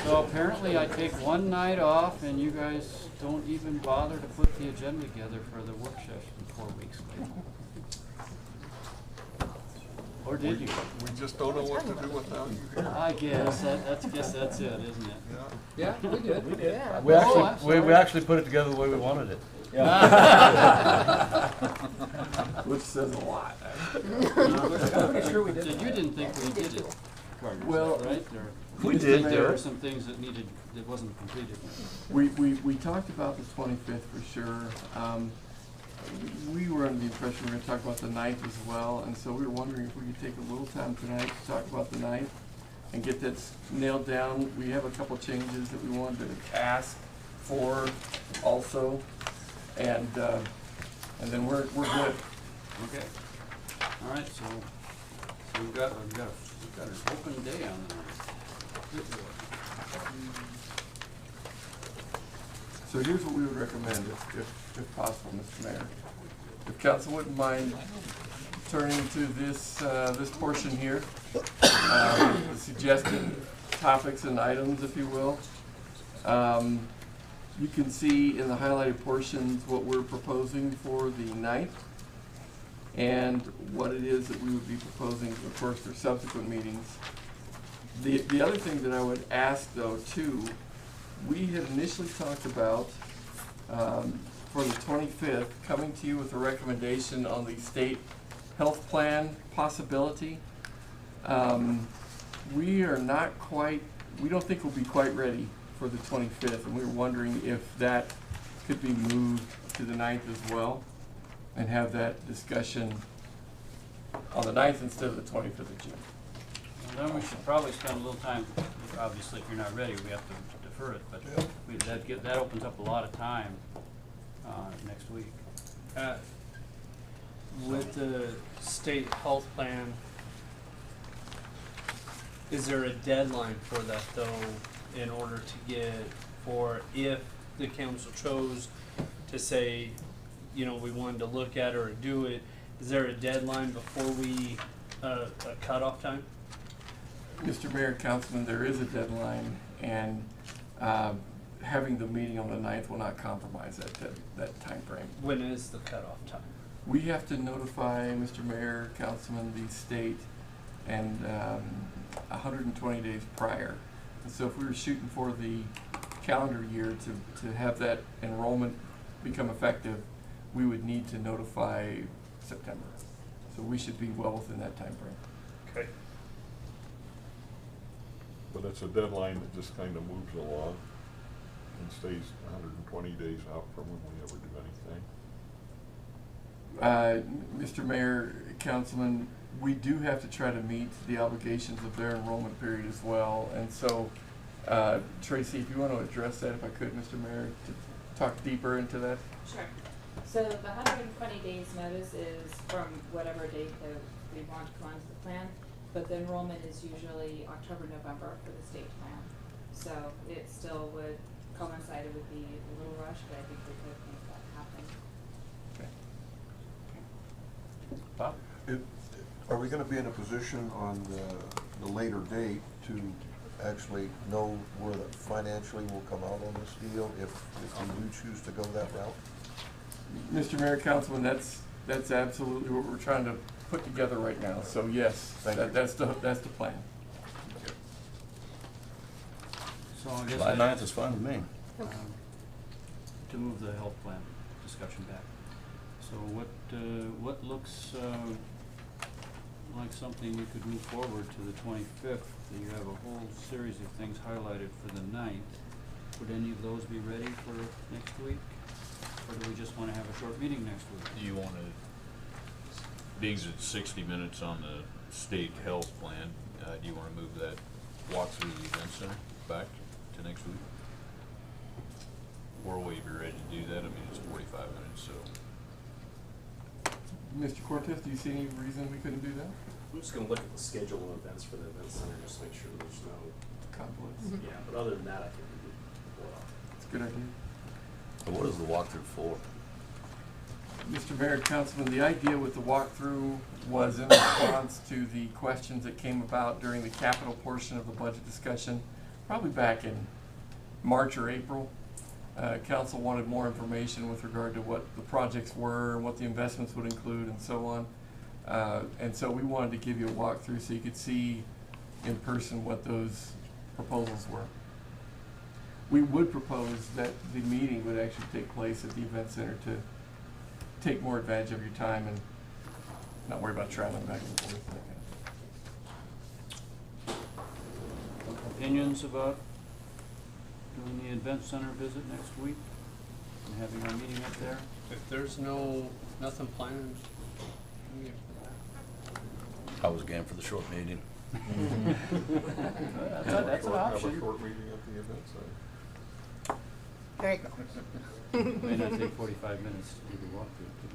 So apparently I take one night off and you guys don't even bother to put the agenda together for the work session 4 weeks later. Or did you? We just don't know what to do without you here. I guess, that's it, isn't it? Yeah, we did. We did. Yeah. We actually, absolutely. we actually put it together the way we wanted it. Which says a lot. I'm pretty sure we did. So you didn't think we did it, Well, right? Or We did. there were some things that that wasn't completed. We talked about the 25th for sure. We were under the impression we were going to talk about the 9th as well, and so we were wondering if we could take a little time tonight to talk about the 9th and get that nailed down. We have a couple changes that we wanted to ask for also, and then we're good. Okay. All right, so we've got an open day on the 9th. So here's what we would recommend if possible, Mr. Mayor. If council wouldn't mind turning to this portion here, the suggested topics and items, if you will. You can see in the highlighted portions what we're proposing for the 9th and what it is that we would be proposing, of course, for subsequent meetings. The other thing that I would ask, though, too, we had initially talked about, for the 25th, coming to you with a recommendation on the state health plan possibility. We don't think we'll be quite ready for the 25th, and we were wondering if that could be moved to the 9th as well, and have that discussion on the 9th instead of the 25th of June. Well, then we should probably spend a little time, obviously if you're not ready, we have to defer it, but that opens up a lot of time next week. With the state health plan, is there a deadline for that though, in order to get, or if the council chose to say, you know, we wanted to look at or do it, is there a deadline before we, a cutoff time? Mr. Mayor, Councilman, there is a deadline, and having the meeting on the 9th will not compromise that time frame. When is the cutoff time? We have to notify Mr. Mayor, Councilman, the state, and 120 days prior. And so if we were shooting for the calendar year to have that enrollment become effective, we would need to notify September. So we should be well within that time frame. Okay. But it's a deadline that just kind of moves along and stays 120 days out from when we ever do anything. Mr. Mayor, Councilman, we do have to try to meet the obligations of their enrollment period as well. And so, Tracy, if you want to address that, if I could, Mr. Mayor, to talk deeper into that. Sure. So the 120 days notice is from whatever date that we want to come onto the plan, but the enrollment is usually October, November for the state plan. So it still would coincide, it would be a little rush, but I think we could make that happen. Okay. Bob? Are we gonna be in a position on the later date to actually know where the financially will come out on this deal if we do choose to go that route? Mr. Mayor, Councilman, that's absolutely what we're trying to put together right now. So yes, that's the plan. So I guess July 9th is fine with me. to move the health plan discussion back. So what looks like something we could move forward to the 25th? You have a whole series of things highlighted for the 9th. Would any of those be ready for next week? Or do we just want to have a short meeting next week? Do you want to, being at 60 minutes on the state health plan, do you want to move that walk through the event center back to next week? Or will you be ready to do that? I mean, it's 45 minutes, so. Mr. Cortez, do you see any reason we couldn't do that? I'm just gonna look at the schedule of events for the event center, just to make sure there's no, Conflicts? yeah, but other than that, I think we could pull it off. It's a good idea. So what is the walkthrough for? Mr. Mayor, Councilman, the idea with the walkthrough was in response to the questions that came about during the capital portion of the budget discussion. probably back in March or April. Council wanted more information with regard to what the projects were, and what the investments would include, and so on. And so we wanted to give you a walkthrough so you could see in person what those proposals were. We would propose that the meeting would actually take place at the event center to take more advantage of your time and not worry about traveling back and forth. That kind of thing. Opinions about doing the event center visit next week and having our meeting up there? If there's nothing planned, I'm good for that. I was game for the short meeting. That's an Have a option. short meeting at the event center. There you go. May not take 45 minutes to do the walkthrough too,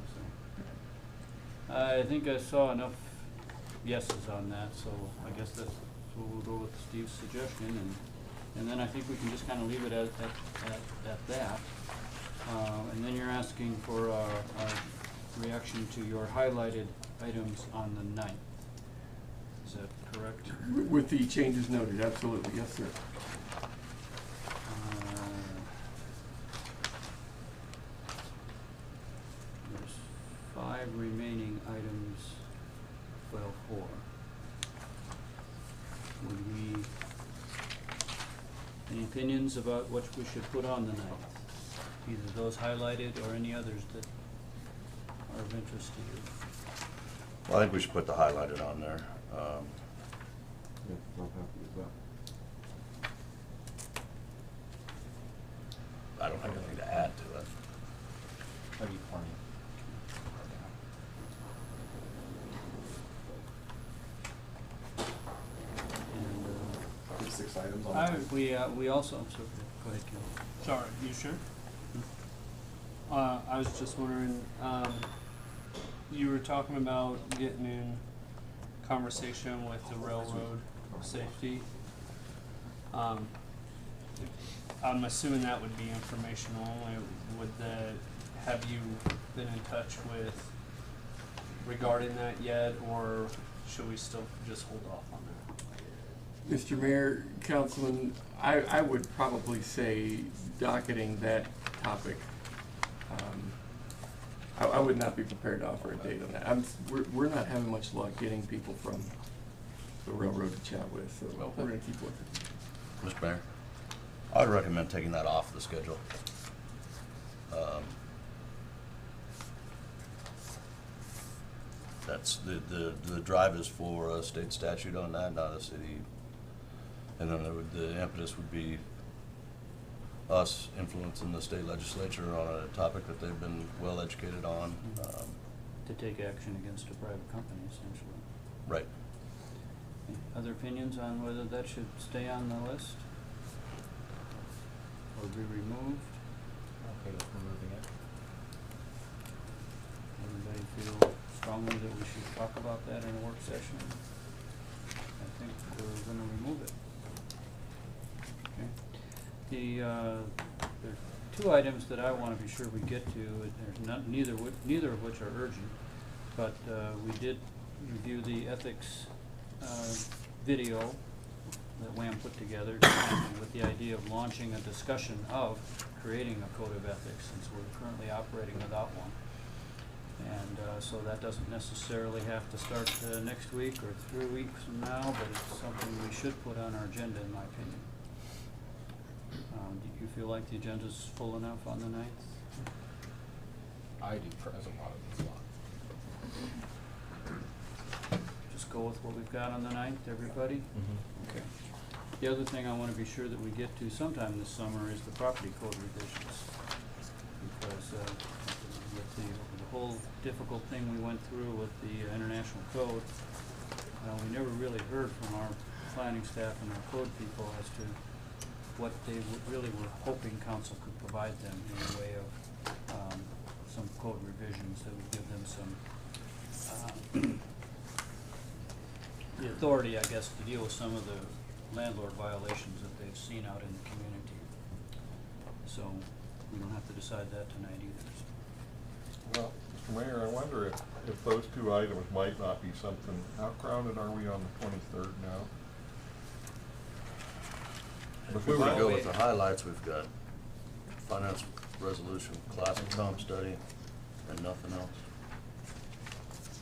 so. I think I saw enough yeses on that, so I guess that's, so we'll go with Steve's suggestion, and then I think we can just kind of leave it at that. And then you're asking for a reaction to your highlighted items on the 9th. Is that correct? With the changes noted, absolutely, yes, sir. There's 5 remaining items, well, 4. Would we, any opinions about what we should put on the 9th? Either those highlighted or any others that are of interest to you? Well, I think we should put the highlighted on there. Yeah, I'm happy with that. I don't have anything to add to it. That'd be plenty. And, 6 items on we also, I'm sorry, go ahead, Ken. Sorry, you sure? I was just wondering, you were talking about getting in conversation with the railroad safety. I'm assuming that would be informational only. Have you been in touch with regarding that yet, or should we still just hold off on that? Mr. Mayor, Councilman, I would probably say docketing that topic. I would not be prepared to offer a date on that. We're not having much luck getting people from the railroad to chat with, so we're gonna keep working. Mr. Mayor, I would recommend taking that off the schedule. That's, the drive is for a state statute on that, not a city. And then the impetus would be us influencing the state legislature on a topic that they've been well educated on. To take action against a private company, essentially. Right. Any other opinions on whether that should stay on the list? Or be removed? Okay with removing it. Everybody feel strongly that we should talk about that in a work session? I think we're gonna remove it. Okay. There are 2 items that I wanna be sure we get to. There's neither of which are urgent, but we did review the ethics video that Wham put together with the idea of launching a discussion of creating a code of ethics, since we're currently operating without one. And so that doesn't necessarily have to start next week or 3 weeks from now, but it's something we should put on our agenda, in my opinion. Do you feel like the agenda's full enough on the 9th? I do as a lot of this lot. Just go with what we've got on the 9th, everybody? Okay. The other thing I want to be sure that we get to sometime this summer is the property code revisions. Because with the whole difficult thing we went through with the international code, we never really heard from our planning staff and our code people as to what they really were hoping council could provide them in the way of some code revisions that would give them some the authority, I guess, to deal with some of the landlord violations that they've seen out in the community. So we don't have to decide that tonight either. Well, Mr. Mayor, I wonder if those 2 items might not be something, how crowded are we on the 23rd now? If we were to go with the highlights, we've got finance resolution, class and comp study, and nothing else.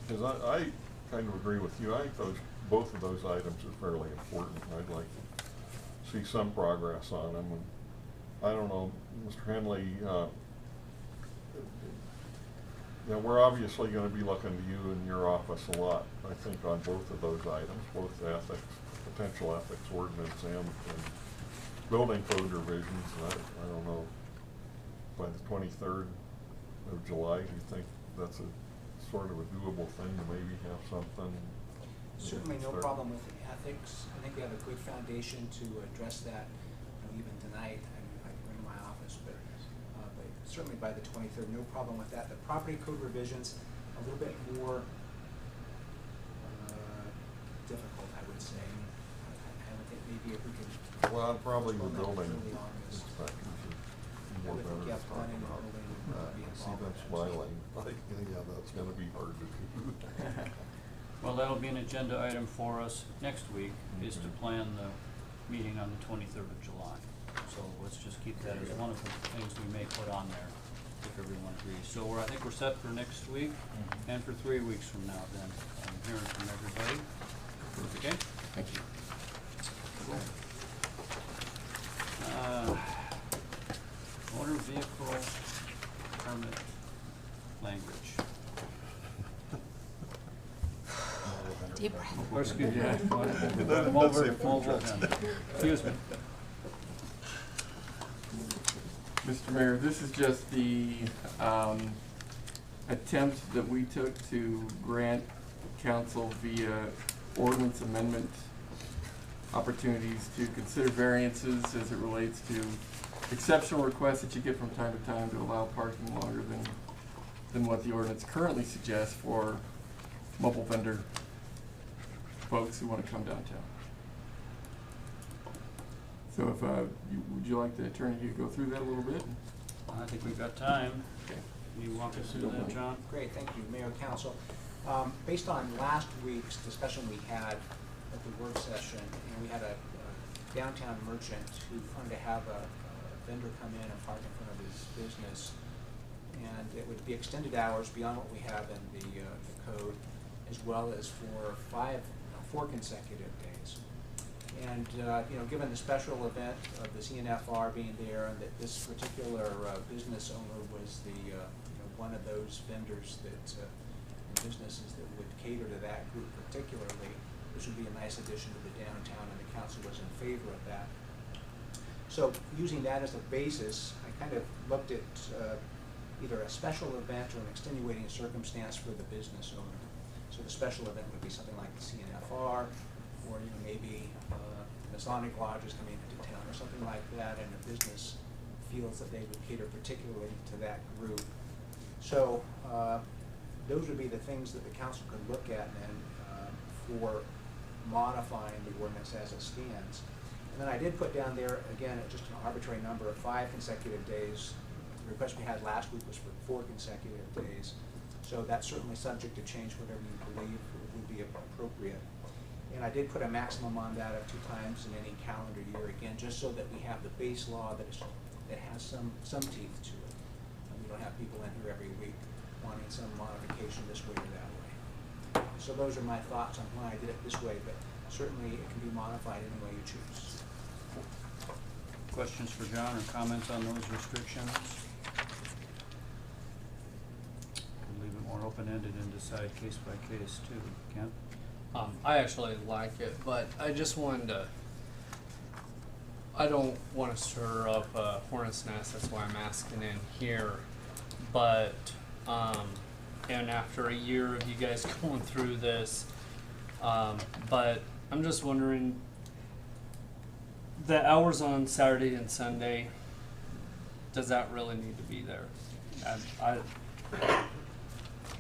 Because I kind of agree with you. I think both of those items are fairly important. I'd like to see some progress on them. And I don't know, Mr. Henley, we're obviously going to be looking to you and your office a lot, I think, on both of those items, both ethics, potential ethics ordinance and building code revisions. I don't know, by the 23rd of July, do you think that's a sort of a doable thing to maybe have something? Certainly no problem with the ethics. I think we have a good foundation to address that, even tonight. I mean, I can bring my office, but certainly by the 23rd, no problem with that. The property code revisions, a little bit more difficult, I would say. I would think maybe if we could. Well, probably the building early August. inspectors are I more would think, better yeah, to talk planning and about. building would be I see involved them with that. smiling, like, yeah, that's gonna be hard to do. Well, that'll be an agenda item for us next week, is to Okay. plan the meeting on the 23rd of July. So let's just keep that as one of the things we may put on there, if everyone agrees. So I think we're set for next week, and for 3 weeks from now then. I'm hearing from everybody. Okay? Thank you. Motor vehicle permit language. Deep breath. Or excuse me, That's the mobile excuse me. Mr. Mayor, this is just the attempt that we took to grant council via ordinance amendment opportunities to consider variances as it relates to exceptional requests that you get from time to time to allow parking longer than what the ordinance currently suggests for mobile vendor folks who want to come downtown. So if, would you like the attorney to go through that a little bit? I think we've got time. Okay. Can you walk us through that, John? Great, thank you, Mayor and Council. Based on last week's discussion we had at the work session, we had a downtown merchant who wanted to have a vendor come in and park in front of his business. And it would be extended hours beyond what we have in the code, as well as for 4 consecutive days. And, given the special event of the CNFR being there, and that this particular business owner was the, one of those vendors that, and businesses that would cater to that group particularly, this would be a nice addition to the downtown, and the council was in favor of that. So using that as a basis, I kind of looked at either a special event or an extenuating circumstance for the business owner. So the special event would be something like the CNFR, or maybe Masonic lodges coming into town or something like that, and the business feels that they would cater particularly to that group. So those would be the things that the council could look at then for modifying the ordinance as it stands. And then I did put down there, again, just an arbitrary number of 5 consecutive days. The request we had last week was for 4 consecutive days. So that's certainly subject to change, whatever you believe would be appropriate. And I did put a maximum on that of 2 times in any calendar year, again, just so that we have the base law that has some teeth to it. And we don't have people in here every week wanting some modification this way or that way. So those are my thoughts on why I did it this way, but certainly it can be modified any way you choose. Questions for John or comments on those restrictions? We'll leave it more open-ended and decide case by case too. Ken? I actually like it, but I just wanted to, I don't want to stir up a hornet's nest, that's why I'm asking in here. But, and after a year of you guys going through this, but I'm just wondering, the hours on Saturday and Sunday, does that really need to be there? I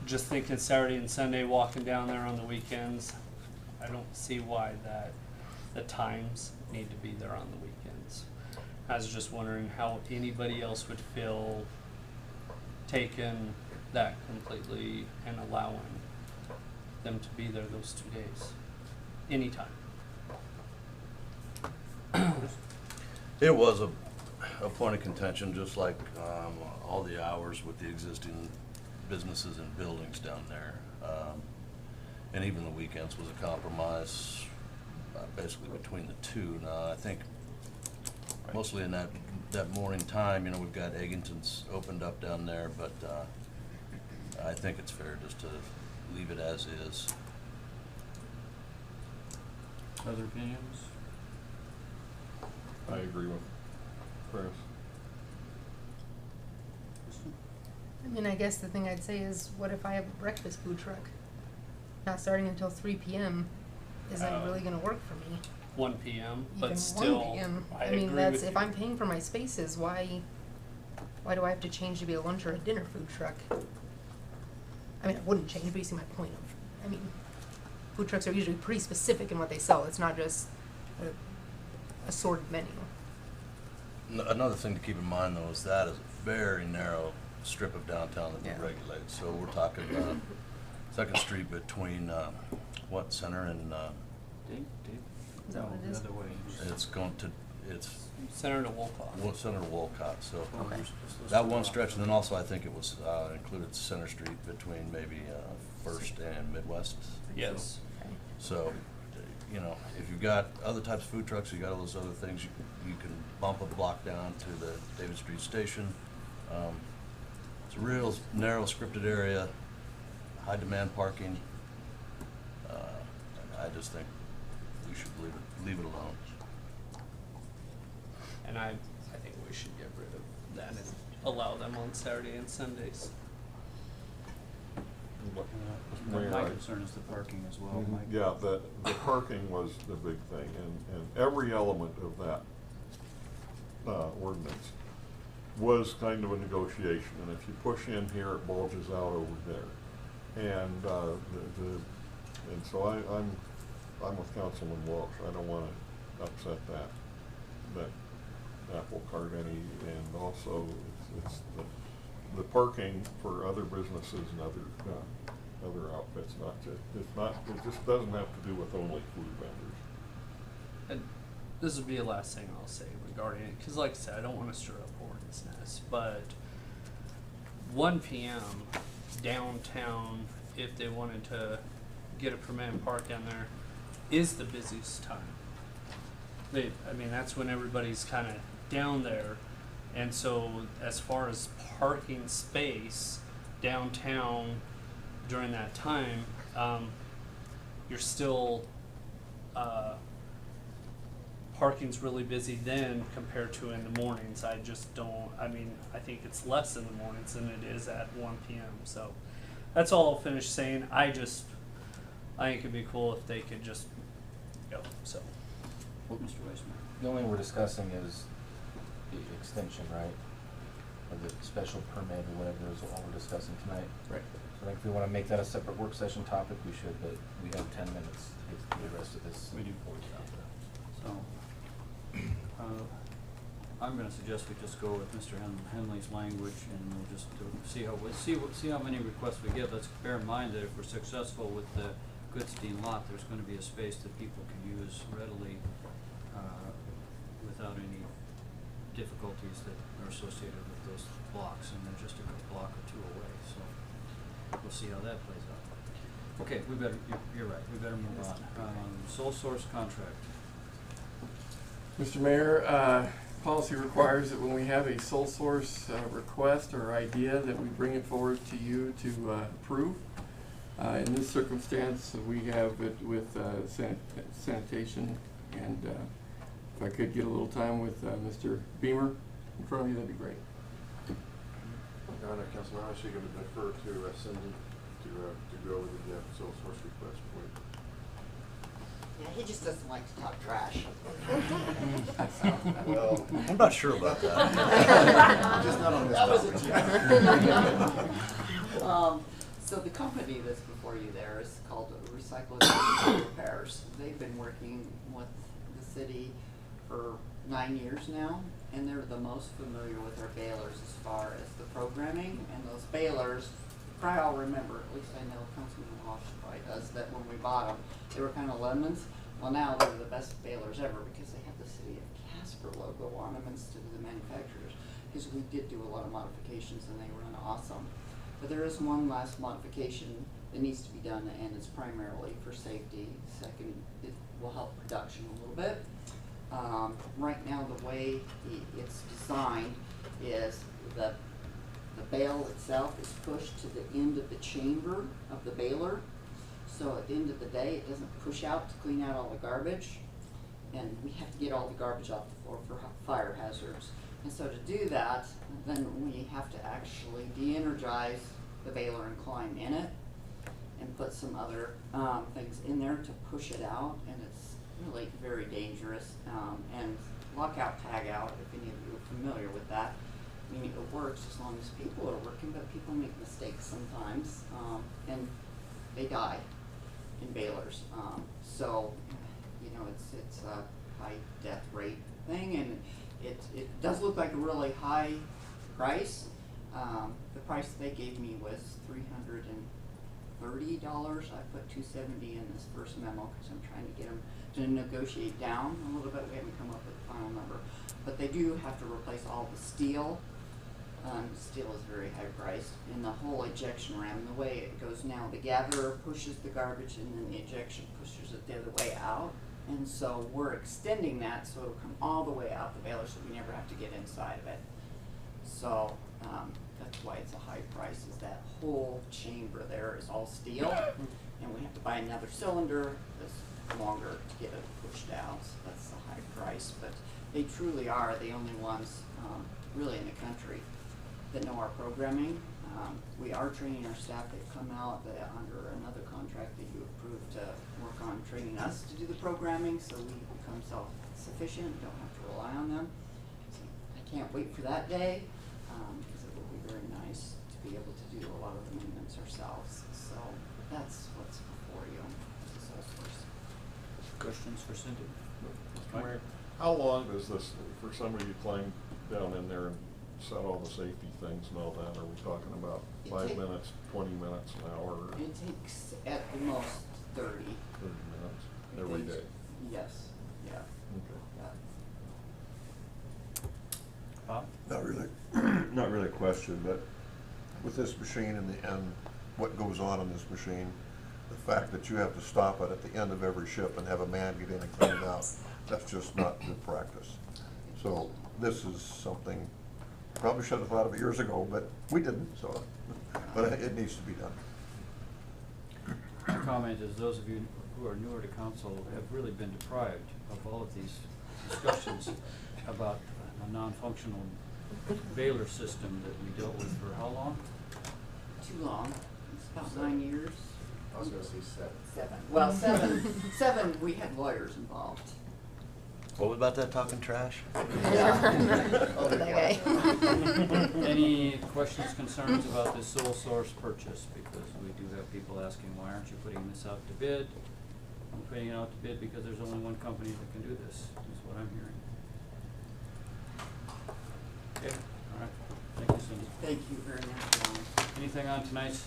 just thinking Saturday and Sunday, walking down there on the weekends, I don't see why the times need to be there on the weekends. I was just wondering how anybody else would feel taking that completely and allowing them to be there those 2 days, anytime. It was a point of contention, just like all the hours with the existing businesses and buildings down there. And even the weekends was a compromise, basically between the two. Now, I think mostly in that morning time, you know, we've got Egginton's opened up down there, but I think it's fair just to leave it as is. Other opinions? I agree with Chris. I mean, I guess the thing I'd say is, what if I have a breakfast food truck? Not starting until 3 p.m. isn't really gonna work for me. 1 p.m., Even but still, 1 p.m. I I mean, agree that's, with if you. I'm paying for my spaces, why do I have to change to be a lunch or a dinner food truck? I mean, I wouldn't change, but you see my point of, I mean, food trucks are usually pretty specific in what they sell. It's not just a assorted menu. Another thing to keep in mind, though, is that is a very narrow strip of downtown that we Yeah. regulate. So we're talking 2nd Street between Center and Dave? Is that No, what it the is? other way. it's going to it's Center to Wolcott. Center to Wolcott. So Okay. that one stretch, and then also I think it was included Center Street between maybe First and Midwest. Yes. Okay. So, you know, if you've got other types of food trucks, you got all those other things, you can bump a block down to the David Street Station. It's a real narrow scripted area, high demand parking. I just think we should leave it alone. And I think we should get rid of that and allow them on Saturday and Sundays. My concern is the parking as well, Mhm. Mike. Yeah, the parking was the big thing, and every element of that ordinance was kind of a negotiation, and if you push in here, it bulges out over there. And and so I'm with Councilman Welch. I don't wanna upset that apple cart any, and also it's the parking for other businesses and other outfits, it just doesn't have to do with only food vendors. And this would be the last thing I'll say regarding it, because like I said, I don't want to stir up hornet's nest, but 1 p.m. downtown, if they wanted to get a permit and park down there, is the busiest time. I mean, that's when everybody's kind of down there, and so as far as parking space downtown during that time, you're still parking's really busy then compared to in the mornings. I think it's less in the mornings than it is at 1 p.m. So that's all I'll finish saying. I think it'd be cool if they could just go. So, Mr. Weissman? The only thing we're discussing is the extension, right? Or the special permit or whatever is all we're discussing tonight. Right. So I think if we wanna make that a separate work session topic, we should, but we have 10 minutes to get through the rest of this. We do. So, I'm gonna suggest we just go with Mr. Henley's language, and we'll just see how many requests we get. Let's bear in mind that if we're successful with the Goodstein lot, there's gonna be a space that people can use readily, without any difficulties that are associated with those blocks, and they're just a good block or two away, so we'll see how that plays out. Okay, you're right, we better move on. Sole source contract. Mr. Mayor, policy requires that when we have a sole source request or idea, that we bring it forward to you to approve. In this circumstance, we have it with sanitation, and if I could get a little time with Mr. Beamer in front of you, that'd be great. Your Honor, Councilman, I'm actually going to defer to Cindy to go over the sole source request for you. Yeah, he just doesn't like to talk trash. Well, I'm not sure about that. just not on this That was topic. a joke. So the company that's before you there is called Recycling Repairs. They've been working with the city for 9 years now, and they're the most familiar with our balers as far as the programming. And those balers, probably all remember, at least I know Councilman Walsh probably does, that when we bought them, they were kind of lemons. Well, now they're the best balers ever because they have the city of Casper logo on them instead of the manufacturers. Because we did do a lot of modifications and they run awesome. But there is one last modification that needs to be done, and it's primarily for safety. Second, it will help production a little bit. Right now, the way it's designed is the bale itself is pushed to the end of the chamber of the baler. So at the end of the day, it doesn't push out to clean out all the garbage. And we have to get all the garbage off the floor for fire hazards. And so to do that, then we have to actually de-energize the baler and climb in it and put some other things in there to push it out. And it's really very dangerous. And lockout, tag out, if any of you are familiar with that. I mean, it works as long as people are working, but people make mistakes sometimes, and they die in balers. So, you know, it's a high death rate thing, and it does look like a really high price. The price they gave me was $330. I put $270 in this first memo because I'm trying to get them to negotiate down a little bit. We haven't come up with the final number, but they do have to replace all the steel. Steel is very high priced, and the whole ejection ram, the way it goes now, the gatherer pushes the garbage and then the ejection pushes it the other way out. And so we're extending that so it'll come all the way out the baler so we never have to get inside of it. So that's why it's a high price, is that whole chamber there is all steel, and we have to buy another cylinder that's longer to get it pushed out. So that's the high price, but they truly are the only ones really in the country that know our programming. We are training our staff. They've come out under another contract that you approved to work on training us to do the programming, so we become self-sufficient, don't have to rely on them. So I can't wait for that day, because it will be very nice to be able to do a lot of the maintenance ourselves. So that's what's before you as a sole source. Questions for Cindy? Mike, how long does this, for somebody to climb down in there and set all the safety things and all that, are we talking about 5 minutes, 20 minutes, an hour? Or It takes at the most 30. 30 minutes every day? Yes, yeah. Okay. Yeah. Bob? Not really a question, but with this machine and what goes on in this machine, the fact that you have to stop it at the end of every shift and have a man get in and clean it out, that's just not good practice. So this is something, probably should have thought of it years ago, but we didn't, so, but it needs to be done. My comment is those of you who are newer to council have really been deprived of all of these discussions about a non-functional baler system that we dealt with for how long? Too long. It's about 9 years. I was gonna say 7. 7. Well, 7. 7, we had lawyers involved. What about that talking trash? That guy. Any questions, concerns about this sole source purchase? Because we do have people asking, why aren't you putting this out to bid? I'm putting it out to bid because there's only one company that can do this, is what I'm hearing. Okay, all right. Thank you, Cindy. Thank you very much, John. Anything on tonight's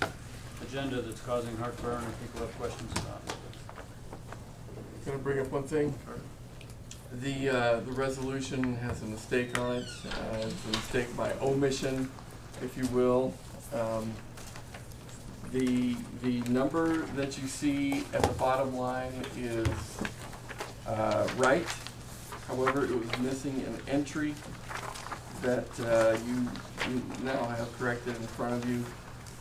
agenda that's causing heartburn or people have questions about? Gonna bring up one thing. The resolution has a mistake on it. It's a mistake by omission, if you will. The number that you see at the bottom line is right. However, it was missing an entry that you now have corrected in front of you,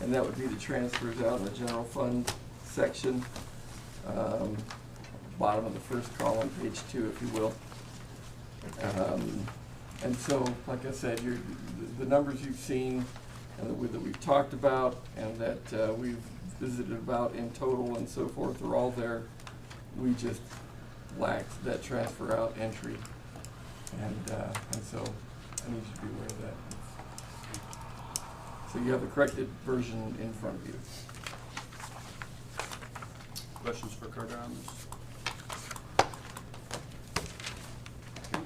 and that would be the transfers out in the general fund section. Bottom of the first column, page 2, if you will. And so, like I said, the numbers you've seen and that we've talked about and that we've visited about in total and so forth are all there. We just lacked that transfer out entry. And so I need you to be aware of that. So you have the corrected version in front of you. Questions for Carter on this? I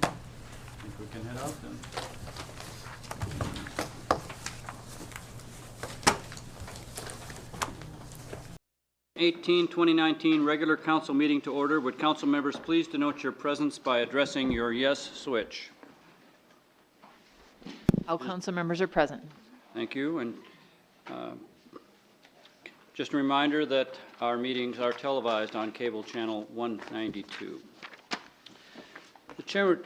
think we can head out then. 18, 2019 regular council meeting to order. Would council members please denote your presence by addressing your yes switch? All council members are present. Thank you. And just a reminder that our meetings are televised on cable channel 192. The chair would...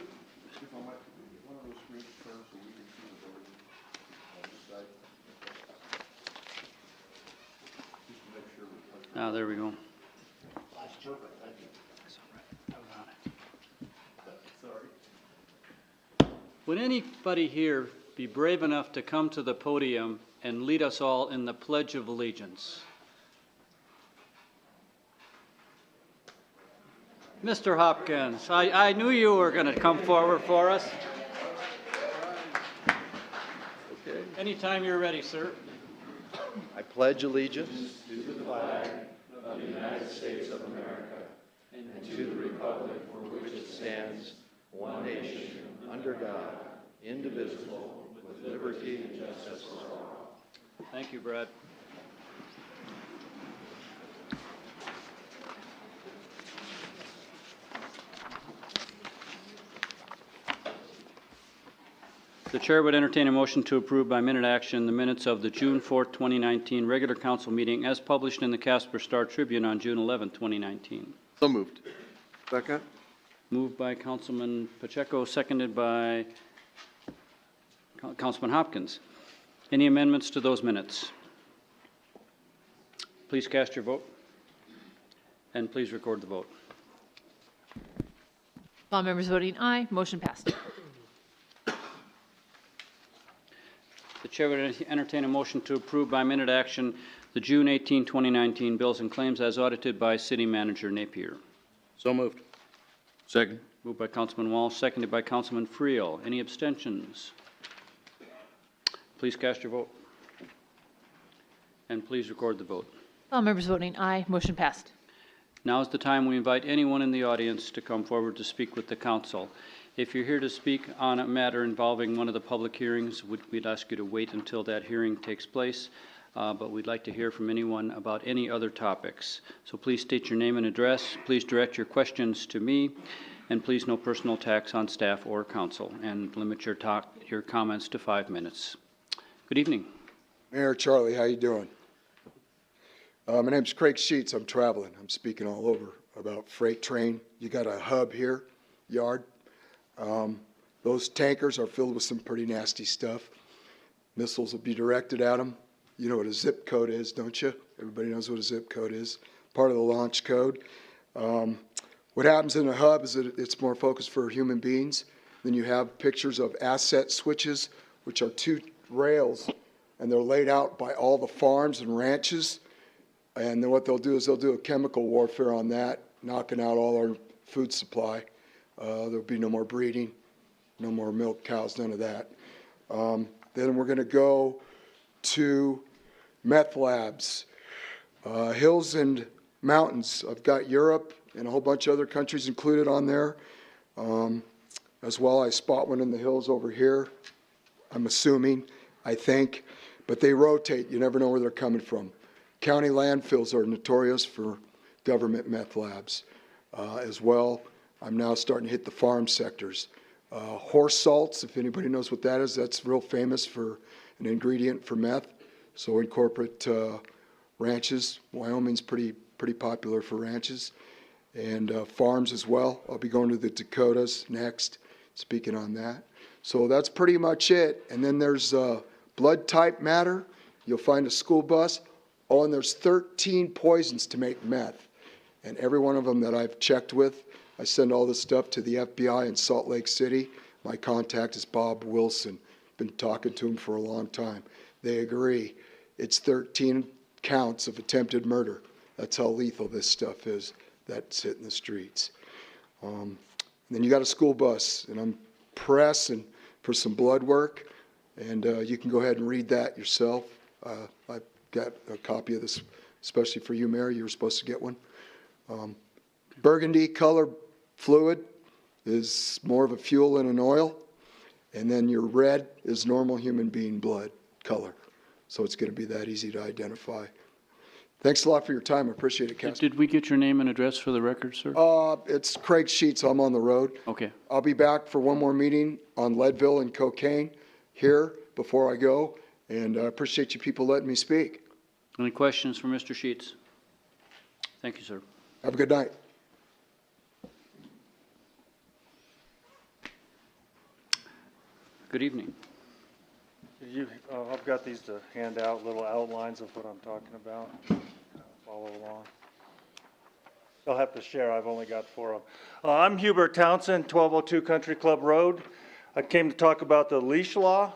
Ah, there we go. Would anybody here be brave enough to come to the podium and lead us all in the Pledge of Allegiance? Mr. Hopkins, I knew you were going to come forward for us. Okay. Anytime you're ready, sir. I pledge allegiance to the flag of the United States of America and to the republic for which it stands, one nation, under God, indivisible, with liberty and justice for all. Thank you, Brad. The chair would entertain a motion to approve by minute action the minutes of the June 4th, 2019 regular council meeting as published in the Casper Star Tribune on June 11th, 2019. So moved. Second. Moved by Councilman Pacheco, seconded by Councilman Hopkins. Any amendments to those minutes? Please cast your vote, and please record the vote. All members voting aye, motion passed. The chair would entertain a motion to approve by minute action the June 18, 2019 bills and claims as audited by City Manager Napier. So moved. Second. Moved by Councilman Walsh, seconded by Councilman Friel. Any abstentions? Please cast your vote. And please record the vote. All members voting aye, motion passed. Now is the time we invite anyone in the audience to come forward to speak with the council. If you're here to speak on a matter involving one of the public hearings, we'd ask you to wait until that hearing takes place, but we'd like to hear from anyone about any other topics. So please state your name and address, please direct your questions to me, and please no personal attacks on staff or council, and limit your comments to 5 minutes. Good evening. Mayor Charlie, how you doing? My name's Craig Sheets. I'm traveling. I'm speaking all over about freight train. You got a hub here, yard. Those tankers are filled with some pretty nasty stuff. Missiles will be directed at them. You know what a zip code is, don't you? Everybody knows what a zip code is. Part of the launch code. What happens in a hub is that it's more focused for human beings. Then you have pictures of asset switches, which are 2 rails, and they're laid out by all the farms and ranches. And then what they'll do is they'll do a chemical warfare on that, knocking out all our food supply. There'll be no more breeding, no more milk cows, none of that. Then we're going to go to meth labs, hills and mountains. I've got Europe and a whole bunch of other countries included on there. As well, I spot one in the hills over here, I'm assuming, I think. But they rotate. You never know where they're coming from. County landfills are notorious for government meth labs as well. I'm now starting to hit the farm sectors. Horse salts, if anybody knows what that is, that's real famous for an ingredient for meth. So in corporate ranches, Wyoming's pretty popular for ranches, and farms as well. I'll be going to the Dakotas next, speaking on that. So that's pretty much it. And then there's blood type matter. You'll find a school bus. Oh, and there's 13 poisons to make meth. And every one of them that I've checked with, I send all this stuff to the FBI in Salt Lake City. My contact is Bob Wilson. Been talking to him for a long time. They agree. It's 13 counts of attempted murder. That's how lethal this stuff is that's hitting the streets. And then you got a school bus, and I'm pressing for some blood work. And you can go ahead and read that yourself. I've got a copy of this, especially for you, Mary. You were supposed to get one. Burgundy color fluid is more of a fuel than an oil. And then your red is normal human being blood color. So it's going to be that easy to identify. Thanks a lot for your time. I appreciate it, Casper. Did we get your name and address for the record, sir? It's Craig Sheets. I'm on the road. Okay. I'll be back for one more meeting on Leadville and cocaine here before I go, and I appreciate you people letting me speak. Any questions for Mr. Sheets? Thank you, sir. Have a good night. Good evening. I've got these to hand out, little outlines of what I'm talking about. Follow along. I'll have to share, I've only got 4 of them. I'm Hubert Townsend, 1202 Country Club Road. I came to talk about the leash law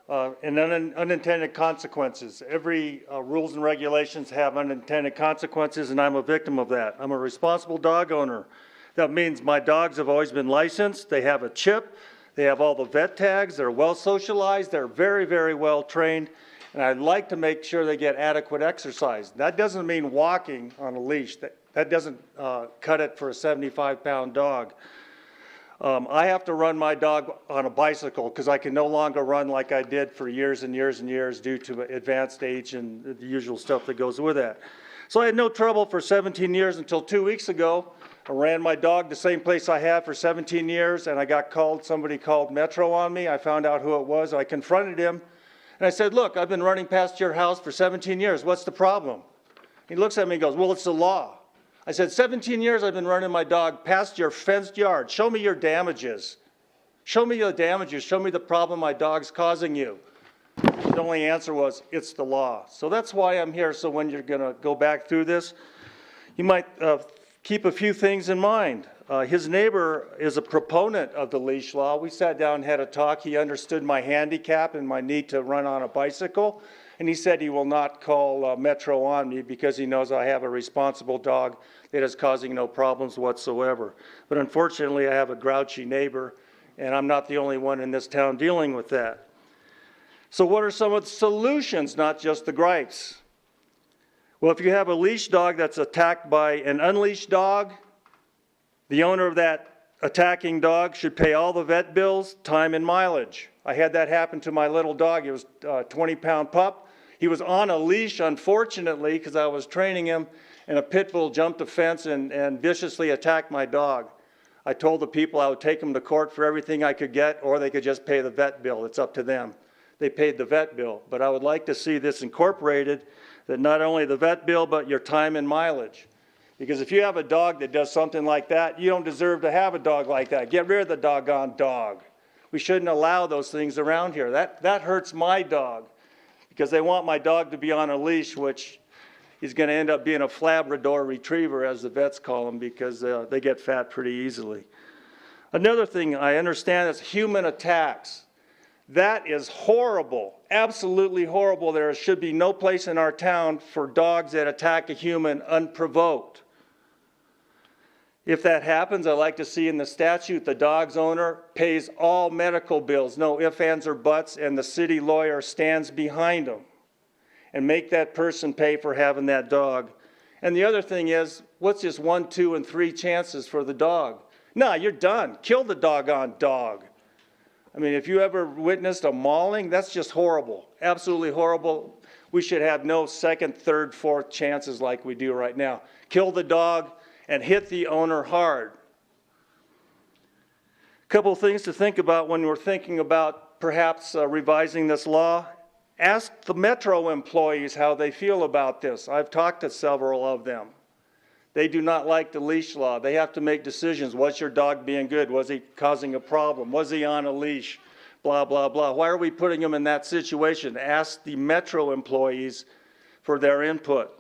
and unintended consequences. Every rules and regulations have unintended consequences, and I'm a victim of that. I'm a responsible dog owner. That means my dogs have always been licensed, they have a chip, they have all the vet tags, they're well socialized, they're very, very well trained, and I'd like to make sure they get adequate exercise. That doesn't mean walking on a leash. That doesn't cut it for a 75-pound dog. I have to run my dog on a bicycle because I can no longer run like I did for years and years and years due to advanced age and the usual stuff that goes with that. So I had no trouble for 17 years until 2 weeks ago. I ran my dog the same place I have for 17 years, and I got called, somebody called Metro on me. I found out who it was. I confronted him, and I said, look, I've been running past your house for 17 years. What's the problem? He looks at me and goes, well, it's the law. I said, 17 years I've been running my dog past your fenced yard. Show me your damages. Show me the damages. Show me the problem my dog's causing you. The only answer was, it's the law. So that's why I'm here. So when you're going to go back through this, you might keep a few things in mind. His neighbor is a proponent of the leash law. We sat down and had a talk. He understood my handicap and my need to run on a bicycle. And he said he will not call Metro on me because he knows I have a responsible dog that is causing no problems whatsoever. But unfortunately, I have a grouchy neighbor, and I'm not the only one in this town dealing with that. So what are some of the solutions, not just the gripes? Well, if you have a leash dog that's attacked by an unleashed dog, the owner of that attacking dog should pay all the vet bills, time, and mileage. I had that happen to my little dog. He was a 20-pound pup. He was on a leash, unfortunately, because I was training him, and a pit bull jumped a fence and viciously attacked my dog. I told the people I would take him to court for everything I could get, or they could just pay the vet bill. It's up to them. They paid the vet bill. But I would like to see this incorporated, that not only the vet bill, but your time and mileage. Because if you have a dog that does something like that, you don't deserve to have a dog like that. Get rid of the doggone dog. We shouldn't allow those things around here. That hurts my dog, because they want my dog to be on a leash, which he's going to end up being a Labrador retriever, as the vets call them, because they get fat pretty easily. Another thing I understand is human attacks. That is horrible, absolutely horrible. There should be no place in our town for dogs that attack a human unprovoked. If that happens, I'd like to see in the statute the dog's owner pays all medical bills, no ifs, ands, or buts, and the city lawyer stands behind them. And make that person pay for having that dog. And the other thing is, what's just 1, 2, and 3 chances for the dog? No, you're done. Kill the doggone dog. I mean, if you ever witnessed a mauling, that's just horrible, absolutely horrible. We should have no 2nd, 3rd, 4th chances like we do right now. Kill the dog and hit the owner hard. A couple of things to think about when we're thinking about perhaps revising this law. Ask the Metro employees how they feel about this. I've talked to several of them. They do not like the leash law. They have to make decisions. Was your dog being good? Was he causing a problem? Was he on a leash? Blah, blah, blah. Why are we putting him in that situation? Ask the Metro employees for their input.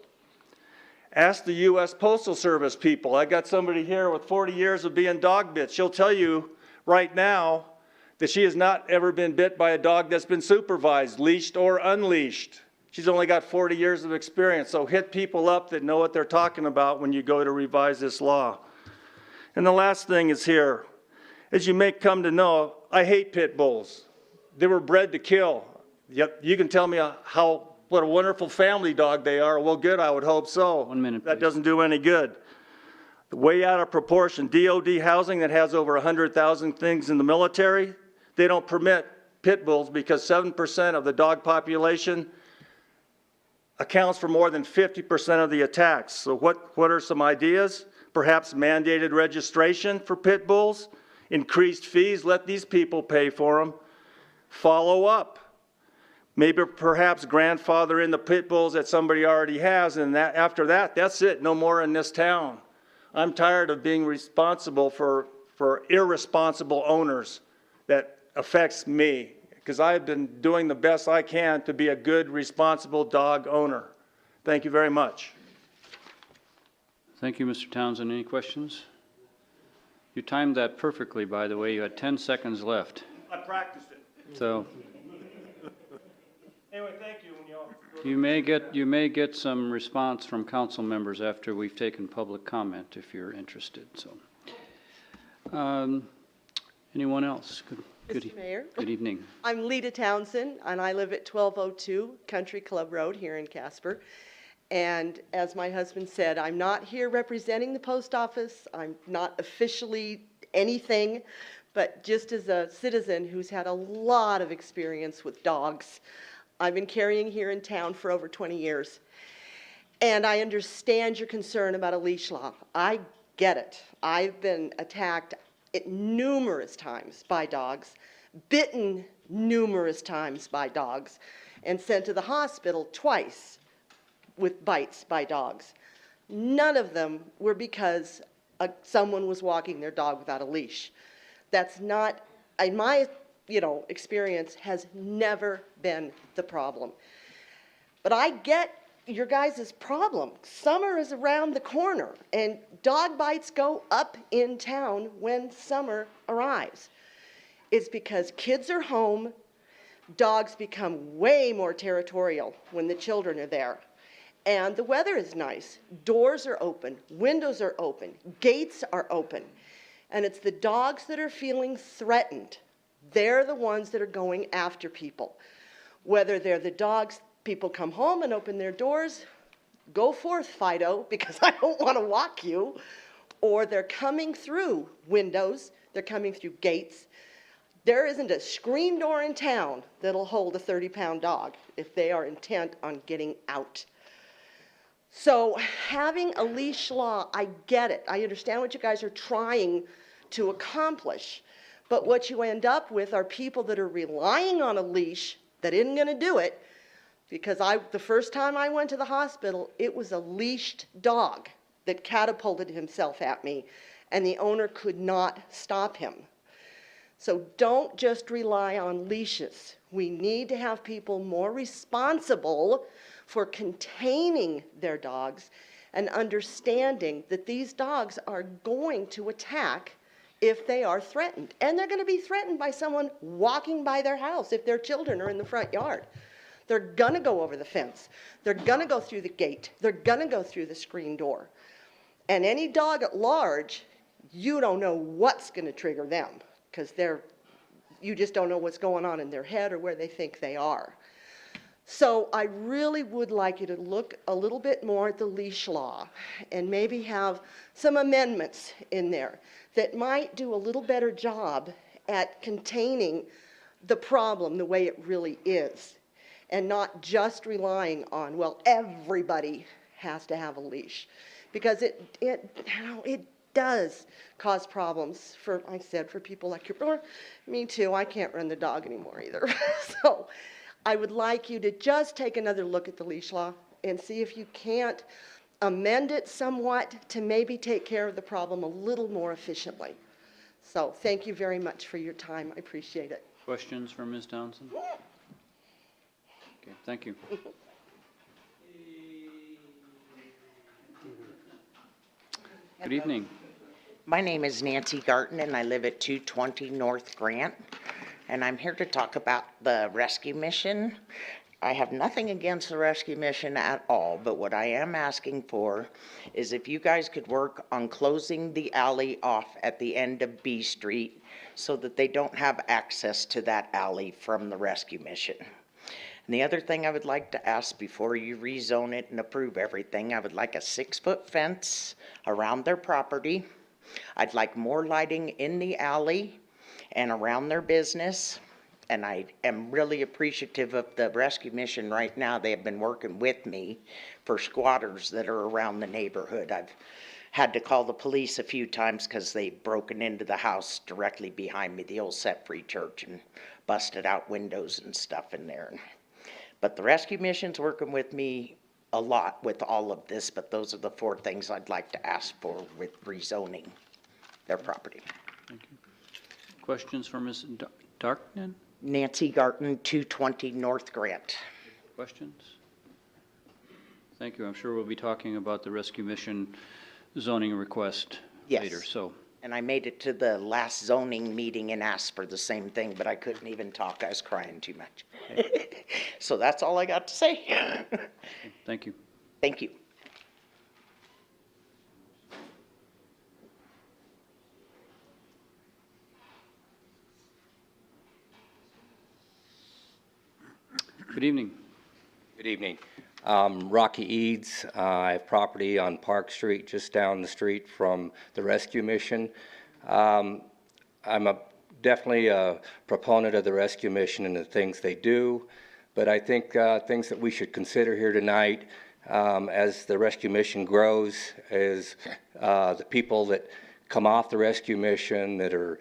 Ask the U.S. Postal Service people. I got somebody here with 40 years of being dog bit. She'll tell you right now that she has not ever been bit by a dog that's been supervised, leashed or unleashed. She's only got 40 years of experience, so hit people up that know what they're talking about when you go to revise this law. And the last thing is here. As you may come to know, I hate pit bulls. They were bred to kill. Yet you can tell me what a wonderful family dog they are. Well, good, I would hope so. 1 minute, that please. doesn't do any good. Way out of proportion. DOD housing that has over 100,000 things in the military, they don't permit pit bulls because 7% of the dog population accounts for more than 50% of the attacks. So what are some ideas? Perhaps mandated registration for pit bulls, increased fees, let these people pay for them. Follow up. Maybe perhaps grandfather in the pit bulls that somebody already has, and that after that, that's it, no more in this town. I'm tired of being responsible for irresponsible owners. That affects me, because I've been doing the best I can to be a good, responsible dog owner. Thank you very much. Thank you, Mr. Townsend. Any questions? You timed that perfectly, by the way. You had 10 seconds left. I practiced it. So Anyway, thank you. When y'all you may get some response from council members after we've taken public comment if you're interested. So, anyone else? Mr. Mayor. Good evening. I'm Lita Townsend, and I live at 1202 Country Club Road here in Casper. And as my husband said, I'm not here representing the post office. I'm not officially anything, but just as a citizen who's had a lot of experience with dogs. I've been carrying here in town for over 20 years. And I understand your concern about a leash law. I get it. I've been attacked numerous times by dogs, bitten numerous times by dogs, and sent to the hospital twice with bites by dogs. None of them were because someone was walking their dog without a leash. That's not, in my experience, has never been the problem. But I get your guys' problem. Summer is around the corner, and dog bites go up in town when summer arrives. It's because kids are home, dogs become way more territorial when the children are there. And the weather is nice. Doors are open, windows are open, gates are open. And it's the dogs that are feeling threatened. They're the ones that are going after people. Whether they're the dogs, people come home and open their doors, go forth, Fido, because I don't want to walk you. Or they're coming through windows, they're coming through gates. There isn't a screen door in town that'll hold a 30-pound dog if they are intent on getting out. So having a leash law, I get it. I understand what you guys are trying to accomplish. But what you end up with are people that are relying on a leash that isn't going to do it, because the first time I went to the hospital, it was a leashed dog that catapulted himself at me, and the owner could not stop him. So don't just rely on leashes. We need to have people more responsible for containing their dogs and understanding that these dogs are going to attack if they are threatened. And they're going to be threatened by someone walking by their house if their children are in the front yard. They're going to go over the fence. They're going to go through the gate. They're going to go through the screen door. And any dog at large, you don't know what's going to trigger them, because you just don't know what's going on in their head or where they think they are. So I really would like you to look a little bit more at the leash law and maybe have some amendments in there that might do a little better job at containing the problem the way it really is, and not just relying on, well, everybody has to have a leash, because it does cause problems for people like your brother. Me too, I can't run the dog anymore either. So I would like you to just take another look at the leash law and see if you can't amend it somewhat to maybe take care of the problem a little more efficiently. So thank you very much for your time. I appreciate it. Questions for Ms. Townsend? Okay, thank you. Good evening. My name is Nancy Garten, and I live at 220 North Grant, and I'm here to talk about the rescue mission. I have nothing against the rescue mission at all, but what I am asking for is if you guys could work on closing the alley off at the end of B Street so that they don't have access to that alley from the rescue mission. And the other thing I would like to ask before you rezone it and approve everything, I would like a 6-foot fence around their property. I'd like more lighting in the alley and around their business. and I am really appreciative of the rescue mission right now. They have been working with me for squatters that are around the neighborhood. I've had to call the police a few times because they've broken into the house directly behind me, the old Set Free Church, and busted out windows and stuff in there. But the rescue mission's working with me a lot with all of this, but those are the 4 things I'd like to ask for with rezoning their property. Thank you. Questions for Ms. Darknan? Nancy Garten, 220 North Grant. Questions? Thank you. I'm sure we'll be talking about the rescue mission zoning request Yes. later, so. And I made it to the last zoning meeting and asked for the same thing, but I couldn't even talk. I was crying too much. So that's all I got to say. Thank you. Thank you. Good evening. Good evening. Rocky Eads. I have property on Park Street, just down the street from the rescue mission. I'm definitely a proponent of the rescue mission and the things they do, but I think things that we should consider here tonight as the rescue mission grows is the people that come off the rescue mission that are,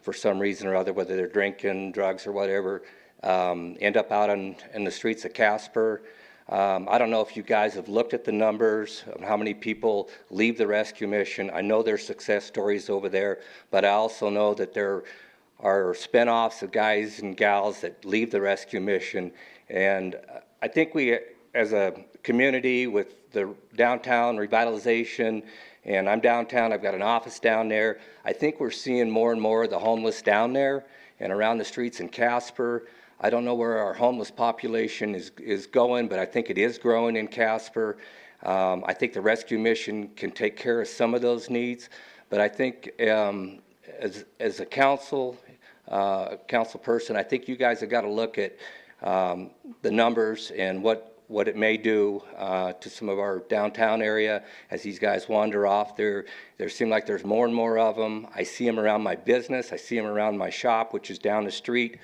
for some reason or other, whether they're drinking, drugs, or whatever, end up out in the streets of Casper. I don't know if you guys have looked at the numbers of how many people leave the rescue mission. I know there's success stories over there, but I also know that there are spinoffs of guys and gals that leave the rescue mission. And I think we, as a community with the downtown revitalization, and I'm downtown, I've got an office down there, I think we're seeing more and more of the homeless down there and around the streets in Casper. I don't know where our homeless population is going, but I think it is growing in Casper. I think the rescue mission can take care of some of those needs, but I think as a council person, I think you guys have got to look at the numbers and what it may do to some of our downtown area as these guys wander off. There seem like there's more and more of them. I see them around my business. I see them around my shop, which is down the street.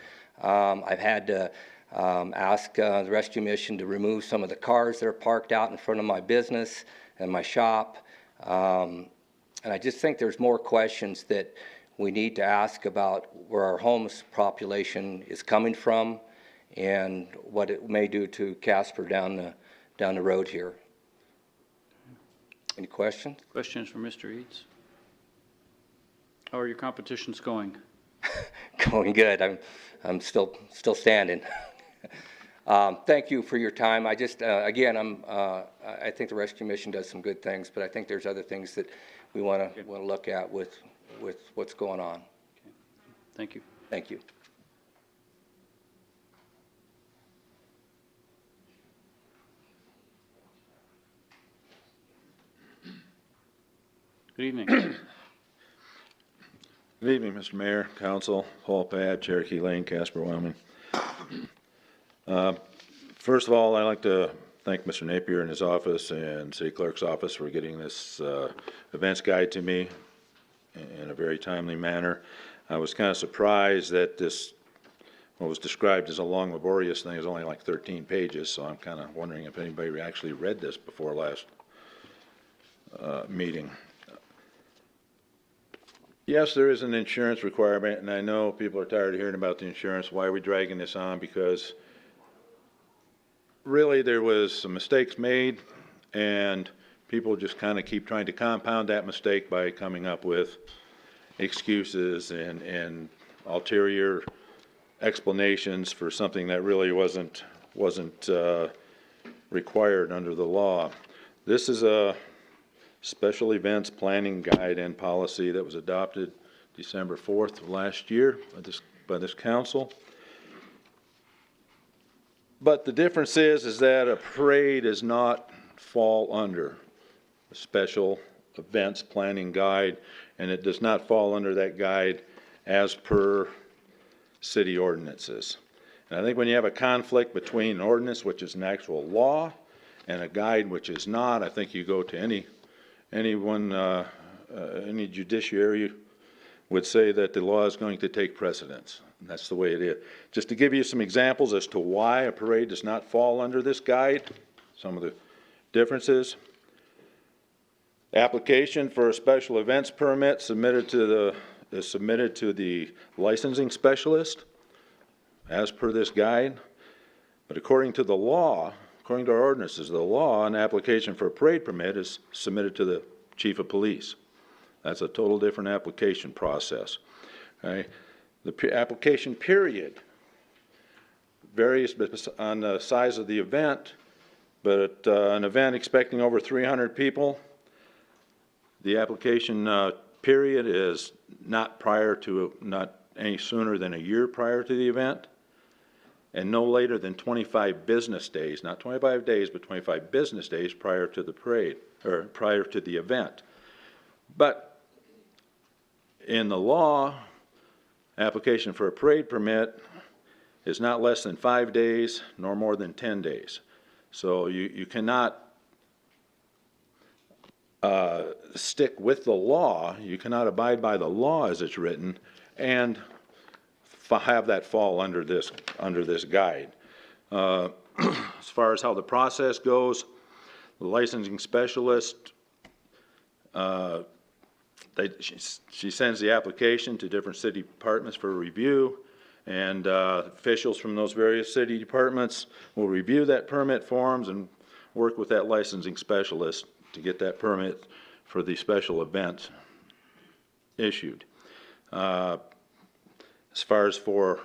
I've had to ask the rescue mission to remove some of the cars that are parked out in front of my business and my shop. And I just think there's more questions that we need to ask about where our homeless population is coming from and what it may do to Casper down the road here. Any questions? Questions for Mr. Eads? How are your competitions going? Going good. I'm still standing. Thank you for your time. I just again, I think the rescue mission does some good things, but I think there's other things that we want to look at with what's going on. Okay. Thank you. Thank you. Good evening. Good evening, Mr. Mayor, Council, Paul Pad, Cherokee Lane, Casper, Wyoming. First of all, I'd like to thank Mr. Napier and his office and City Clerk's office for getting this events guide to me in a very timely manner. I was kind of surprised that this, what was described as a long, laborious thing, is only like 13 pages, so I'm kind of wondering if anybody actually read this before last meeting. Yes, there is an insurance requirement, and I know people are tired of hearing about the insurance. Why are we dragging this on? Because really there was some mistakes made, and people just kind of keep trying to compound that mistake by coming up with excuses and ulterior explanations for something that really wasn't required under the law. This is a special events planning guide and policy that was adopted December 4th of last year by this council. But the difference is that a parade does not fall under a special events planning guide, and it does not fall under that guide as per city ordinances. And I think when you have a conflict between an ordinance, which is an actual law, and a guide, which is not, I think you go to any judiciary would say that the law is going to take precedence. And that's the way it is. Just to give you some examples as to why a parade does not fall under this guide, some of the differences. Application for a special events permit is submitted to the licensing specialist as per this guide. But according to the law, according to our ordinances, the law, an application for a parade permit is submitted to the chief of police. That's a total different application process. Okay? The application period varies on the size of the event, but an event expecting over 300 people, the application period is not any sooner than a year prior to the event, and no later than 25 business days, not 25 days, but 25 business days prior to the parade, or prior to the event. But in the law, application for a parade permit is not less than 5 days, nor more than 10 days. So you cannot stick with the law, you cannot abide by the law as it's written, and have that fall under this guide. As far as how the process goes, the licensing specialist, she sends the application to different city departments for review, and officials from those various city departments will review that permit forms and work with that licensing specialist to get that permit for the special event issued. As far as for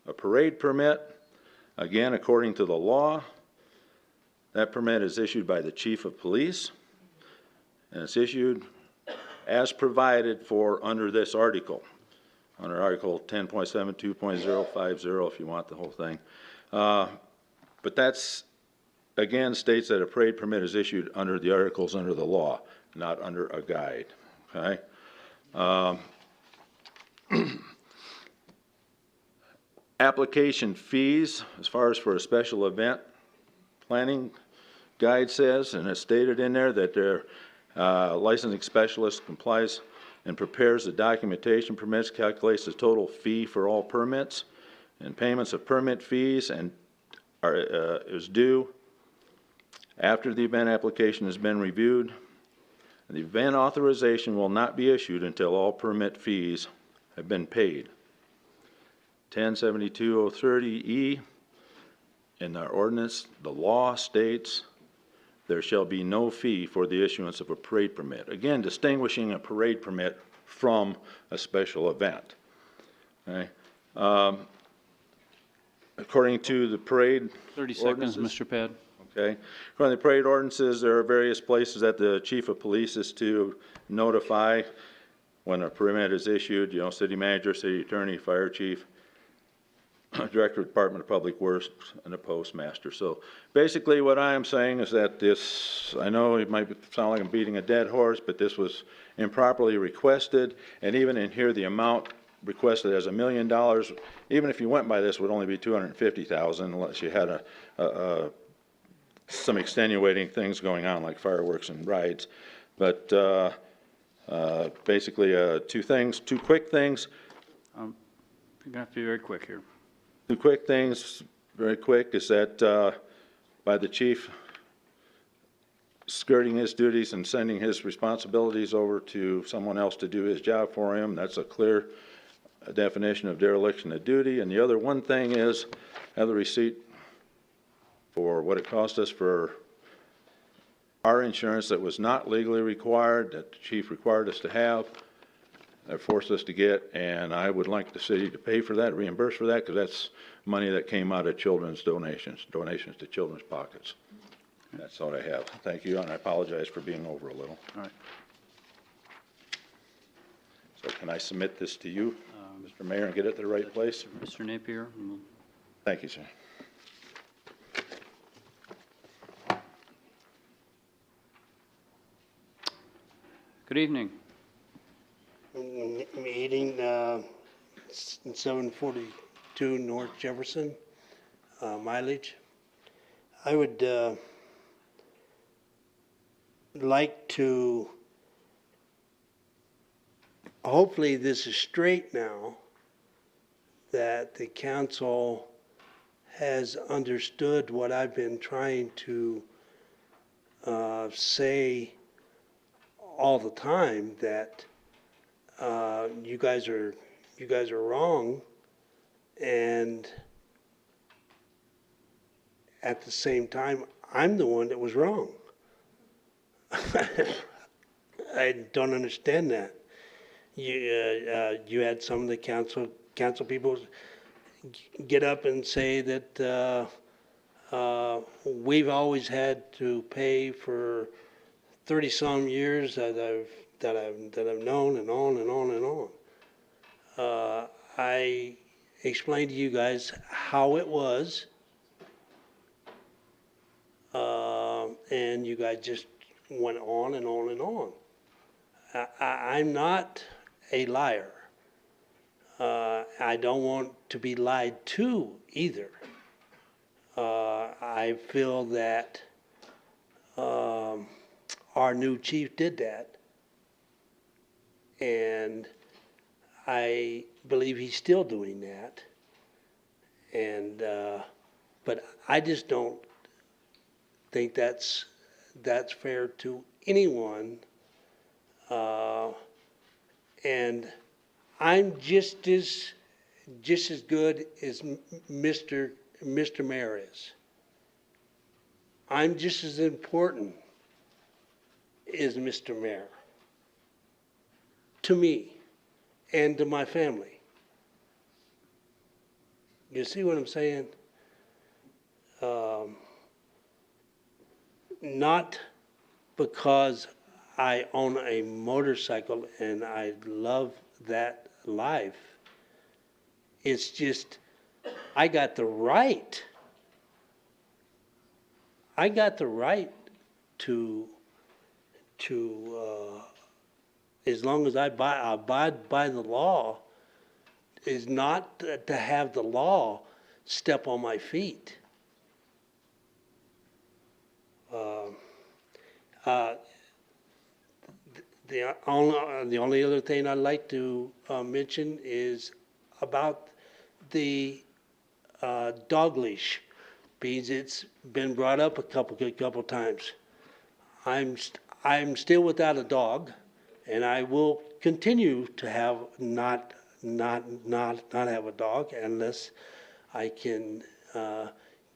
a parade permit, again, according to the law, that permit is issued by the chief of police, and it's issued as provided for under this article, under Article 10.72.050 if you want the whole thing. But that's, again, states that a parade permit is issued under the articles under the law, not under a guide, okay? Application fees, as far as for a special event planning guide says, and it's stated in there that their licensing specialist complies and prepares the documentation permits, calculates the total fee for all permits, and payments of permit fees and is due after the event application has been reviewed. The event authorization will not be issued until all permit fees have been paid. 1072.030E, in our ordinance, the law states there shall be no fee for the issuance of a parade permit. Again, distinguishing a parade permit from a special event. Okay? According to the parade 30 ordinances, seconds, Mr. Pad. Okay. According to the parade ordinances, there are various places that the chief of police is to notify when a permit is issued, you know, city manager, city attorney, fire chief, Director of Department of Public Works, and a postmaster. So basically what I am saying is that this, I know it might sound like I'm beating a dead horse, but this was improperly requested, and even in here the amount requested as $1 million, even if you went by this, would only be $250,000 unless you had some extenuating things going on like fireworks and rides. But basically two quick things. You're gonna have to be very quick here. Two quick things, very quick, is that by the chief skirting his duties and sending his responsibilities over to someone else to do his job for him, that's a clear definition of dereliction of duty. And the other one thing is, have the receipt for what it cost us for our insurance that was not legally required, that the chief required us to have, that forced us to get, and I would like the city to pay for that, reimburse for that, because that's money that came out of children's donations to children's pockets. That's all I have. Thank you, and I apologize for being over a little. All right. So can I submit this to you, Mr. Mayor, and get it to the right place? Mr. Napier. Thank you, sir. Good evening. Meeting 742 North Jefferson, mileage. I would like to hopefully this is straight now, that the council has understood what I've been trying to say all the time, that you guys are wrong, and at the same time, I'm the one that was wrong. I don't understand that. You had some of the council people get up and say that we've always had to pay for 30-some years that I've known, and on and on and on. I explained to you guys how it was, and you guys just went on and on and on. I'm not a liar. I don't want to be lied to either. I feel that our new chief did that, and I believe he's still doing that. And but I just don't think that's fair to anyone. And I'm just as good as Mr. Mayor is. I'm just as important as Mr. Mayor to me and to my family. You see what I'm saying? Not because I own a motorcycle and I love that life. It's just, I got the right. I got the right to as long as I abide by the law, is not to have the law step on my feet. The only other thing I'd like to mention is about the dog leash, because it's been brought up a couple times. I'm still without a dog, and I will continue to have not have a dog unless I can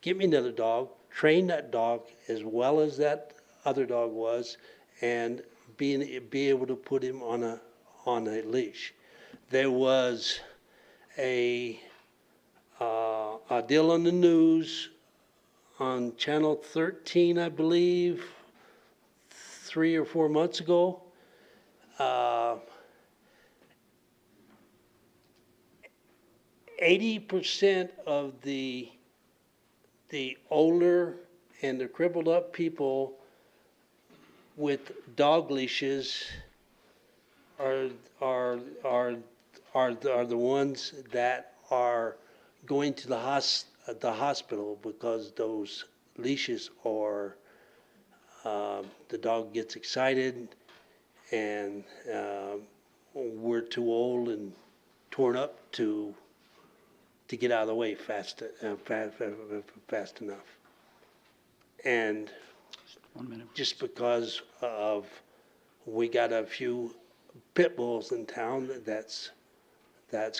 get me another dog, train that dog as well as that other dog was, and be able to put him on a leash. There was a deal on the news on Channel 13, I believe, 3 or 4 months ago. 80% of the older and the crippled up people with dog leashes are the ones that are going to the hospital because those leashes are the dog gets excited, and we're too old and torn up to get out of the way fast enough. And 1 minute. just because of we got a few pit bulls in town, that's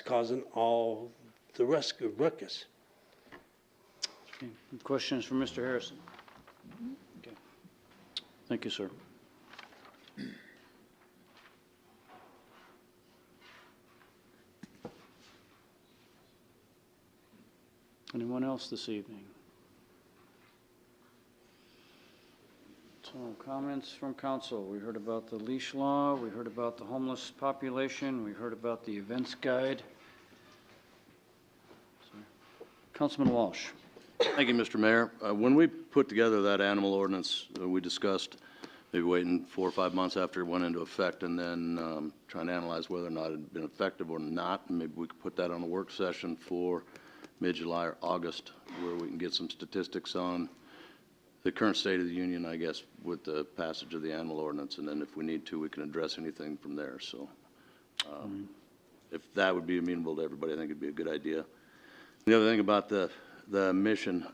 causing all the ruckus. Okay. Questions for Mr. Harrison? Okay. Thank you, sir. Anyone else this evening? So, comments from council. We heard about the leash law, we heard about the homeless population, we heard about the events guide. Sorry. Councilman Walsh. Thank you, Mr. Mayor. When we put together that animal ordinance, we discussed maybe waiting 4 or 5 months after it went into effect, and then trying to analyze whether or not it had been effective or not. And maybe we could put that on a work session for mid-July or August, where we can get some statistics on the current state of the union, I guess, with the passage of the animal ordinance. And then if we need to, we can address anything from there. So If that would be amenable to everybody, I think it'd be a good idea. The other thing about the mission,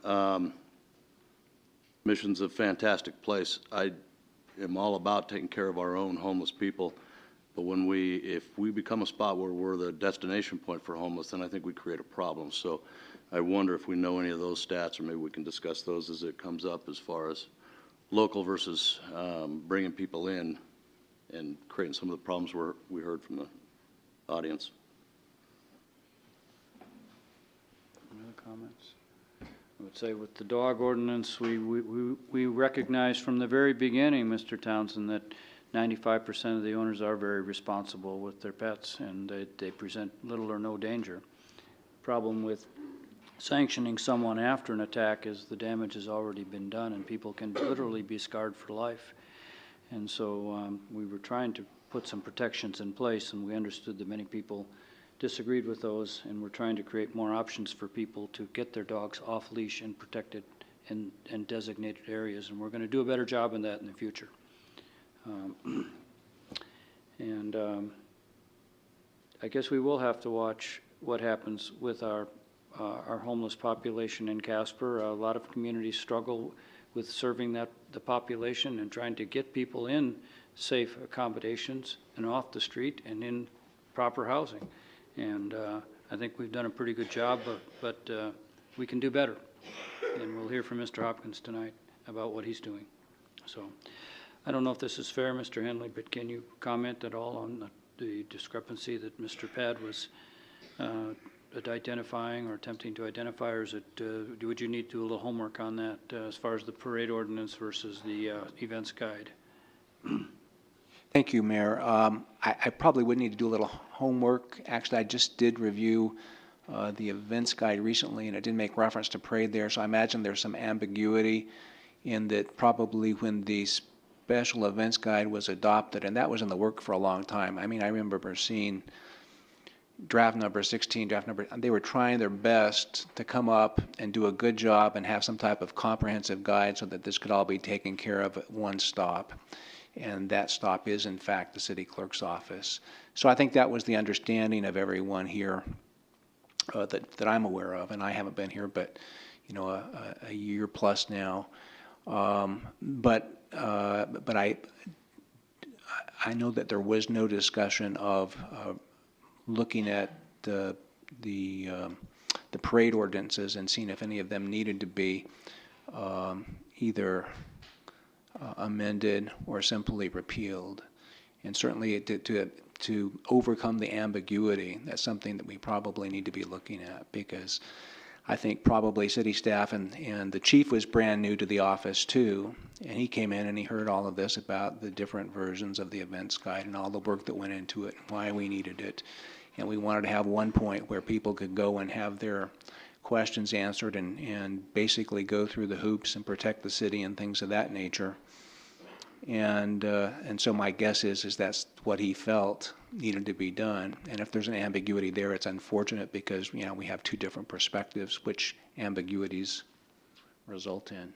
Mission's a fantastic place. I am all about taking care of our own homeless people, but if we become a spot where we're the destination point for homeless, then I think we create a problem. So I wonder if we know any of those stats, or maybe we can discuss those as it comes up, as far as local versus bringing people in and creating some of the problems we heard from the audience. Any other comments? I would say with the dog ordinance, we recognize from the very beginning, Mr. Townsend, that 95% of the owners are very responsible with their pets, and they present little or no danger. Problem with sanctioning someone after an attack is the damage has already been done, and people can literally be scarred for life. And so we were trying to put some protections in place, and we understood that many people disagreed with those, and we're trying to create more options for people to get their dogs off leash and protected in designated areas, and we're going to do a better job in that in the future. I guess we will have to watch what happens with our homeless population in Casper. A lot of communities struggle with serving the population and trying to get people in safe accommodations and off the street and in proper housing. And I think we've done a pretty good job, but we can do better. And we'll hear from Mr. Hopkins tonight about what he's doing. So I don't know if this is fair, Mr. Henley, but can you comment at all on the discrepancy that Mr. Pad was identifying or attempting to identify, or is it, would you need to do a little homework on that as far as the parade ordinance versus the events guide? Thank you, Mayor. I probably would need to do a little homework. Actually, I just did review the events guide recently, and it did make reference to parade there, so I imagine there's some ambiguity in that probably when the special events guide was adopted, and that was in the work for a long time. I mean, I remember seeing draft number 16, they were trying their best to come up and do a good job and have some type of comprehensive guide so that this could all be taken care of at one stop. And that stop is, in fact, the city clerk's office. So I think that was the understanding of everyone here that I'm aware of, and I haven't been here but, you know, a year plus now. But I know that there was no discussion of looking at the parade ordinances and seeing if any of them needed to be either amended or simply repealed. And certainly to overcome the ambiguity, that's something that we probably need to be looking at, because I think probably city staff and the chief was brand new to the office too, and he came in and he heard all of this about the different versions of the events guide and all the work that went into it and why we needed it. And we wanted to have one point where people could go and have their questions answered and basically go through the hoops and protect the city and things of that nature. And so my guess is that's what he felt needed to be done. And if there's an ambiguity there, it's unfortunate because, you know, we have two different perspectives, which ambiguities result in.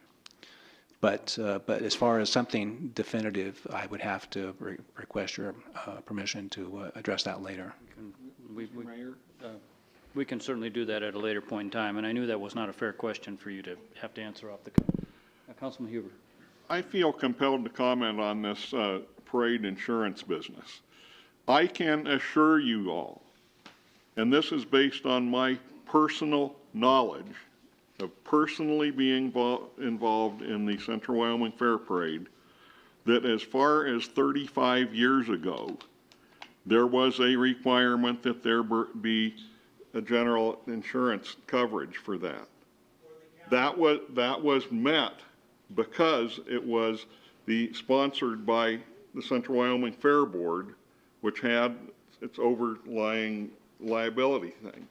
But as far as something definitive, I would have to request your permission to address that later. We can certainly do that at a later point in time, and I knew that was not a fair question for you to have to answer off the cuff. Councilman Huber. I feel compelled to comment on this parade insurance business. I can assure you all, and this is based on my personal knowledge of personally being involved in the Central Wyoming Fair Parade, that as far as 35 years ago, there was a requirement that there be a general insurance coverage for that. That was met because it was sponsored by the Central Wyoming Fair Board, which had its overlying liability things.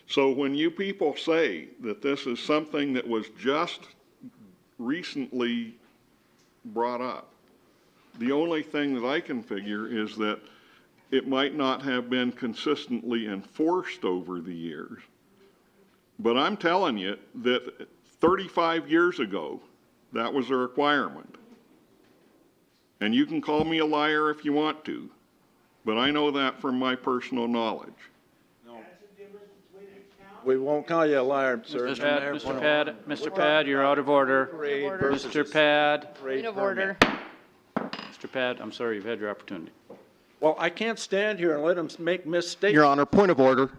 So when you people say that this is something that was just recently brought up, the only thing that I can figure is that it might not have been consistently enforced over the years. But I'm telling you that 35 years ago, that was a requirement. And you can call me a liar if you want to, but I know that from my personal knowledge. We won't call you a liar, sir. Mr. Pad, you're out of order. Mr. Pad. Point of order. Mr. Pad, I'm sorry, you've had your opportunity. Well, I can't stand here and let them make mistakes. Your Honor, point of order.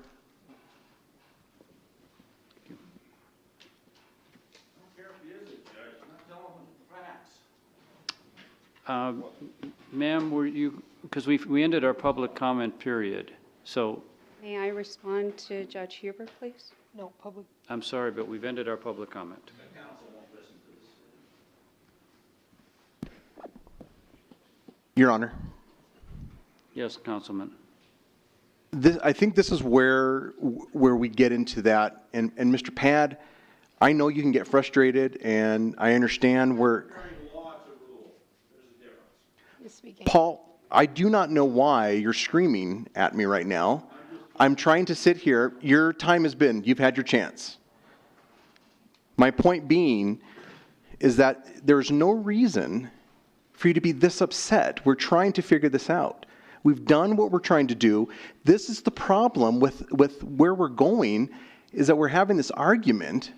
Ma'am, were you, because we ended our public comment period, so May I respond to Judge Huber, please? No, public. I'm sorry, but we've ended our public comment. Your Honor. Yes, Councilman. I think this is where we get into that. And Mr. Pad, I know you can get frustrated, and I understand where. Paul, I do not know why you're screaming at me right now. I'm trying to sit here. Your time has been. You've had your chance. My point being is that there's no reason for you to be this upset. We're trying to figure this out. We've done what we're trying to do. This is the problem with where we're going, is that we're having this argument.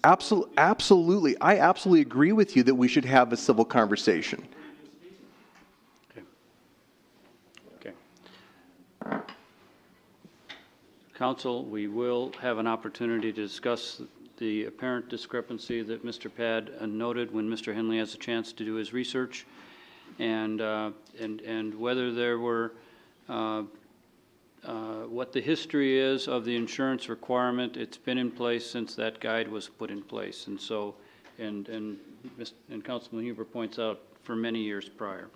Absolutely. I absolutely agree with you that we should have a civil conversation. Okay. Council, we will have an opportunity to discuss the apparent discrepancy that Mr. Pad noted when Mr. Henley has a chance to do his research, and whether there were what the history is of the insurance requirement. It's been in place since that guide was put in place, and so and Councilman Huber points out for many years prior.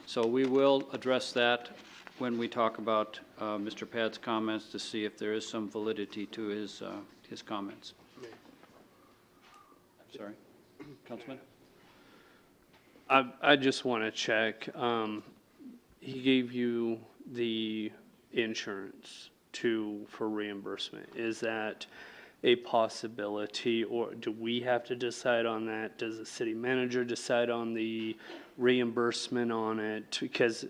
So we will address that when we talk about Mr. Pad's comments to see if there is some validity to his comments. Sorry, Councilman? I just want to check. He gave you the insurance for reimbursement. Is that a possibility, or do we have to decide on that? Does the city manager decide on the reimbursement on it? Because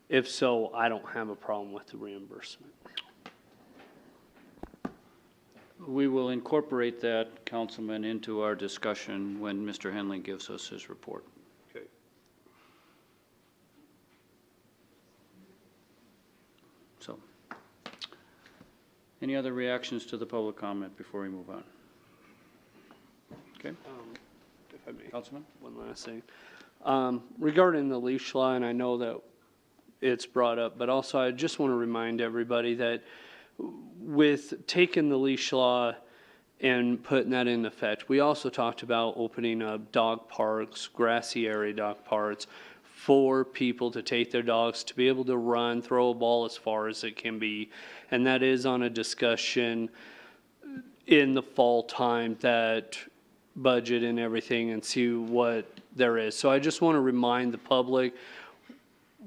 if so, I don't have a problem with the reimbursement. We will incorporate that, Councilman, into our discussion when Mr. Henley gives us his report. Okay. So, any other reactions to the public comment before we move on? Okay. If I may. Councilman? One last thing. Regarding the leash law, and I know that it's brought up, but also I just want to remind everybody that with taking the leash law and putting that in effect, we also talked about opening up dog parks, grassy area dog parks, for people to take their dogs to be able to run, throw a ball as far as it can be. And that is on a discussion in the fall time, that budget and everything, and see what there is. So I just want to remind the public,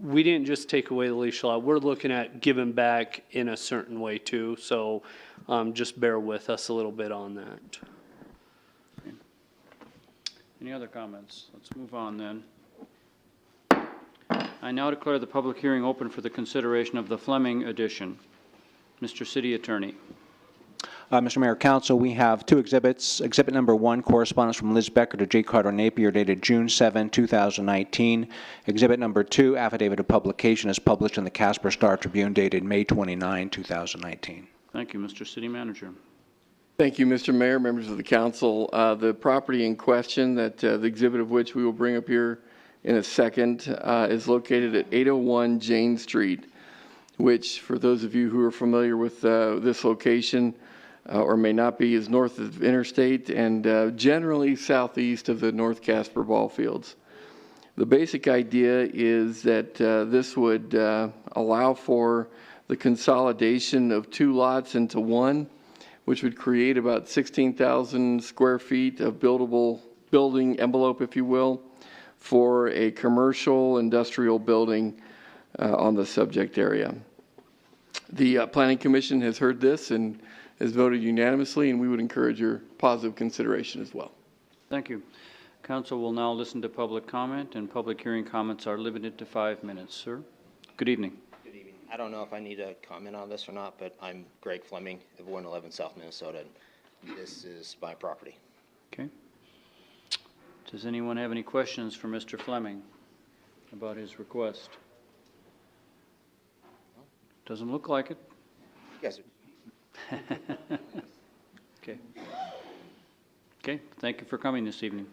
we didn't just take away the leash law. We're looking at giving back in a certain way too. So just bear with us a little bit on that. Okay. Any other comments? Let's move on then. I now declare the public hearing open for the consideration of the Fleming edition. Mr. City Attorney. Mr. Mayor, Council, we have two exhibits. Exhibit number 1, correspondence from Liz Becker to J. Carter Napier, dated June 7, 2019. Exhibit number 2, affidavit of publication, is published in the Casper Star Tribune, dated May 29, 2019. Thank you, Mr. City Manager. Thank you, Mr. Mayor, members of the council. The property in question, that the exhibit of which we will bring up here in a second, is located at 801 Jane Street, which, for those of you who are familiar with this location, or may not be, is north of Interstate and generally southeast of the North Casper ball fields. The basic idea is that this would allow for the consolidation of 2 lots into one, which would create about 16,000 square feet of buildable building envelope, if you will, for a commercial industrial building on the subject area. The Planning Commission has heard this and has voted unanimously, and we would encourage your positive consideration as well. Thank you. Council will now listen to public comment, and public hearing comments are limited to 5 minutes. Sir, good evening. Good evening. I don't know if I need to comment on this or not, but I'm Greg Fleming of 111 South Minnesota. And this is my property. Okay. Does anyone have any questions for Mr. Fleming about his request? Doesn't look like it. You guys are Okay. Okay, thank you for coming this evening.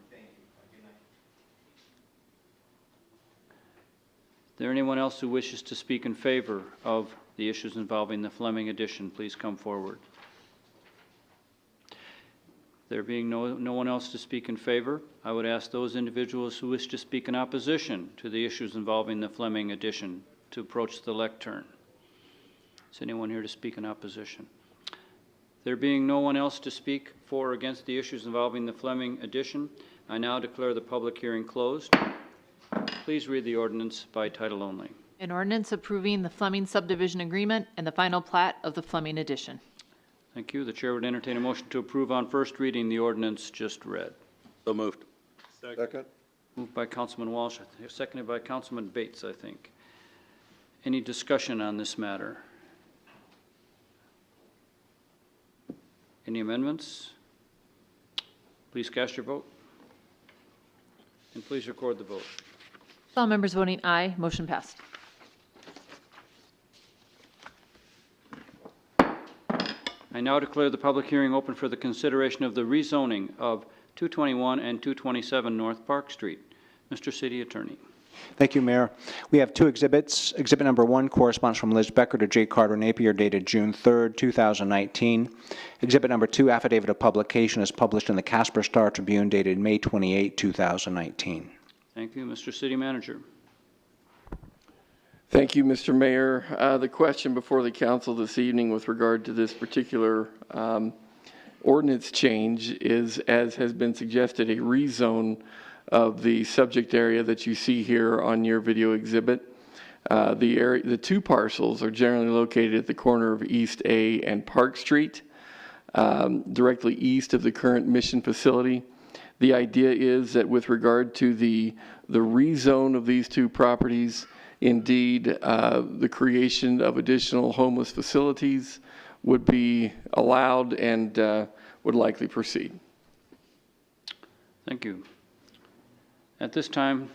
Is there anyone else who wishes to speak in favor of the issues involving the Fleming addition? Please come forward. There being no one else to speak in favor, I would ask those individuals who wish to speak in opposition to the issues involving the Fleming addition to approach the lectern. Is anyone here to speak in opposition? There being no one else to speak for or against the issues involving the Fleming addition, I now declare the public hearing closed. Please read the ordinance by title only. An ordinance approving the Fleming subdivision agreement and the final plat of the Fleming addition. Thank you. The chair would entertain a motion to approve on first reading the ordinance just read. So moved. Second. Moved by Councilman Walsh, seconded by Councilman Bates, I think. Any discussion on this matter? Any amendments? Please cast your vote. And please record the vote. All members voting aye, motion passed. I now declare the public hearing open for the consideration of the rezoning of 221 and 227 North Park Street. Mr. City Attorney. Thank you, Mayor. We have two exhibits. Exhibit number 1 corresponds from Liz Becker to J. Carter Napier, dated June 3rd, 2019. Exhibit number 2, affidavit of publication, is published in the Casper Star Tribune, dated May 28, 2019. Thank you. Mr. City Manager. Thank you, Mr. Mayor. The question before the council this evening with regard to this particular ordinance change is, as has been suggested, a rezone of the subject area that you see here on your video exhibit. The two parcels are generally located at the corner of East A and Park Street, directly east of the current mission facility. The idea is that with regard to the rezone of these two properties, indeed, the creation of additional homeless facilities would be allowed and would likely proceed. Thank you. At this time,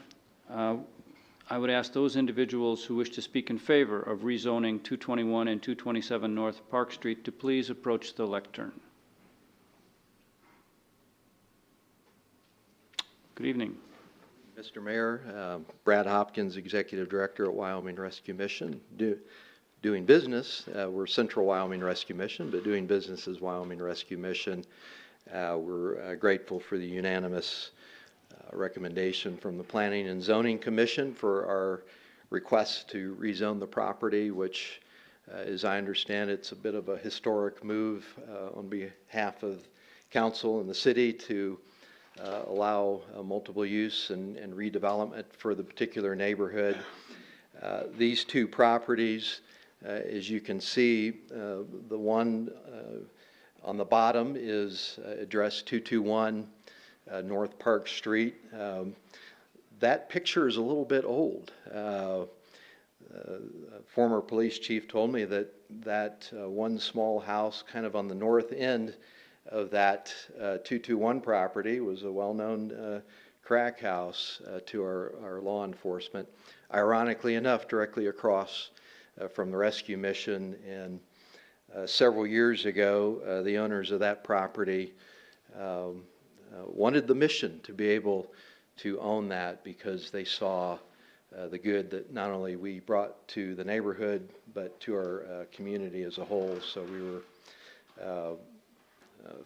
I would ask those individuals who wish to speak in favor of rezoning 221 and 227 North Park Street to please approach the lectern. Good evening. Mr. Mayor, Brad Hopkins, Executive Director at Wyoming Rescue Mission. Doing business, we're Central Wyoming Rescue Mission, but doing business as Wyoming Rescue Mission. We're grateful for the unanimous recommendation from the Planning and Zoning Commission for our request to rezone the property, which, as I understand, it's a bit of a historic move on behalf of council and the city to allow multiple use and redevelopment for the particular neighborhood. These two properties, as you can see, the one on the bottom is address 221 North Park Street. That picture is a little bit old. Former police chief told me that one small house kind of on the north end of that 221 property was a well-known crack house to our law enforcement. Ironically enough, directly across from the rescue mission, and several years ago, the owners of that property wanted the mission to be able to own that because they saw the good that not only we brought to the neighborhood, but to our community as a whole. So we were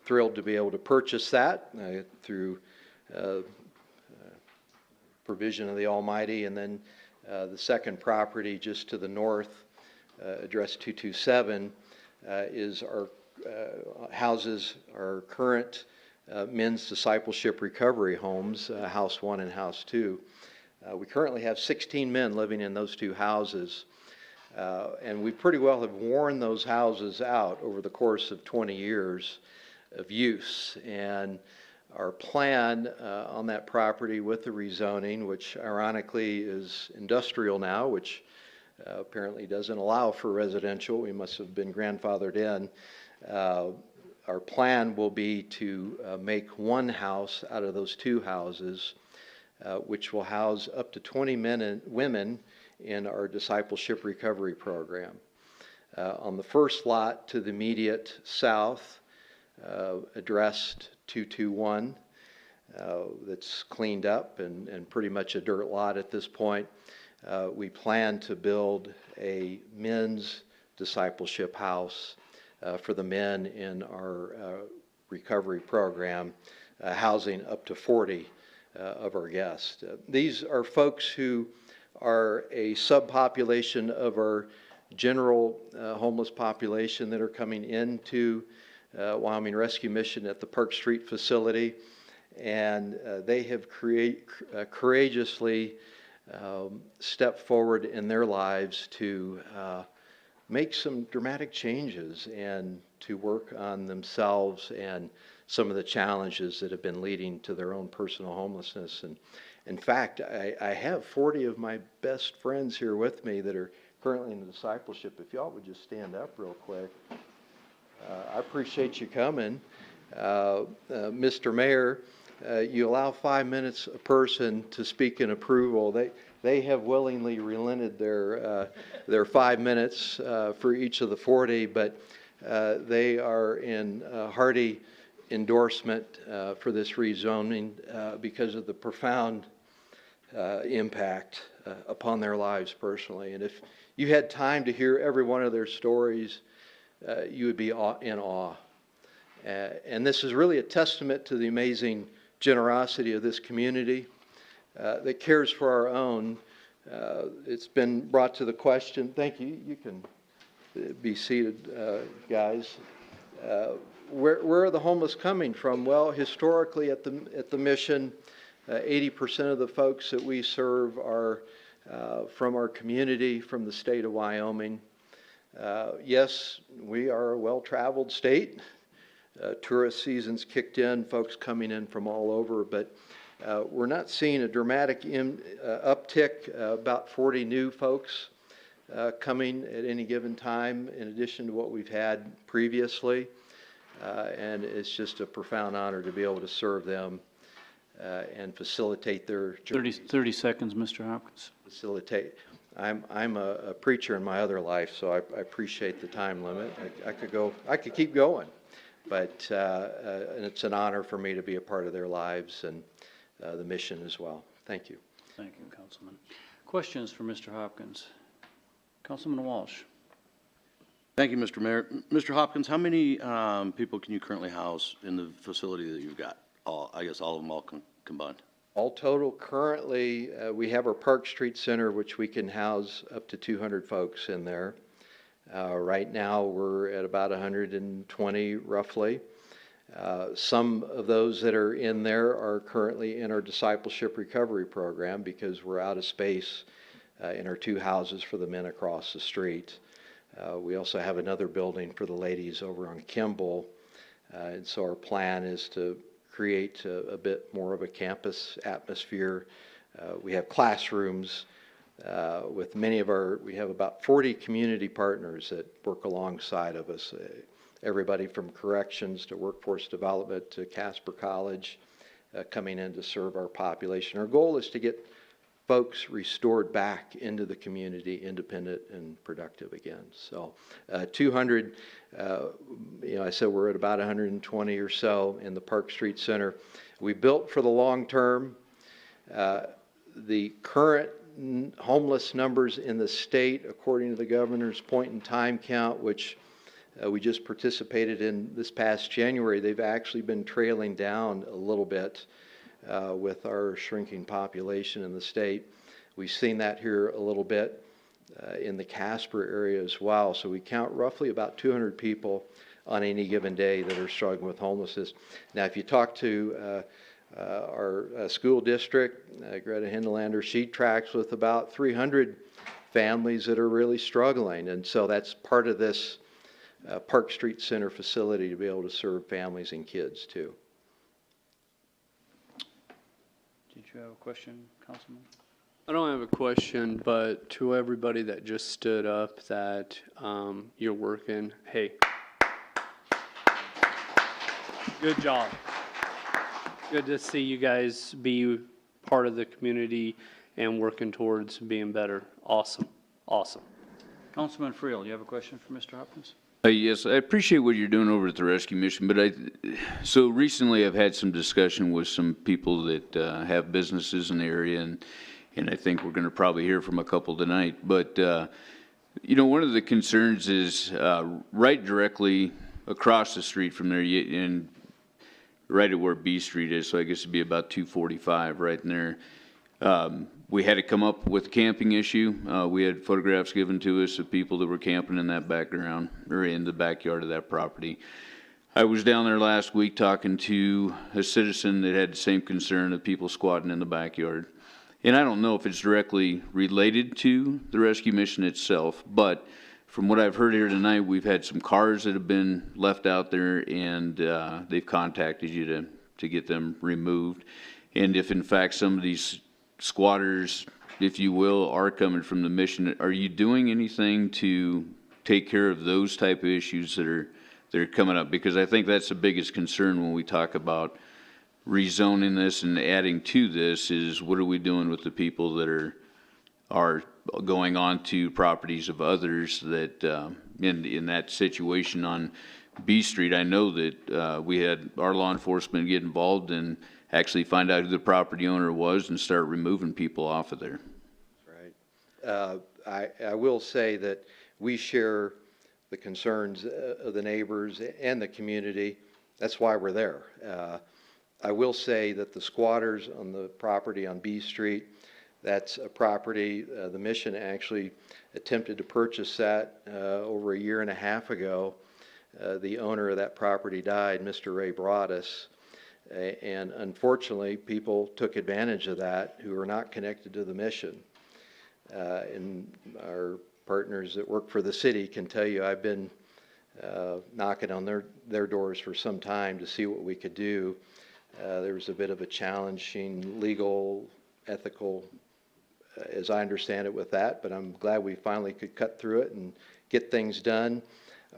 thrilled to be able to purchase that through provision of the Almighty. And then the second property just to the north, address 227, is our houses our current men's discipleship recovery homes, House 1 and House 2. We currently have 16 men living in those two houses, and we pretty well have worn those houses out over the course of 20 years of use. And our plan on that property with the rezoning, which ironically is industrial now, which apparently doesn't allow for residential. We must have been grandfathered in. Our plan will be to make one house out of those two houses, which will house up to 20 women in our discipleship recovery program. On the first lot to the immediate south, addressed 221, that's cleaned up and pretty much a dirt lot at this point. We plan to build a men's discipleship house for the men in our recovery program, housing up to 40 of our guests. These are folks who are a subpopulation of our general homeless population that are coming into Wyoming Rescue Mission at the Park Street facility, and they have courageously stepped forward in their lives to make some dramatic changes and to work on themselves and some of the challenges that have been leading to their own personal homelessness. And in fact, I have 40 of my best friends here with me that are currently in the discipleship. If y'all would just stand up real quick. I appreciate you coming. Mr. Mayor, you allow 5 minutes a person to speak in approval. They have willingly relented their 5 minutes for each of the 40, but they are in hearty endorsement for this rezoning because of the profound impact upon their lives personally. And if you had time to hear every one of their stories, you would be in awe. And this is really a testament to the amazing generosity of this community that cares for our own. It's been brought to the question, thank you, you can be seated, guys. Where are the homeless coming from? Well, historically at the mission, 80% of the folks that we serve are from our community, from the state of Wyoming. Yes, we are a well-traveled state. Tourist season's kicked in, folks coming in from all over, but we're not seeing a dramatic uptick, about 40 new folks coming at any given time in addition to what we've had previously. And it's just a profound honor to be able to serve them and facilitate their journeys. 30 seconds, Mr. Hopkins. Facilitate. I'm a preacher in my other life, so I appreciate the time limit. I could keep going, but and it's an honor for me to be a part of their lives and the mission as well. Thank you. Thank you, Councilman. Questions for Mr. Hopkins? Councilman Walsh. Thank you, Mr. Mayor. Mr. Hopkins, how many people can you currently house in the facility that you've got? I guess all of them combined. All total, currently, we have our Park Street Center, which we can house up to 200 folks in there. Right now, we're at about 120, roughly. Some of those that are in there are currently in our discipleship recovery program because we're out of space in our two houses for the men across the street. We also have another building for the ladies over on Kimball. And so our plan is to create a bit more of a campus atmosphere. We have classrooms with many of we have about 40 community partners that work alongside of us. Everybody from corrections to workforce development to Casper College coming in to serve our population. Our goal is to get folks restored back into the community, independent and productive again. So 200, I said we're at about 120 or so in the Park Street Center. We built for the long term. The current homeless numbers in the state, according to the governor's point in time count, which we just participated in this past January, they've actually been trailing down a little bit with our shrinking population in the state. We've seen that here a little bit in the Casper area as well. So we count roughly about 200 people on any given day that are struggling with homelessness. Now, if you talk to our school district, Greta Hindelander, she tracks with about 300 families that are really struggling. And so that's part of this Park Street Center facility to be able to serve families and kids too. Did you have a question, Councilman? I don't have a question, but to everybody that just stood up, that you're working, hey, good job. Good to see you guys be part of the community and working towards being better. Awesome, awesome. Councilman Friel, you have a question for Mr. Hopkins? Yes, I appreciate what you're doing over at the rescue mission, but so recently I've had some discussion with some people that have businesses in the area, and I think we're going to probably hear from a couple tonight. But, you know, one of the concerns is right directly across the street from there, and right at where B Street is, so I guess it'd be about 245 right in there. We had to come up with a camping issue. We had photographs given to us of people that were camping in that background, or in the backyard of that property. I was down there last week talking to a citizen that had the same concern of people squatting in the backyard. And I don't know if it's directly related to the rescue mission itself, but from what I've heard here tonight, we've had some cars that have been left out there, and they've contacted you to get them removed. And if in fact some of these squatters, if you will, are coming from the mission, are you doing anything to take care of those type of issues that are coming up? Because I think that's the biggest concern when we talk about rezoning this and adding to this, is what are we doing with the people that are going on to properties of others that in that situation on B Street. I know that we had our law enforcement get involved and actually find out who the property owner was and start removing people off of there. Right. I will say that we share the concerns of the neighbors and the community. That's why we're there. I will say that the squatters on the property on B Street, that's a property, the mission actually attempted to purchase that over a year and a half ago. The owner of that property died, Mr. Ray Broadus. And unfortunately, people took advantage of that who are not connected to the mission. And our partners that work for the city can tell you I've been knocking on their doors for some time to see what we could do. There was a bit of a challenging legal, ethical, as I understand it, with that, but I'm glad we finally could cut through it and get things done.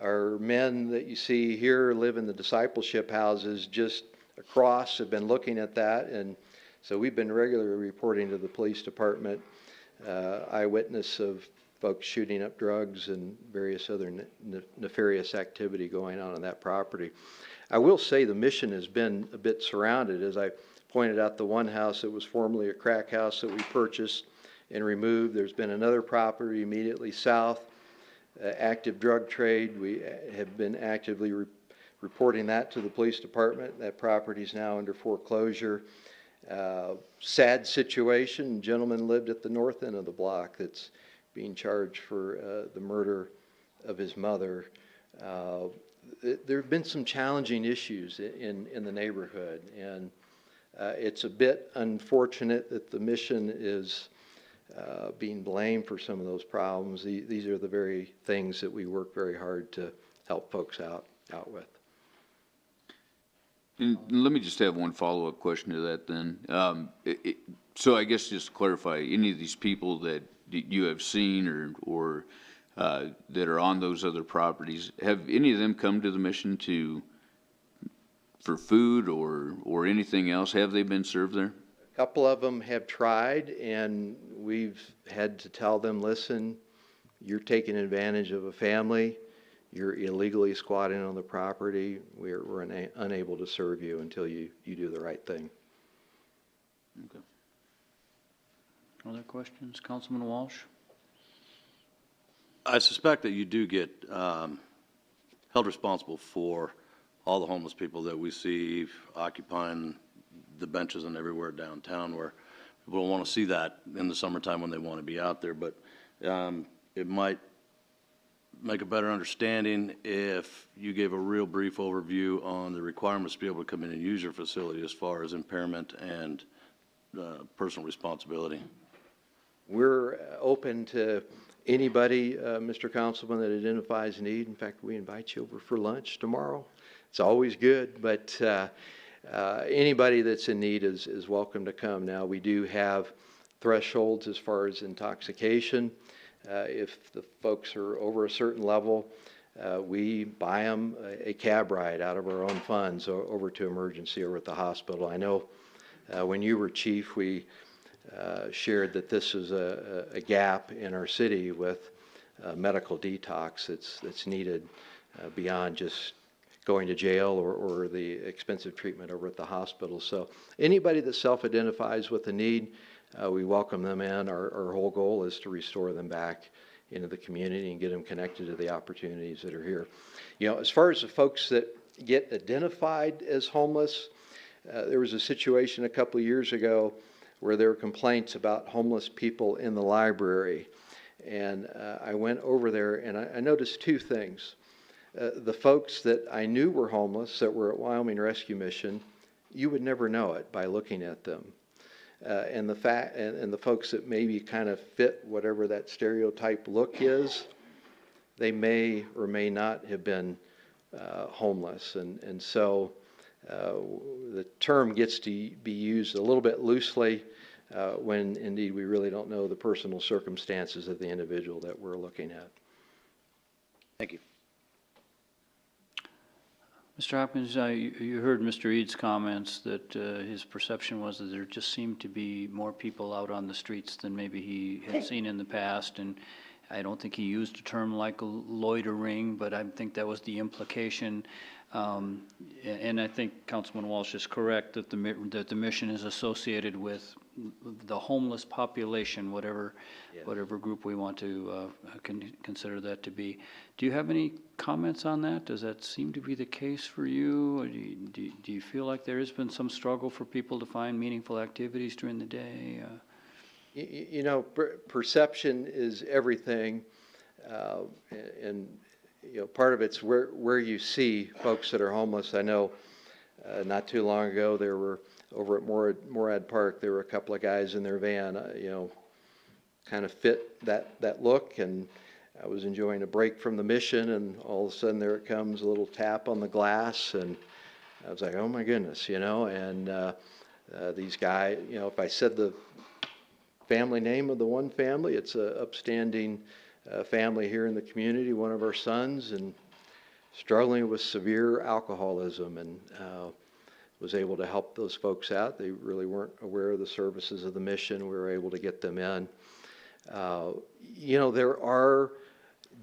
Our men that you see here live in the discipleship houses just across, have been looking at that, and so we've been regularly reporting to the police department eyewitness of folks shooting up drugs and various other nefarious activity going on that property. I will say the mission has been a bit surrounded. As I pointed out, the one house that was formerly a crack house that we purchased and removed, there's been another property immediately south, active drug trade. We have been actively reporting that to the police department. That property is now under foreclosure. Sad situation. A gentleman lived at the north end of the block that's being charged for the murder of his mother. There have been some challenging issues in the neighborhood, and it's a bit unfortunate that the mission is being blamed for some of those problems. These are the very things that we work very hard to help folks out with. And let me just have one follow-up question to that then. So I guess just to clarify, any of these people that you have seen or that are on those other properties, have any of them come to the mission for food or anything else? Have they been served there? A couple of them have tried, and we've had to tell them, listen, you're taking advantage of a family. You're illegally squatting on the property. We're unable to serve you until you do the right thing. Okay. Other questions? Councilman Walsh? I suspect that you do get held responsible for all the homeless people that we see occupying the benches and everywhere downtown, where people don't want to see that in the summertime when they want to be out there. But it might make a better understanding if you gave a real brief overview on the requirements to be able to come in and use your facility as far as impairment and personal responsibility. We're open to anybody, Mr. Councilman, that identifies need. In fact, we invite you over for lunch tomorrow. It's always good, but Anybody that's in need is welcome to come. Now, we do have thresholds as far as intoxication. If the folks are over a certain level, we buy them a cab ride out of our own funds over to emergency or at the hospital. I know when you were chief, we shared that this is a gap in our city with medical detox that's needed beyond just going to jail or the expensive treatment over at the hospital. So anybody that self-identifies with a need, we welcome them in. Our whole goal is to restore them back into the community and get them connected to the opportunities that are here. You know, as far as the folks that get identified as homeless, there was a situation a couple of years ago where there were complaints about homeless people in the library. And I went over there and I noticed two things. The folks that I knew were homeless that were at Wyoming Rescue Mission, you would never know it by looking at them. And the folks that maybe kind of fit whatever that stereotype look is, they may or may not have been homeless. And so the term gets to be used a little bit loosely when indeed we really don't know the personal circumstances of the individual that we're looking at. Thank you. Mr. Hopkins, you heard Mr. Eads' comments that his perception was that there just seemed to be more people out on the streets than maybe he had seen in the past, and I don't think he used a term like loitering, but I think that was the implication. And I think Councilman Walsh is correct that the mission is associated with the homeless population, whatever group we want to consider that to be. Do you have any comments on that? Does that seem to be the case for you? Or do you feel like there has been some struggle for people to find meaningful activities during the day? You know, perception is everything, and you know, part of it's where you see folks that are homeless. I know not too long ago there were over at Morad Park, there were a couple of guys in their van, you know, kind of fit that look, and I was enjoying a break from the mission, and all of a sudden there it comes, a little tap on the glass, and I was like, oh my goodness, you know, and these guys, you know, if I said the family name of the one family, it's a upstanding family here in the community, one of our sons, and struggling with severe alcoholism, and was able to help those folks out. They really weren't aware of the services of the mission. We were able to get them in. You know, there are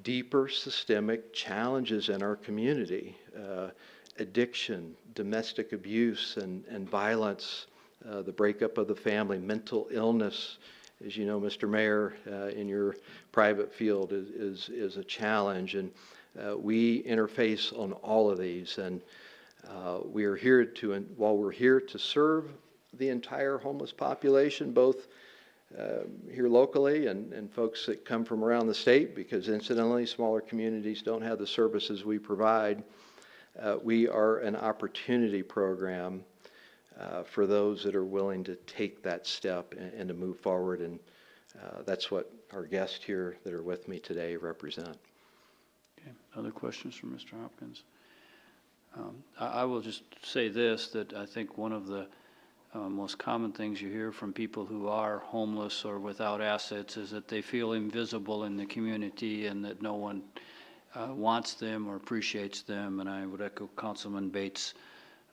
deeper systemic challenges in our community. Addiction, domestic abuse, and violence, the breakup of the family, mental illness, as you know, Mr. Mayor, in your private field is a challenge, and we interface on all of these, and we are here to, while we're here to serve the entire homeless population, both here locally and folks that come from around the state, because incidentally, smaller communities don't have the services we provide. We are an opportunity program for those that are willing to take that step and to move forward, and that's what our guests here that are with me today represent. Okay. Other questions from Mr. Hopkins? I will just say this, that I think one of the most common things you hear from people who are homeless or without assets is that they feel invisible in the community and that no one wants them or appreciates them. And I would echo Councilman Bates'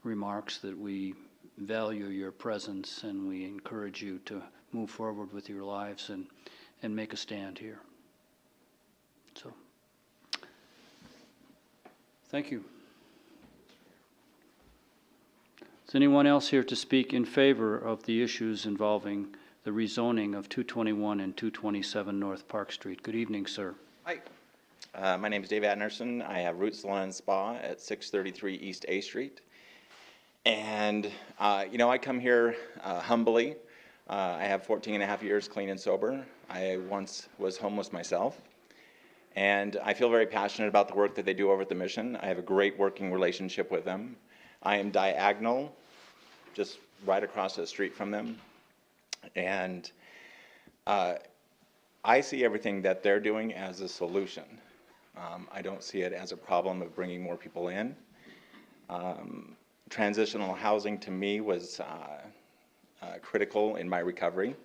remarks that we value your presence and we encourage you to move forward with your lives and make a stand here. So, thank you. Is anyone else here to speak in favor of the issues involving the rezoning of 221 and 227 North Park Street? Good evening, sir. Hi. My name is Dave Adnerson. I have Root Salon and Spa at 633 East A Street. And, you know, I come here humbly. I have 14 and a half years clean and sober. I once was homeless myself. And I feel very passionate about the work that they do over at the Mission. I have a great working relationship with them. I am diagonal, just right across the street from them. And I see everything that they're doing as a solution. I don't see it as a problem of bringing more people in. transitional housing to me was critical in my recovery.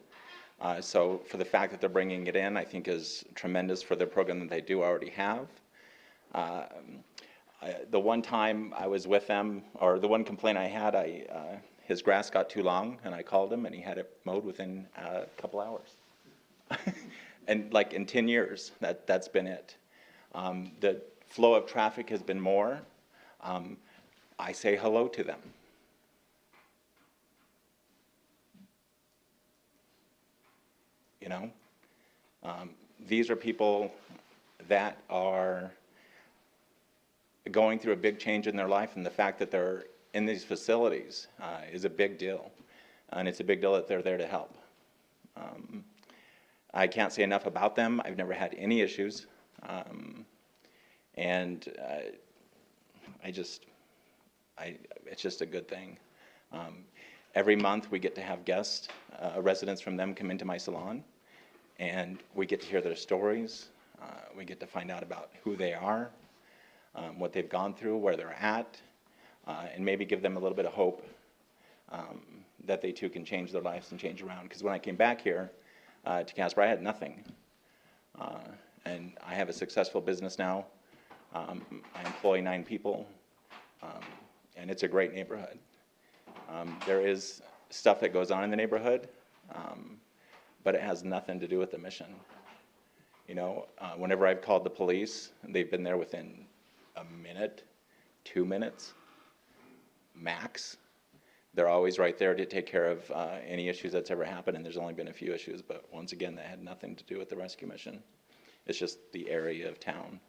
So for the fact that they're bringing it in, I think is tremendous for the program that they do already have. The one time I was with them, or the one complaint I had, his grass got too long, and I called him, and he had it mowed within a couple hours. And like in 10 years, that's been it. The flow of traffic has been more. I say hello to them. You know, these are people that are going through a big change in their life, and the fact that they're in these facilities is a big deal, and it's a big deal that they're there to help. I can't say enough about them. I've never had any issues, and it's just a good thing. Every month we get to have guests, residents from them come into my salon, and we get to hear their stories. We get to find out about who they are, what they've gone through, where they're at, and maybe give them a little bit of hope that they too can change their lives and change around. Because when I came back here to Casper, I had nothing. And I have a successful business now. I employ 9 people, and it's a great neighborhood. There is stuff that goes on in the neighborhood, but it has nothing to do with the mission. You know, whenever I've called the police, they've been there within a minute, 2 minutes, max. They're always right there to take care of any issues that's ever happened, and there's only been a few issues, but once again, that had nothing to do with the rescue mission. It's just the area of town.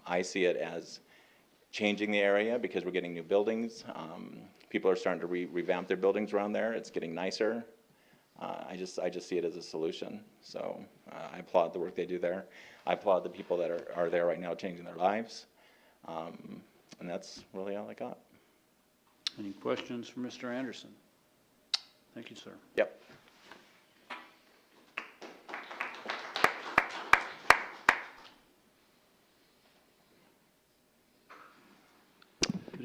I see it as changing the area because we're getting new buildings. People are starting to revamp their buildings around there. It's getting nicer. I just see it as a solution. So I applaud the work they do there. I applaud the people that are there right now changing their lives. And that's really all I got. Any questions for Mr. Anderson? Thank you, sir. Yep.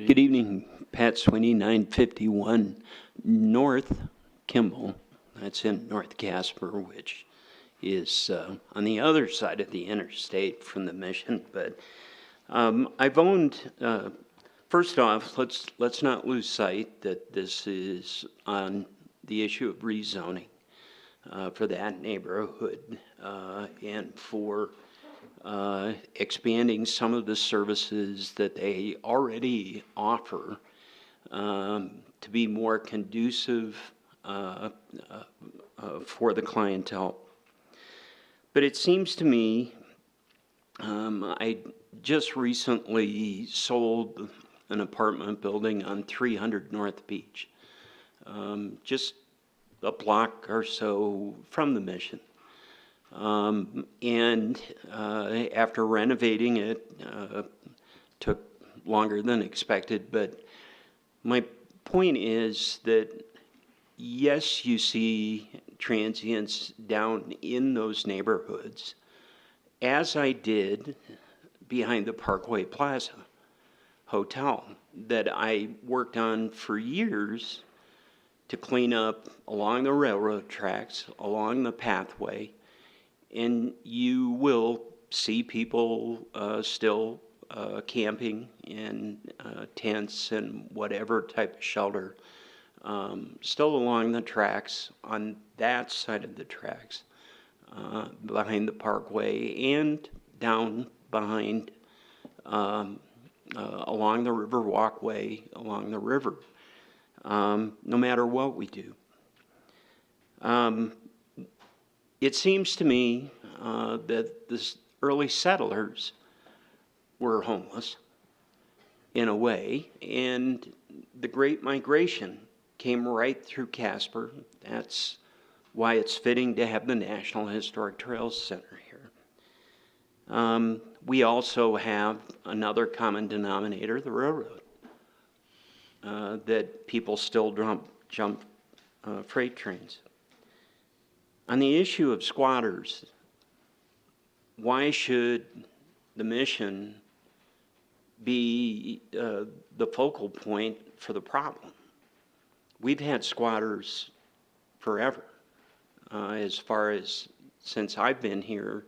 Good evening, Pat Sweeney, 951 North Kimball. That's in North Casper, which is on the other side of the interstate from the mission. But I've owned, first off, let's not lose sight that this is on the issue of rezoning for that neighborhood and for expanding some of the services that they already offer to be more conducive for the clientele. But it seems to me, I just recently sold an apartment building on 300 North Beach, just a block or so from the mission. And after renovating it, took longer than expected, but my point is that yes, you see transients down in those neighborhoods, as I did behind the Parkway Plaza Hotel that I worked on for years to clean up along the railroad tracks, along the pathway, and you will see people still camping in tents and whatever type of shelter still along the tracks on that side of the tracks behind the parkway and down behind along the river walkway along the river, no matter what we do. It seems to me that the early settlers were homeless in a way, and the Great Migration came right through Casper. That's why it's fitting to have the National Historic Trails Center here. We also have another common denominator, the railroad, that people still jump freight trains. On the issue of squatters, why should the mission be the focal point for the problem. We've had squatters forever, as far as since I've been here,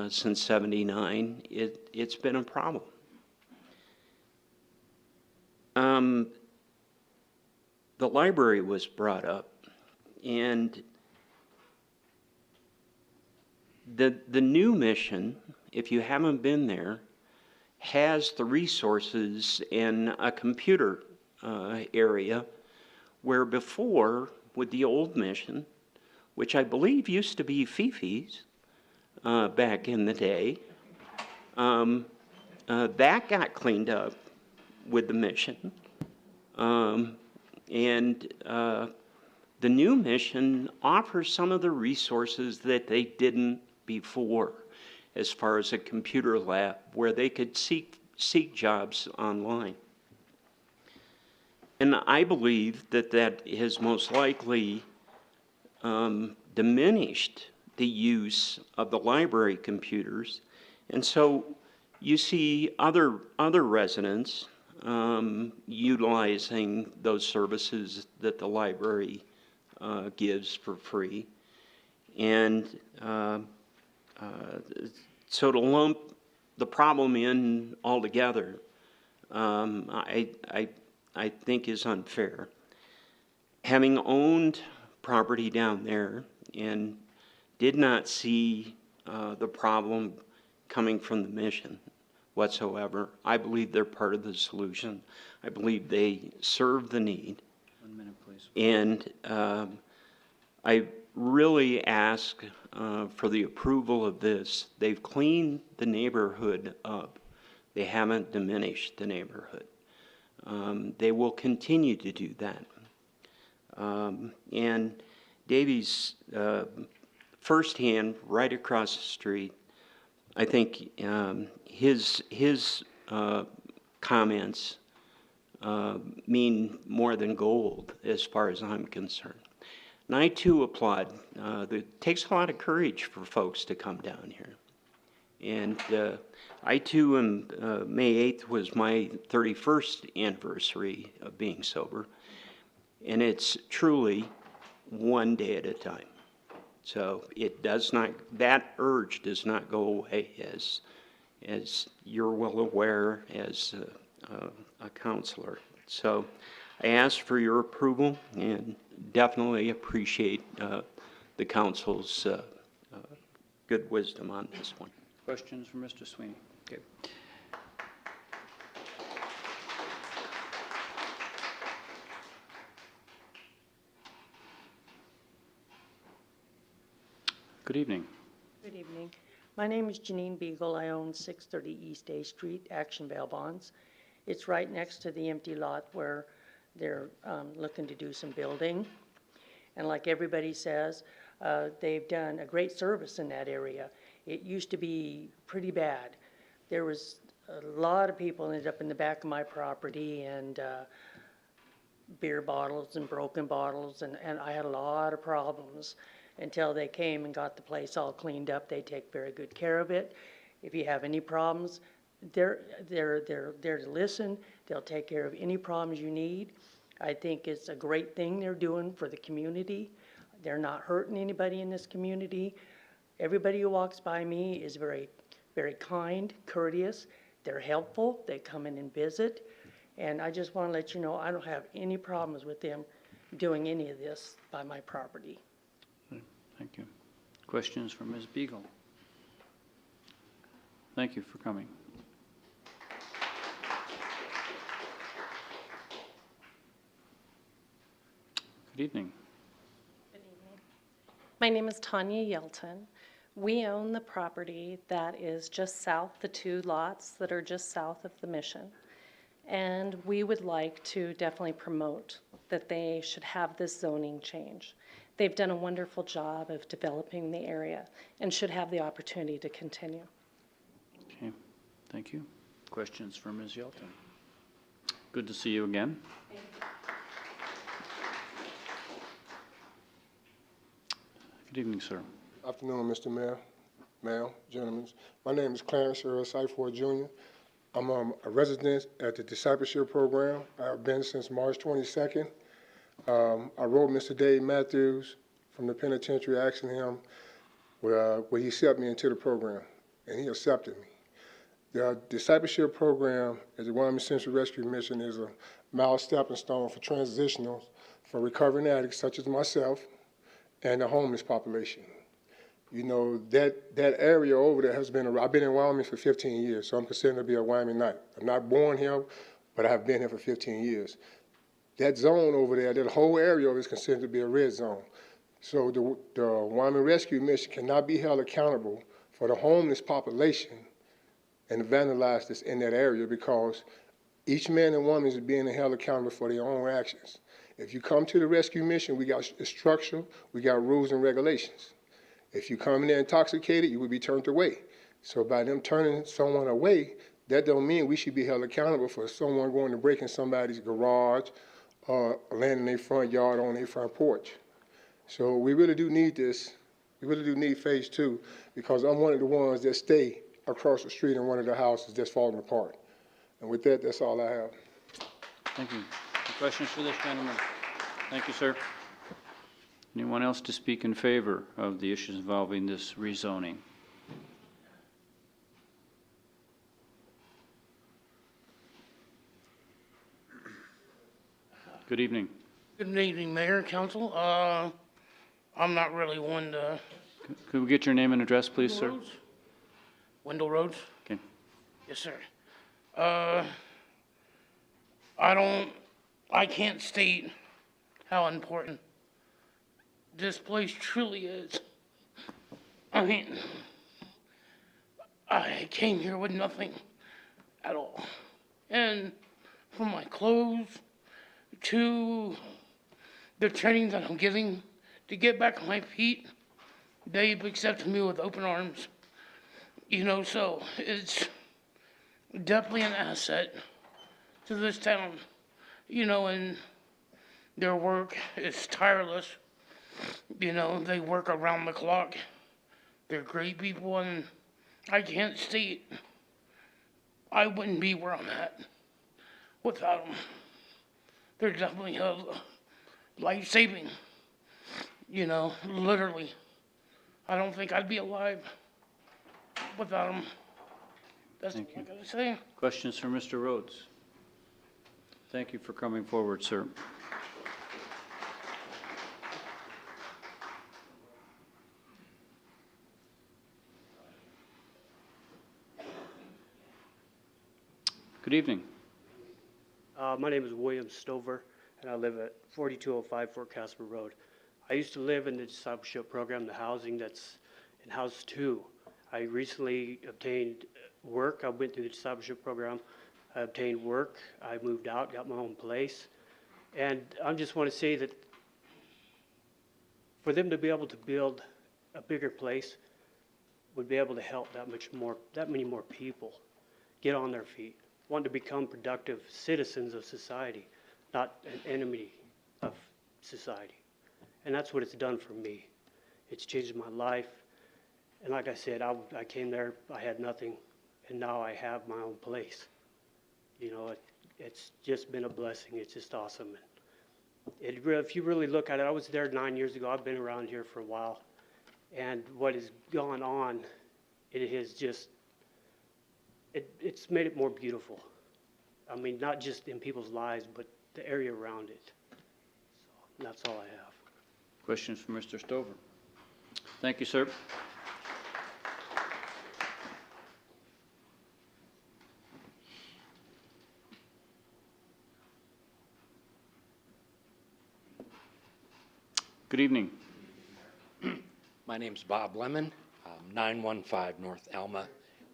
since '79, it's been a problem. The library was brought up, and the new mission, if you haven't been there, has the resources in a computer area, where before, with the old mission, which I believe used to be Fifi's back in the day, that got cleaned up with the mission. The new mission offers some of the resources that they didn't before, as far as a computer lab where they could seek jobs online. And I believe that that has most likely diminished the use of the library computers. And so you see other residents utilizing those services that the library gives for free. And so to lump the problem in altogether, I think is unfair. Having owned property down there and did not see the problem coming from the mission whatsoever, I believe they're part of the solution. I believe they serve the need. 1 minute, please. And I really ask for the approval of this. They've cleaned the neighborhood up. They haven't diminished the neighborhood. They will continue to do that. And Davy's firsthand, right across the street, I think his comments mean more than gold as far as I'm concerned. And I too applaud. It takes a lot of courage for folks to come down here. And I too am, May 8th was my 31st anniversary of being sober. And it's truly one day at a time. So it does not, that urge does not go away, as you're well aware as a counselor. So I ask for your approval and definitely appreciate the council's good wisdom on this one. Questions for Mr. Sweeney? Okay. Good evening. Good evening. My name is Janine Beagle. I own 630 East A Street, Action Bail Bonds. It's right next to the empty lot where they're looking to do some building. And like everybody says, they've done a great service in that area. It used to be pretty bad. There was a lot of people ended up in the back of my property, and beer bottles and broken bottles, and I had a lot of problems until they came and got the place all cleaned up. They take very good care of it. If you have any problems, they're there to listen. They'll take care of any problems you need. I think it's a great thing they're doing for the community. They're not hurting anybody in this community. Everybody who walks by me is very, very kind, courteous. They're helpful. They come in and visit. And I just want to let you know, I don't have any problems with them doing any of this by my property. Thank you. Questions for Ms. Beagle? Thank you for coming. Good evening. Good evening. My name is Tanya Yelton. We own the property that is just south, the 2 lots that are just south of the mission. And we would like to definitely promote that they should have this zoning change. They've done a wonderful job of developing the area and should have the opportunity to continue. Okay, thank you. Questions for Ms. Yelton? Good to see you again. Thank you. Good evening, sir. Afternoon, Mr. Mayor, ma'am, gentlemen. My name is Clarence Earl Seiford Jr. I'm a resident at the discipleship program. I've been since March 22nd. I wrote Mr. Dave Matthews from the penitentiary asking him would he accept me into the program, and he accepted me. The discipleship program at the Wyoming Central Rescue Mission is a mild stepping stone for transitionals for recovering addicts such as myself and the homeless population. You know, that area over there has been, I've been in Wyoming for 15 years, so I'm considered to be a Wyominite. I'm not born here, but I have been here for 15 years. That zone over there, that whole area over is considered to be a red zone. So the Wyoming Rescue Mission cannot be held accountable for the homeless population and the vandalized that's in that area, because each man and woman is being held accountable for their own actions. If you come to the rescue mission, we got structure, we got rules and regulations. If you come in there intoxicated, you will be turned away. So by them turning someone away, that don't mean we should be held accountable for someone going to break in somebody's garage or land in their front yard or on their front porch. So we really do need this. We really do need phase 2, because I'm one of the ones that stay across the street in one of the houses that's falling apart. And with that, that's all I have. Thank you. Any questions for this gentleman? Thank you, sir. Anyone else to speak in favor of the issues involving this rezoning? Good evening. Good evening, Mayor, Council. I'm not really one to... Could we get your name and address, please, sir? Rhodes? Wendell Rhodes? Okay. Yes, sir. I can't state how important this place truly is. I mean, I came here with nothing at all. And from my clothes to the training that I'm getting to get back on my feet, they've accepted me with open arms. You know, so it's definitely an asset to this town. You know, and their work is tireless. You know, they work around the clock. They're great people, and I can't state I wouldn't be where I'm at without them. They're definitely life-saving, you know, literally. I don't think I'd be alive without them. That's all I gotta say. Questions for Mr. Rhodes? Thank you for coming forward, sir. Good evening. My name is William Stover, and I live at 4205 Fort Casper Road. I used to live in the discipleship program, the housing that's in House 2. I recently obtained work. I went through the discipleship program. I obtained work. I moved out, got my own place. And I just want to say that for them to be able to build a bigger place would be able to help that many more people get on their feet, want to become productive citizens of society, not an enemy of society. And that's what it's done for me. It's changed my life. And like I said, I came there, I had nothing, and now I have my own place. You know, it's just been a blessing. It's just awesome. And if you really look at it, I was there 9 years ago. I've been around here for a while. And what has gone on, it has just, it's made it more beautiful. I mean, not just in people's lives, but the area around it. So that's all I have. Questions for Mr. Stover? Thank you, sir. Good evening. My name's Bob Lemon, 915 North Alma,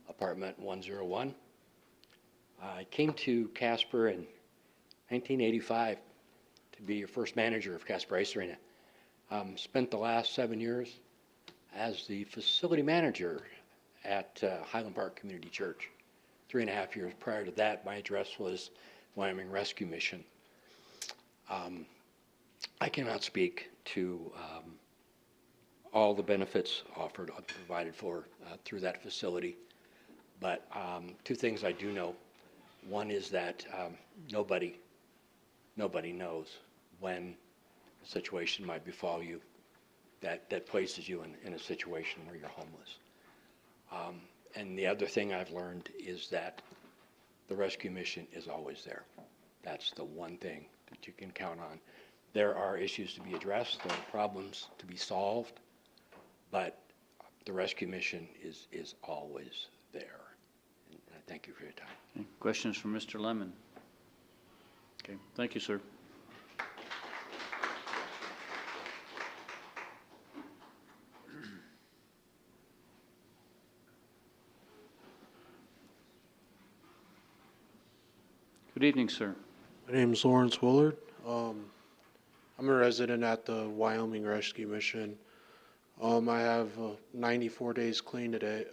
apartment 101. I came to Casper in 1985 to be your first manager of Casper Ice Arena. Spent the last 7 years as the facility manager at Highland Park Community Church. 3.5 years prior to that, my address was Wyoming Rescue Mission. I cannot speak to all the benefits offered, provided for through that facility, but two things I do know. One is that nobody knows when a situation might befall you that places you in a situation where you're homeless. And the other thing I've learned is that the rescue mission is always there. That's the one thing that you can count on. There are issues to be addressed, there are problems to be solved, but the rescue mission is always there. And I thank you for your time. Okay. Questions from Mr. Lemon? Okay, thank you, sir. Good evening, sir. My name is Lawrence Willard. I'm a resident at the Wyoming Rescue Mission. I have 94 days clean today.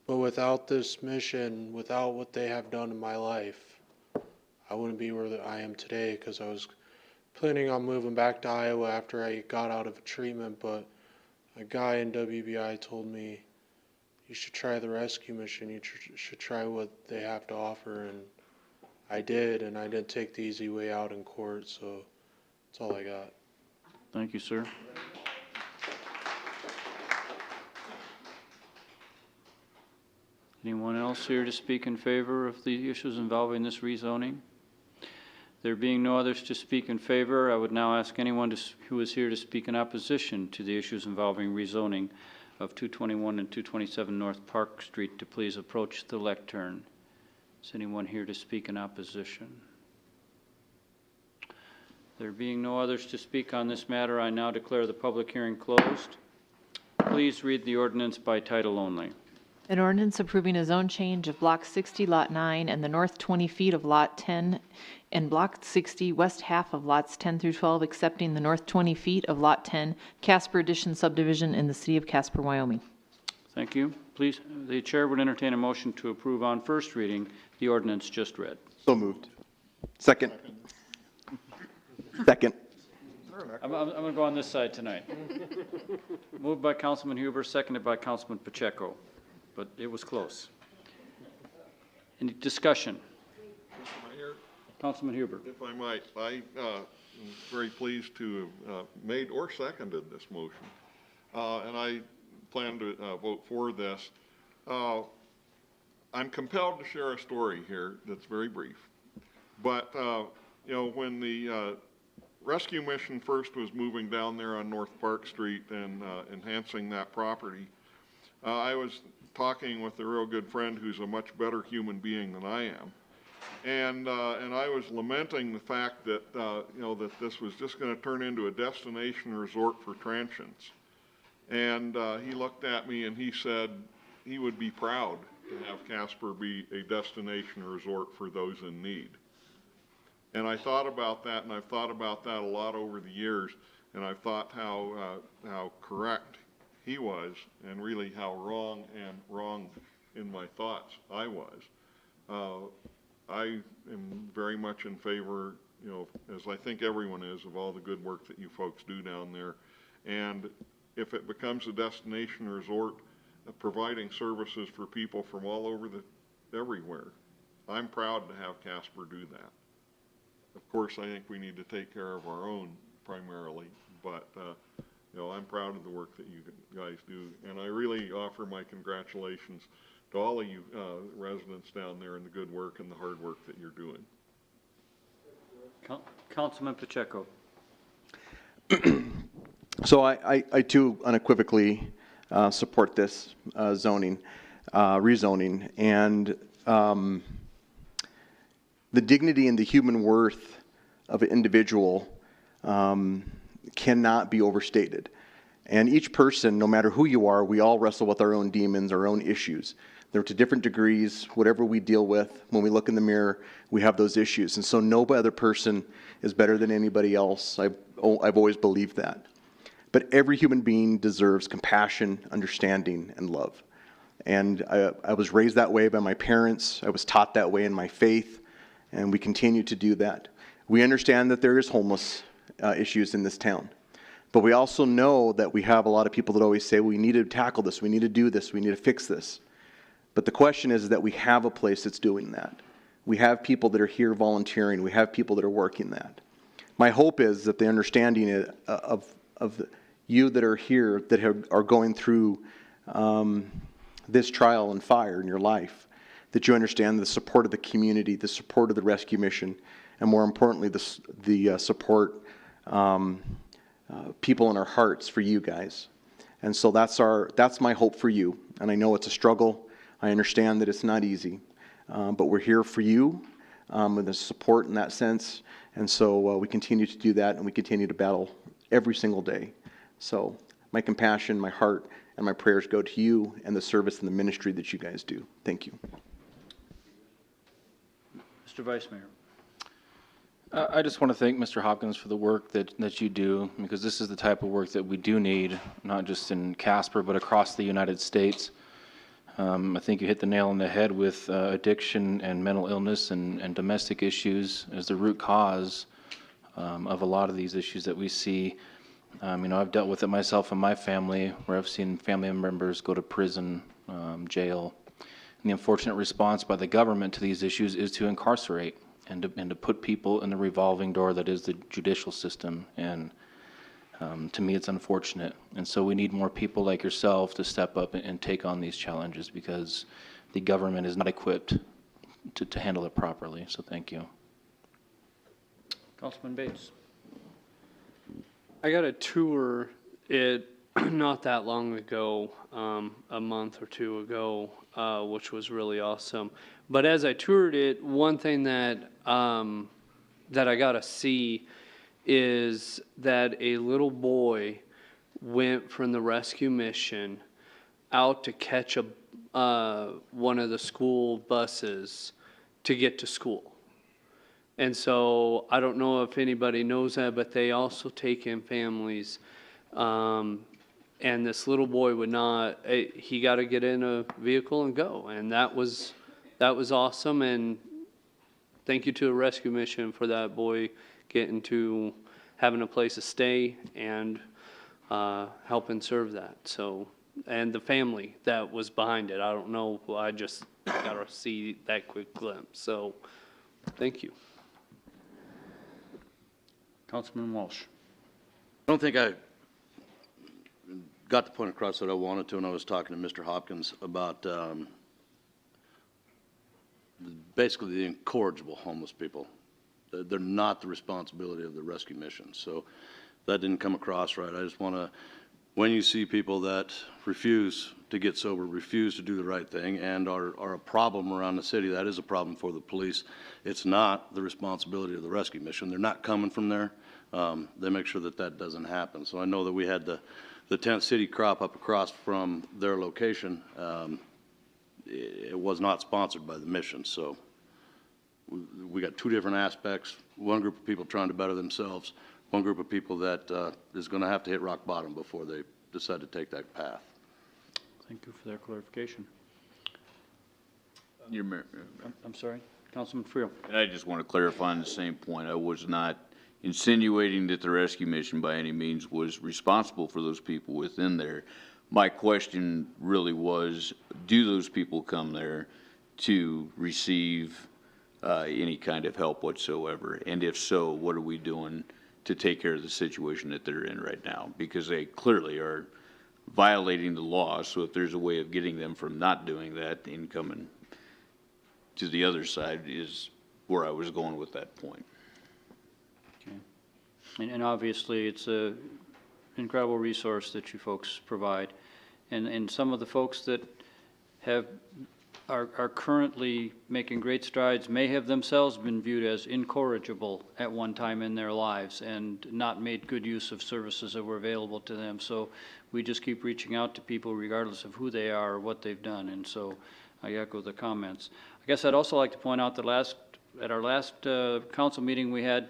But without this mission, without what they have done in my life, I wouldn't be where I am today, because I was planning on moving back to Iowa after I got out of treatment, but a guy in WBI told me, you should try the rescue mission, you should try what they have to offer, and I did, and I didn't take the easy way out in court, so that's all I got. Thank you, sir. Anyone else here to speak in favor of the issues involving this rezoning? There being no others to speak in favor, I would now ask anyone who is here to speak in opposition to the issues involving rezoning of 221 and 227 North Park Street to please approach the lectern. Is anyone here to speak in opposition? There being no others to speak on this matter, I now declare the public hearing closed. Please read the ordinance by title only. An ordinance approving a zone change of Block 60, Lot 9, and the north 20 feet of Lot 10, and Block 60, west half of Lots 10 through 12, accepting the north 20 feet of Lot 10, Casper Addition subdivision in the city of Casper, Wyoming. Thank you. Please, the chair would entertain a motion to approve on first reading the ordinance just read. So moved. Second. Second. I'm going to go on this side tonight. Moved by Councilman Huber, seconded by Councilman Pacheco, but it was close. Any discussion? Councilman Huber. If I might, I am very pleased to have made or seconded this motion, and I plan to vote for this. I'm compelled to share a story here that's very brief, but you know, when the rescue mission first was moving down there on North Park Street and enhancing that property, I was talking with a real good friend who's a much better human being than I am. And I was lamenting the fact that, you know, that this was just going to turn into a destination resort for transients. And he looked at me and he said he would be proud to have Casper be a destination resort for those in need. And I thought about that, and I've thought about that a lot over the years, and I've thought how correct he was, and really how wrong in my thoughts I was. I am very much in favor, you know, as I think everyone is, of all the good work that you folks do down there. And if it becomes a destination resort, providing services for people from all over everywhere, I'm proud to have Casper do that. Of course, I think we need to take care of our own primarily, but you know, I'm proud of the work that you guys do, and I really offer my congratulations to all of you residents down there and the good work and the hard work that you're doing. Councilman Pacheco. So I too unequivocally support this zoning, rezoning, and the dignity and the human worth of an individual cannot be overstated. And each person, no matter who you are, we all wrestle with our own demons, our own issues. They're to different degrees. Whatever we deal with, when we look in the mirror, we have those issues. And so no other person is better than anybody else. I've always believed that. But every human being deserves compassion, understanding, and love. And I was raised that way by my parents. I was taught that way in my faith, and we continue to do that. We understand that there is homeless issues in this town. But we also know that we have a lot of people that always say, we need to tackle this, we need to do this, we need to fix this. But the question is that we have a place that's doing that. We have people that are here volunteering. We have people that are working that. My hope is that the understanding of you that are here that are going through this trial and fire in your life, that you understand the support of the community, the support of the rescue mission, and more importantly, the support people in our hearts for you guys. And so that's my hope for you. And I know it's a struggle. I understand that it's not easy, but we're here for you with the support in that sense. And so we continue to do that, and we continue to battle every single day. So my compassion, my heart, and my prayers go to you and the service and the ministry that you guys do. Thank you. Mr. Vice Mayor. I just want to thank Mr. Hopkins for the work that you do, because this is the type of work that we do need, not just in Casper, but across the United States. I think you hit the nail on the head with addiction and mental illness and domestic issues as the root cause of a lot of these issues that we see. You know, I've dealt with it myself and my family, where I've seen family members go to prison, jail. And the unfortunate response by the government to these issues is to incarcerate and to put people in the revolving door that is the judicial system. And to me, it's unfortunate. And so we need more people like yourself to step up and take on these challenges, because the government is not equipped to handle it properly. So thank you. Councilman Bates. I got a tour it not that long ago, a month or two ago, which was really awesome. But as I toured it, one thing that that I got to see is that a little boy went from the rescue mission out to catch one of the school buses to get to school. And so I don't know if anybody knows that, but they also take in families. And this little boy would not, he got to get in a vehicle and go. And that was awesome. And thank you to the rescue mission for that boy getting to having a place to stay and helping serve that. So, and the family that was behind it. I don't know, I just got to see that quick glimpse. So thank you. Councilman Walsh. I don't think I got the point across that I wanted to when I was talking to Mr. Hopkins about basically the incorrigible homeless people. They're not the responsibility of the rescue mission. So that didn't come across right. I just want to, when you see people that refuse to get sober, refuse to do the right thing, and are a problem around the city, that is a problem for the police. It's not the responsibility of the rescue mission. They're not coming from there. They make sure that that doesn't happen. So I know that we had the tent city crop up across from their location. It was not sponsored by the mission. So we got two different aspects. One group of people trying to better themselves, one group of people that is going to have to hit rock bottom before they decide to take that path. Thank you for that clarification. I'm sorry, Councilman Friel. And I just want to clarify on the same point. I was not insinuating that the rescue mission by any means was responsible for those people within there. My question really was, do those people come there to receive any kind of help whatsoever? And if so, what are we doing to take care of the situation that they're in right now? Because they clearly are violating the law. So if there's a way of getting them from not doing that and coming to the other side is where I was going with that point. And obviously, it's an incredible resource that you folks provide. And some of the folks that are currently making great strides may have themselves been viewed as incorrigible at one time in their lives and not made good use of services that were available to them. So we just keep reaching out to people regardless of who they are or what they've done. And so I echo the comments. I guess I'd also like to point out that at our last council meeting, we had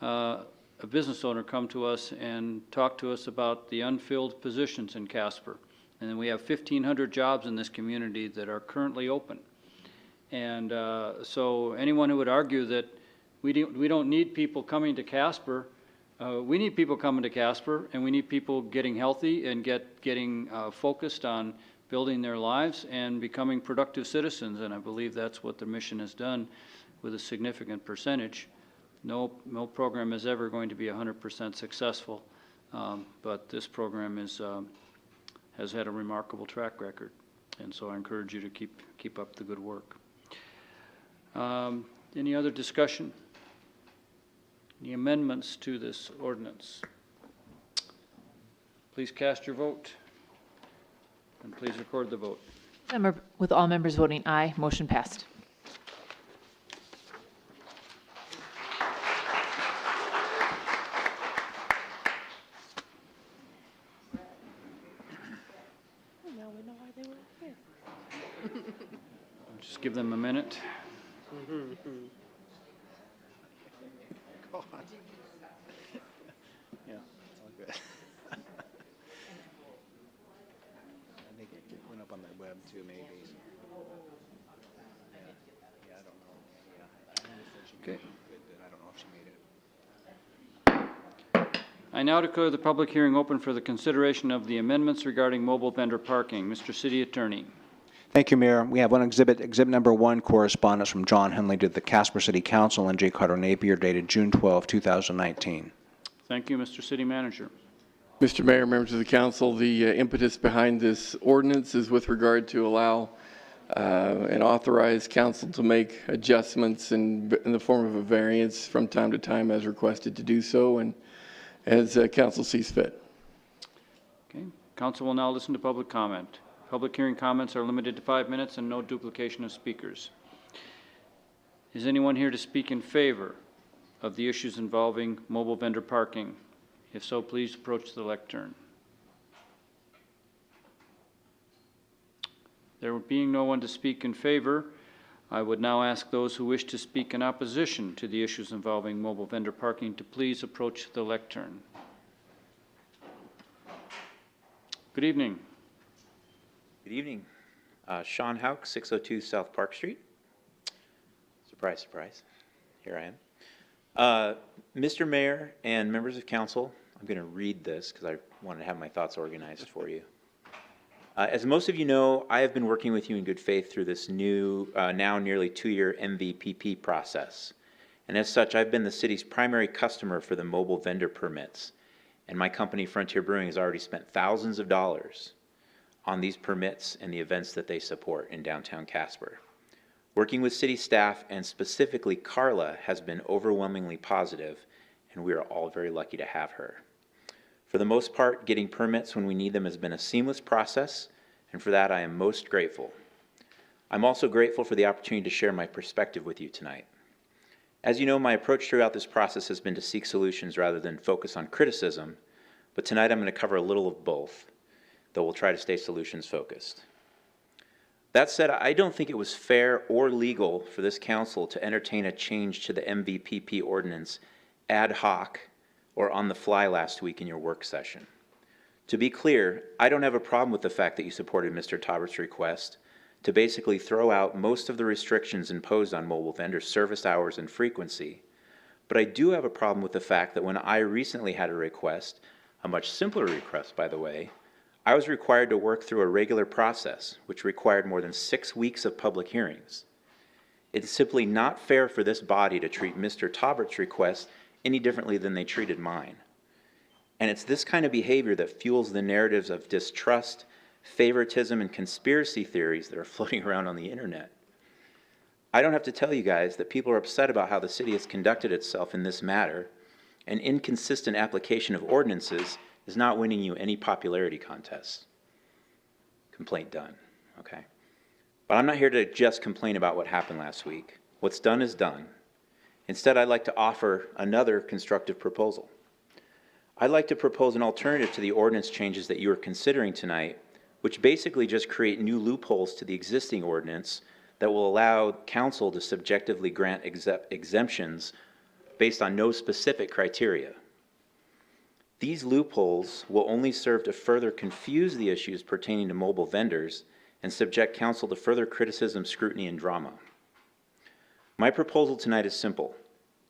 a business owner come to us and talk to us about the unfilled positions in Casper. And then we have 1,500 jobs in this community that are currently open. And so anyone who would argue that we don't need people coming to Casper, we need people coming to Casper, and we need people getting healthy and getting focused on building their lives and becoming productive citizens, and I believe that's what the mission has done with a significant percentage. No program is ever going to be 100% successful, but this program has had a remarkable track record, and so I encourage you to keep up the good work. Any other discussion? Any amendments to this ordinance? Please cast your vote, and please record the vote. With all members voting aye, motion passed. Now we know why they were here. Just give them a minute. God. Yeah, it's all good. I think it went up on the web too, maybe. Yeah, I don't know. Yeah, I understand she Okay. made it, but I don't know if she made it. I now declare the public hearing open for the consideration of the amendments regarding mobile vendor parking. Mr. City Attorney. Thank you, Mayor. We have one exhibit, exhibit number 1, correspondence from John Henley to the Casper City Council and J. Carter Napier, dated June 12, 2019. Thank you, Mr. City Manager. Mr. Mayor, members of the council, the impetus behind this ordinance is with regard to allow and authorize council to make adjustments in the form of a variance from time to time as requested to do so and as council sees fit. Okay. Council will now listen to public comment. Public hearing comments are limited to 5 minutes and no duplication of speakers. Is anyone here to speak in favor of the issues involving mobile vendor parking? If so, please approach the lectern. There being no one to speak in favor, I would now ask those who wish to speak in opposition to the issues involving mobile vendor parking to please approach the lectern. Good evening. Good evening. Sean Hauk, 602 South Park Street. Surprise, surprise. Here I am. Mr. Mayor and members of council, I'm going to read this because I wanted to have my thoughts organized for you. As most of you know, I have been working with you in good faith through this new, now nearly 2-year MVPP process. And as such, I've been the city's primary customer for the mobile vendor permits. And my company, Frontier Brewing, has already spent thousands of dollars on these permits and the events that they support in downtown Casper. Working with city staff, and specifically Carla, has been overwhelmingly positive, and we are all very lucky to have her. For the most part, getting permits when we need them has been a seamless process, and for that I am most grateful. I'm also grateful for the opportunity to share my perspective with you tonight. As you know, my approach throughout this process has been to seek solutions rather than focus on criticism, but tonight I'm going to cover a little of both, though we'll try to stay solutions focused. That said, I don't think it was fair or legal for this council to entertain a change to the MVPP ordinance ad hoc or on the fly last week in your work session. To be clear, I don't have a problem with the fact that you supported Mr. Taubert's request to basically throw out most of the restrictions imposed on mobile vendors' service hours and frequency, but I do have a problem with the fact that when I recently had a request, a much simpler request by the way, I was required to work through a regular process, which required more than 6 weeks of public hearings. It's simply not fair for this body to treat Mr. Taubert's request any differently than they treated mine. And it's this kind of behavior that fuels the narratives of distrust, favoritism, and conspiracy theories that are floating around on the internet. I don't have to tell you guys that people are upset about how the city has conducted itself in this matter, and inconsistent application of ordinances is not winning you any popularity contests. Complaint done, okay? But I'm not here to just complain about what happened last week. What's done is done. Instead, I'd like to offer another constructive proposal. I'd like to propose an alternative to the ordinance changes that you are considering tonight, which basically just create new loopholes to the existing ordinance that will allow council to subjectively grant exemptions based on no specific criteria. These loopholes will only serve to further confuse the issues pertaining to mobile vendors and subject council to further criticism, scrutiny, and drama. My proposal tonight is simple.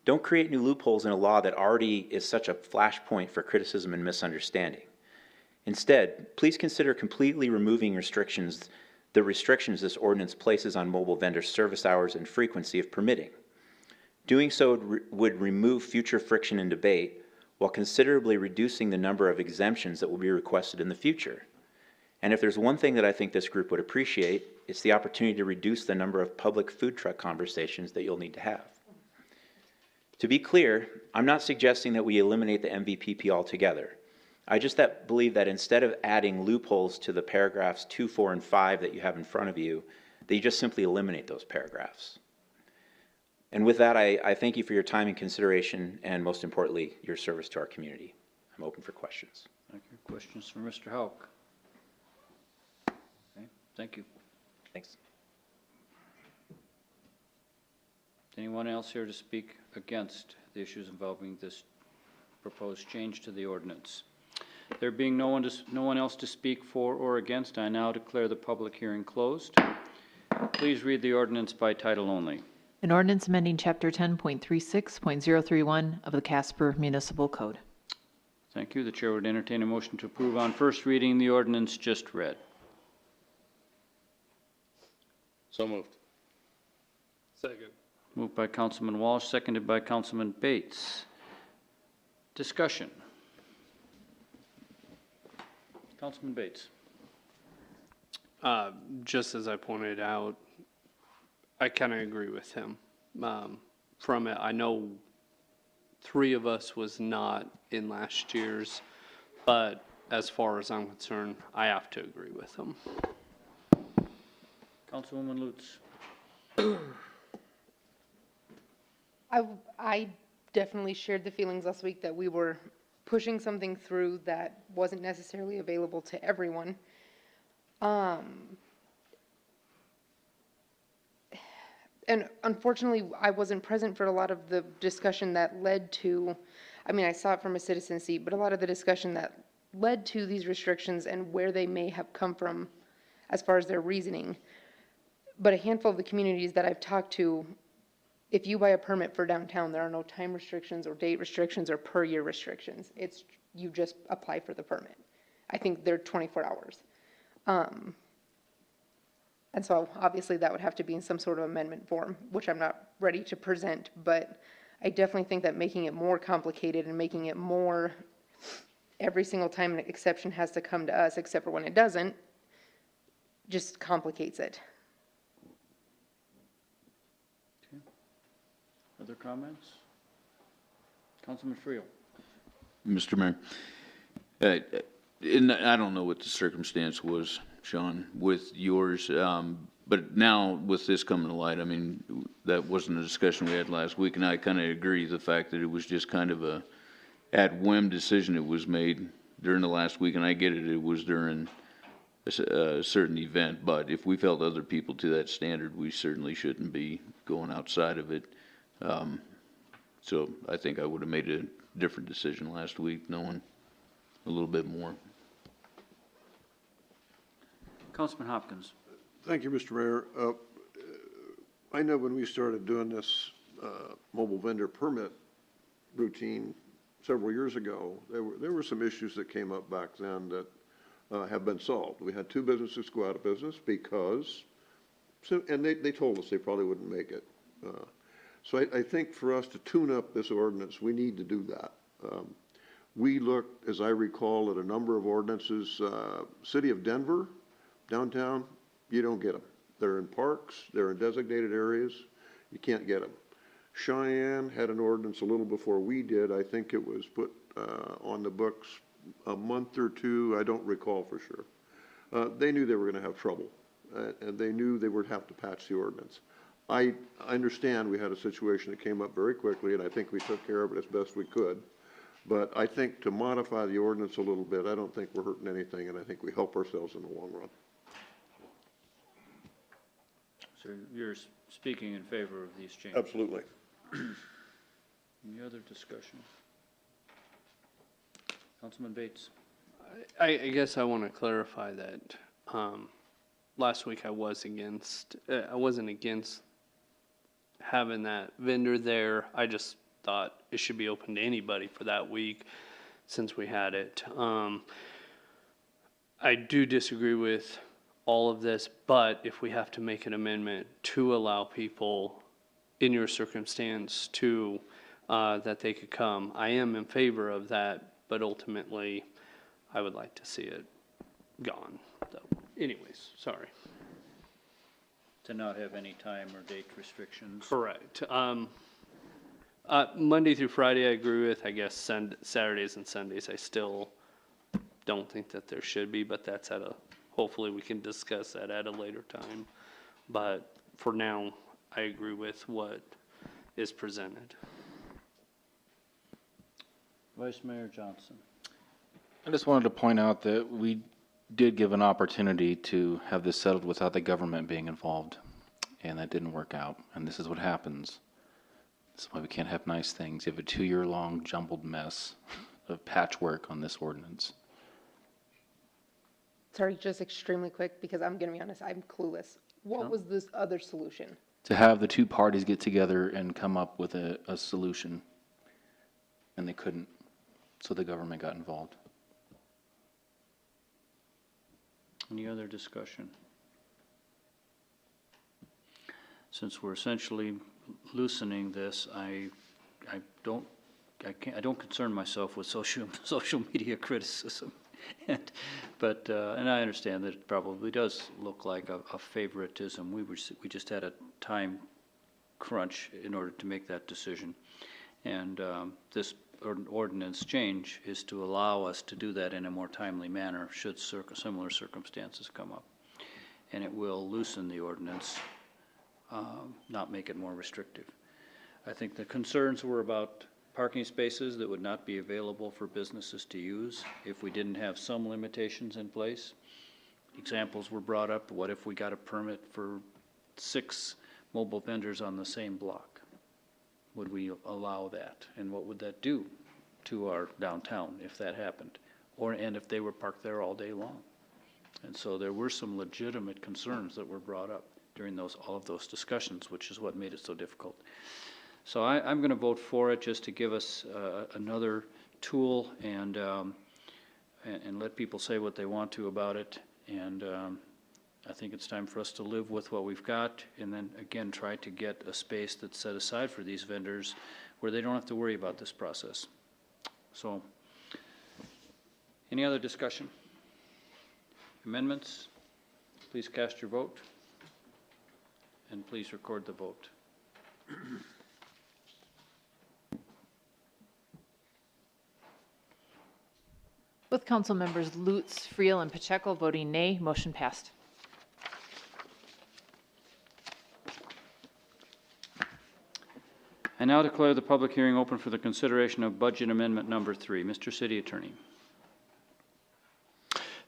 Don't create new loopholes in a law that already is such a flashpoint for criticism and misunderstanding. Instead, please consider completely removing the restrictions this ordinance places on mobile vendors' service hours and frequency of permitting. Doing so would remove future friction and debate while considerably reducing the number of exemptions that will be requested in the future. And if there's one thing that I think this group would appreciate, it's the opportunity to reduce the number of public food truck conversations that you'll need to have. To be clear, I'm not suggesting that we eliminate the MVPP altogether. I just believe that instead of adding loopholes to the paragraphs 2, 4, and 5 that you have in front of you, that you just simply eliminate those paragraphs. And with that, I thank you for your time and consideration, and most importantly, your service to our community. I'm open for questions. Thank you. Questions for Mr. Houck? Okay, thank you. Thanks. Anyone else here to speak against the issues involving this proposed change to the ordinance? There being no one else to speak for or against, I now declare the public hearing closed. Please read the ordinance by title only. An ordinance amending Chapter 10.36.031 of the Casper Municipal Code. Thank you. The chair would entertain a motion to approve on first reading the ordinance just read. So moved. Second. Moved by Councilman Walsh, seconded by Councilman Bates. Discussion. Councilman Bates. Just as I pointed out, I kind of agree with him. From it, I know 3 of us was not in last year's, but as far as I'm concerned, I have to agree with him. Councilwoman Lutz. I definitely shared the feelings last week that we were pushing something through that wasn't necessarily available to everyone. And unfortunately, I wasn't present for a lot of the discussion that led to, I mean, I saw it from a citizen seat, but a lot of the discussion that led to these restrictions and where they may have come from as far as their reasoning. But a handful of the communities that I've talked to, if you buy a permit for downtown, there are no time restrictions or date restrictions or per year restrictions. It's, you just apply for the permit. I think they're 24 hours. And so obviously that would have to be in some sort of amendment form, which I'm not ready to present, but I definitely think that making it more complicated and making it more, every single time an exception has to come to us, except for when it doesn't, just complicates it. Other comments? Councilman Friel. Mr. Mayor, and I don't know what the circumstance was, Sean, with yours, but now with this coming to light, I mean, that wasn't a discussion we had last week, and I kind of agree the fact that it was just kind of a at whim decision that was made during the last week, and I get it, it was during a certain event, but if we held other people to that standard, we certainly shouldn't be going outside of it. So I think I would have made a different decision last week, knowing a little bit more. Councilman Hopkins. Thank you, Mr. Mayor. I know when we started doing this mobile vendor permit routine several years ago, there were some issues that came up back then that have been solved. We had 2 businesses go out of business because, and they told us they probably wouldn't make it. So I think for us to tune up this ordinance, we need to do that. We looked, as I recall, at a number of ordinances. City of Denver, downtown, you don't get them. They're in parks, they're in designated areas, you can't get them. Cheyenne had an ordinance a little before we did. I think it was put on the books a month or 2, I don't recall for sure. They knew they were going to have trouble, and they knew they would have to patch the ordinance. I understand we had a situation that came up very quickly, and I think we took care of it as best we could. But I think to modify the ordinance a little bit, I don't think we're hurting anything, and I think we help ourselves in the long run. So you're speaking in favor of these changes? Absolutely. Any other discussion? Councilman Bates. I guess I want to clarify that last week I wasn't against having that vendor there. I just thought it should be open to anybody for that week since we had it. I do disagree with all of this, but if we have to make an amendment to allow people in your circumstance to, that they could come, I am in favor of that, but ultimately, I would like to see it gone. So, anyways, sorry. To not have any time or date restrictions. Correct. Monday through Friday, I agree with. I guess Saturdays and Sundays, I still don't think that there should be, but that's hopefully we can discuss that at a later time. But for now, I agree with what is presented. Vice Mayor Johnson. I just wanted to point out that we did give an opportunity to have this settled without the government being involved, and that didn't work out, and this is what happens. This is why we can't have nice things. You have a 2-year-long jumbled mess of patchwork on this ordinance. Sorry, just extremely quick, because I'm gonna be honest, I'm clueless. What was this other solution? To have the two parties get together and come up with a solution, and they couldn't, so the government got involved. Any other discussion? Since we're essentially loosening this, I don't concern myself with social media criticism. But I understand that it probably does look like a favoritism. We just had a time crunch in order to make that decision. And this ordinance change is to allow us to do that in a more timely manner should similar circumstances come up. And it will loosen the ordinance, not make it more restrictive. I think the concerns were about parking spaces that would not be available for businesses to use if we didn't have some limitations in place. Examples were brought up. What if we got a permit for 6 mobile vendors on the same block? Would we allow that? And what would that do to our downtown if that happened? And if they were parked there all day long? And so there were some legitimate concerns that were brought up during all of those discussions, which is what made it so difficult. So I'm going to vote for it just to give us another tool and let people say what they want to about it. And I think it's time for us to live with what we've got and then, again, try to get a space that's set aside for these vendors where they don't have to worry about this process. So, any other discussion? Amendments? Please cast your vote. And please record the vote. With council members Lutz, Friel, and Pacheco voting nay, motion passed. I now declare the public hearing open for the consideration of budget amendment number 3. Mr. City Attorney.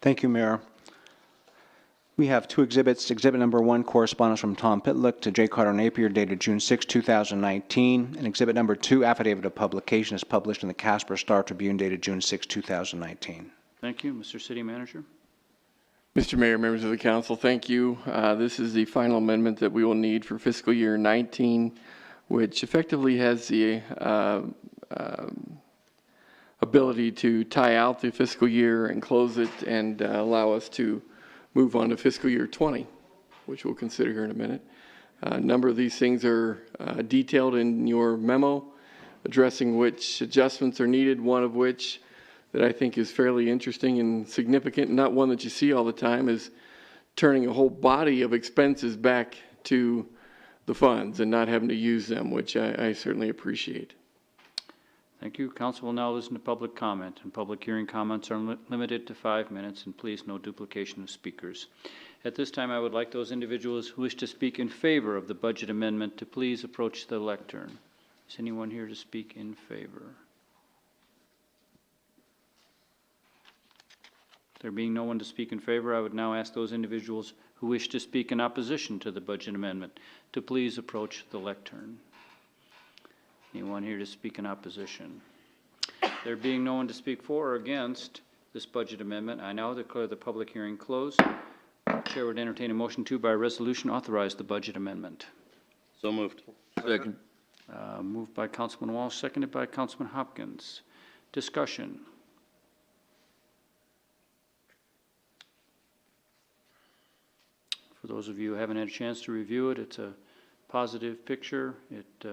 Thank you, Mayor. We have 2 exhibits. Exhibit number 1, correspondence from Tom Pitlick to J. Carter Napier dated June 6, 2019. And exhibit number 2, affidavit of publication, is published in the Casper Star Tribune dated June 6, 2019. Thank you. Mr. City Manager. Mr. Mayor, members of the council, thank you. This is the final amendment that we will need for fiscal year 19, which effectively has the ability to tie out the fiscal year and close it and allow us to move on to fiscal year 20, which we'll consider here in a minute. A number of these things are detailed in your memo, addressing which adjustments are needed, one of which that I think is fairly interesting and significant, not one that you see all the time, is turning a whole body of expenses back to the funds and not having to use them, which I certainly appreciate. Thank you. Council will now listen to public comment, and public hearing comments are limited to 5 minutes, and please no duplication of speakers. At this time, I would like those individuals who wish to speak in favor of the budget amendment to please approach the lectern. Is anyone here to speak in favor? There being no one to speak in favor, I would now ask those individuals who wish to speak in opposition to the budget amendment to please approach the lectern. Anyone here to speak in opposition? There being no one to speak for or against this budget amendment, I now declare the public hearing closed. Chair would entertain a motion to, by resolution, authorize the budget amendment. So moved. Second. Moved by Councilman Walsh, seconded by Councilman Hopkins. Discussion. For those of you who haven't had a chance to review it, it's a positive picture. It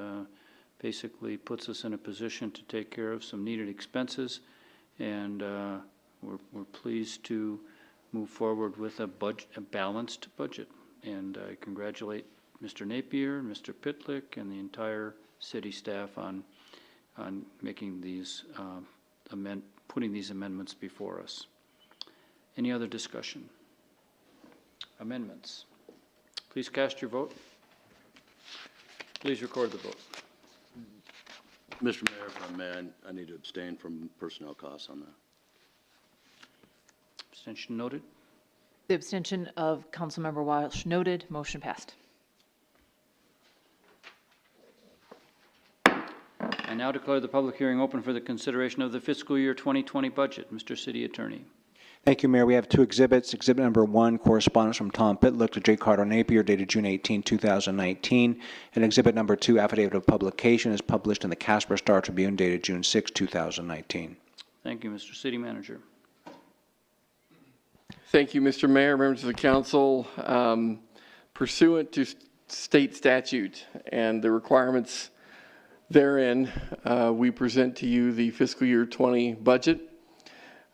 basically puts us in a position to take care of some needed expenses, and we're pleased to move forward with a balanced budget. And I congratulate Mr. Napier, Mr. Pitlick, and the entire city staff on making these putting these amendments before us. Any other discussion? Amendments. Please cast your vote. Please record the vote. Mr. Mayor, if I may, I need to abstain from personnel costs on that. Abstention noted. The abstention of Councilmember Walsh noted. Motion passed. I now declare the public hearing open for the consideration of the fiscal year 2020 budget. Mr. City Attorney. Thank you, Mayor. We have two exhibits. Exhibit number 1, correspondence from Tom Pitlick to J. Carter Napier, dated June 18, 2019. And exhibit number 2, affidavit of publication, is published in the Casper Star Tribune, dated June 6, 2019. Thank you, Mr. City Manager. Thank you, Mr. Mayor, members of the council. Pursuant to state statute and the requirements therein, we present to you the fiscal year 20 budget.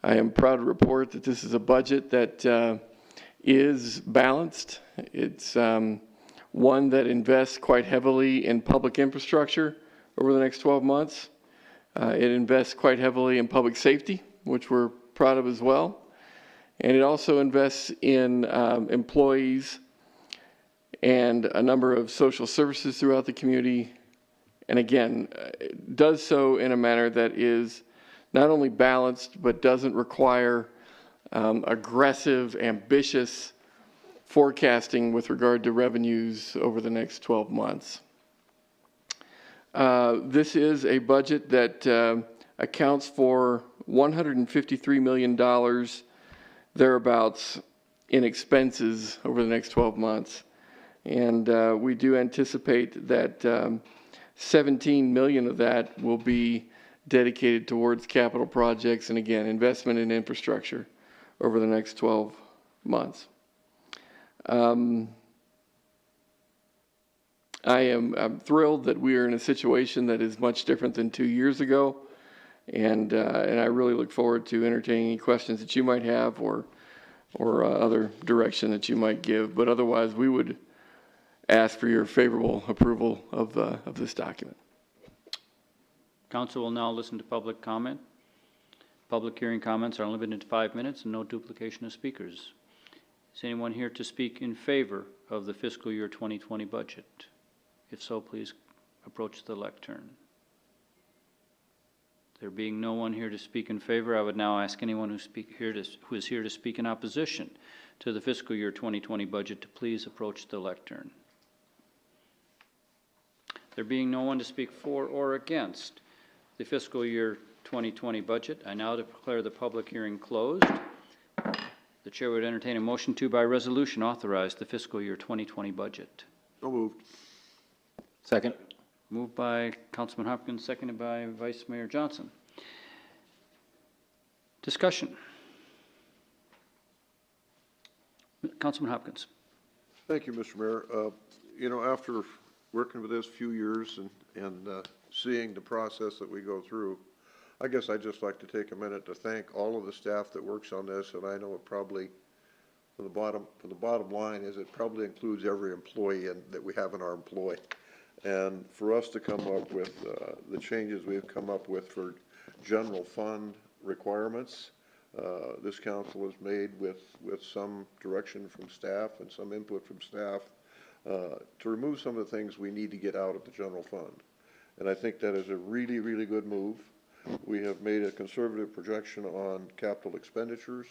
I am proud to report that this is a budget that is balanced. It's one that invests quite heavily in public infrastructure over the next 12 months. It invests quite heavily in public safety, which we're proud of as well. And it also invests in employees and a number of social services throughout the community. And again, it does so in a manner that is not only balanced, but doesn't require aggressive, ambitious forecasting with regard to revenues over the next 12 months. This is a budget that accounts for $153 million thereabouts in expenses over the next 12 months. And we do anticipate that 17 million of that will be dedicated towards capital projects and, again, investment in infrastructure over the next 12 months. I'm thrilled that we are in a situation that is much different than 2 years ago, and I really look forward to entertaining any questions that you might have or other direction that you might give. But otherwise, we would ask for your favorable approval of this document. Council will now listen to public comment. Public hearing comments are limited to 5 minutes and no duplication of speakers. Is anyone here to speak in favor of the fiscal year 2020 budget? If so, please approach the lectern. There being no one here to speak in favor, I would now ask anyone who is here to speak in opposition to the fiscal year 2020 budget to please approach the lectern. There being no one to speak for or against the fiscal year 2020 budget, I now declare the public hearing closed. The chair would entertain a motion to, by resolution, authorize the fiscal year 2020 budget. So moved. Second. Moved by Councilman Hopkins, seconded by Vice Mayor Johnson. Discussion. Councilman Hopkins. Thank you, Mr. Mayor. You know, after working with this few years and seeing the process that we go through, I guess I'd just like to take a minute to thank all of the staff that works on this, and I know it probably, for the bottom line is it probably includes every employee that we have in our employ. And for us to come up with the changes we've come up with for general fund requirements, this council has made with some direction from staff and some input from staff to remove some of the things we need to get out of the general fund. And I think that is a really, really good move. We have made a conservative projection on capital expenditures.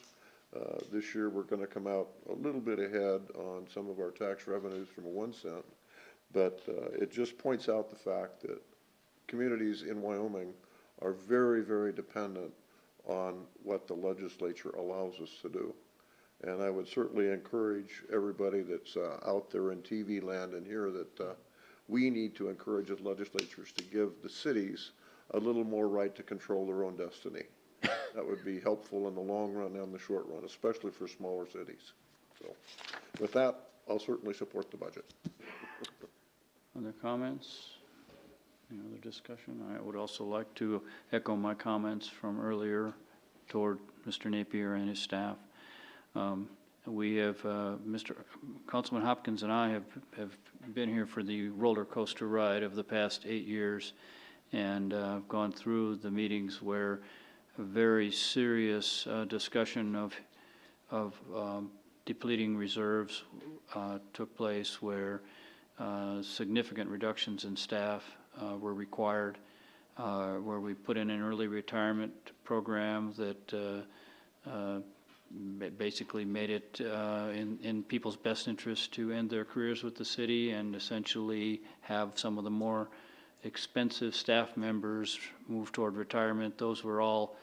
This year we're going to come out a little bit ahead on some of our tax revenues from a 1 cent. But it just points out the fact that communities in Wyoming are very, very dependent on what the legislature allows us to do. And I would certainly encourage everybody that's out there in TV land and here that we need to encourage the legislatures to give the cities a little more right to control their own destiny. That would be helpful in the long run and the short run, especially for smaller cities. So with that, I'll certainly support the budget. Other comments? Any other discussion? I would also like to echo my comments from earlier toward Mr. Napier and his staff. We have, Councilman Hopkins and I have been here for the roller coaster ride of the past 8 years, and gone through the meetings where a very serious discussion of depleting reserves took place, where significant reductions in staff were required, where we put in an early retirement program that basically made it in people's best interest to end their careers with the city and essentially have some of the more expensive staff members move toward retirement. Those were all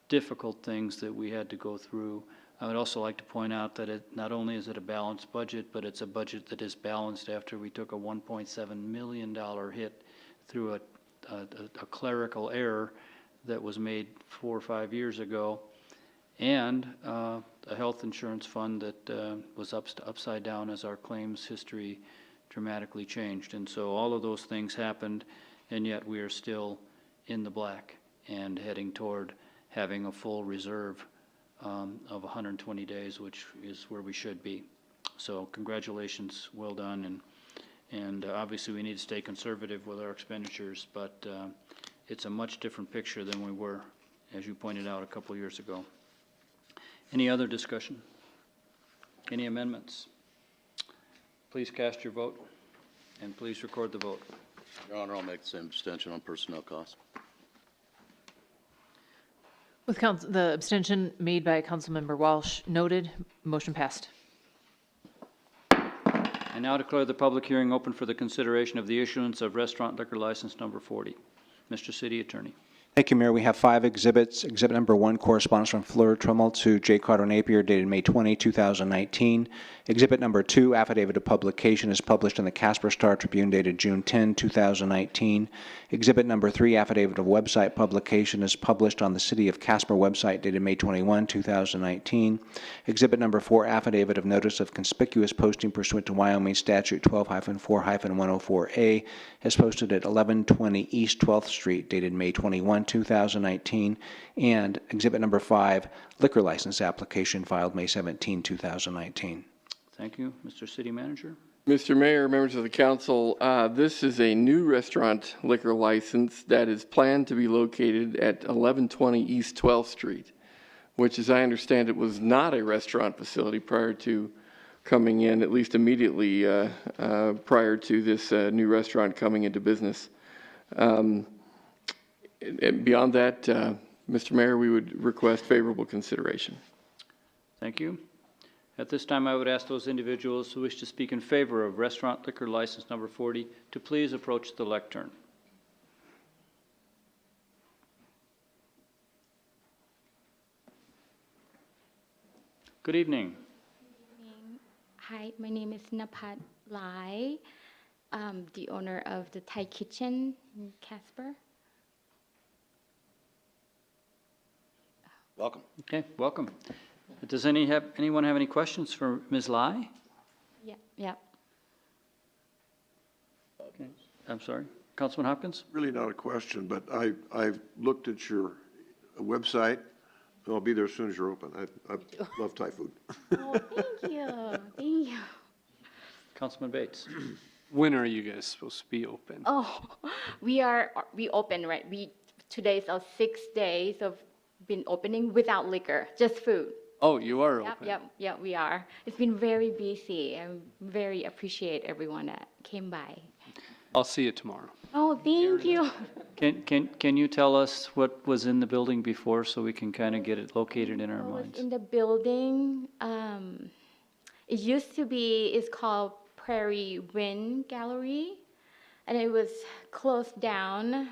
difficult things that we had to go through. I would also like to point out that not only is it a balanced budget, but it's a budget that is balanced after we took a $1.7 million hit through a clerical error that was made 4 or 5 years ago, and a health insurance fund that was upside down as our claims history dramatically changed. And so all of those things happened, and yet we are still in the black and heading toward having a full reserve of 120 days, which is where we should be. So congratulations, well done, and obviously we need to stay conservative with our expenditures, but it's a much different picture than we were, as you pointed out, a couple years ago. Any other discussion? Any amendments? Please cast your vote, and please record the vote. Your Honor, I'll make the same abstention on personnel costs. With the abstention made by Councilmember Walsh noted, motion passed. I now declare the public hearing open for the consideration of the issuance of restaurant liquor license number 40. Mr. City Attorney. Thank you, Mayor. We have 5 exhibits. Exhibit number 1, correspondence from Fleur Trummel to J. Carter Napier, dated May 20, 2019. Exhibit number 2, affidavit of publication, is published in the Casper Star Tribune, dated June 10, 2019. Exhibit number 3, affidavit of website publication, is published on the City of Casper website, dated May 21, 2019. Exhibit number 4, affidavit of notice of conspicuous posting pursuant to Wyoming Statute 12-4-104A, is posted at 1120 East 12th Street, dated May 21, 2019, and exhibit number 5, liquor license application filed May 17, 2019. Thank you. Mr. City Manager. Mr. Mayor, members of the council, this is a new restaurant liquor license that is planned to be located at 1120 East 12th Street, which, as I understand it, was not a restaurant facility prior to coming in, at least immediately prior to this new restaurant coming into business. And beyond that, Mr. Mayor, we would request favorable consideration. Thank you. At this time, I would ask those individuals who wish to speak in favor of restaurant liquor license number 40 to please approach the lectern. Good evening. Hi, my name is Napat Lai, the owner of the Thai Kitchen in Casper. Welcome. Okay, welcome. Does anyone have any questions for Ms. Lai? Yeah. Okay. I'm sorry, Councilman Hopkins? Really not a question, but I've looked at your website. I'll be there as soon as you're open. I love Thai food. Oh, thank you. Thank you. Councilman Bates. When are you guys supposed to be open? Oh, we open, right? Today's our 6 days of been opening without liquor, just food. Oh, you are open? Yep, we are. It's been very busy. I very appreciate everyone that came by. I'll see you tomorrow. Oh, thank you. Can you tell us what was in the building before so we can kind of get it located in our minds? In the building, it used to be, it's called Prairie Wind Gallery, and it was closed down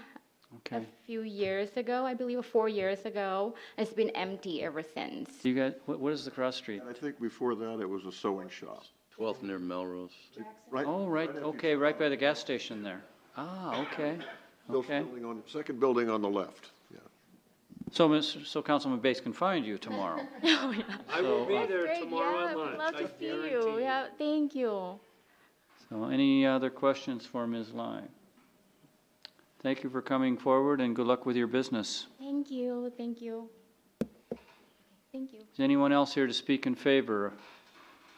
a few years ago, I believe 4 years ago. It's been empty ever since. You guys, what is the cross street? I think before that it was a sewing shop. 12th near Melrose. Right. Oh, right, okay, right by the gas station there. Ah, okay, okay. Second building on the left, yeah. So Councilman Bates can find you tomorrow. Oh, yeah. I will be So, there Great, tomorrow yeah, at we'd lunch, love I to see guarantee you. Yeah, thank you. So any other questions for Ms. Lai? Thank you for coming forward and good luck with your business. Thank you, thank you. Thank you. Is anyone else here to speak in favor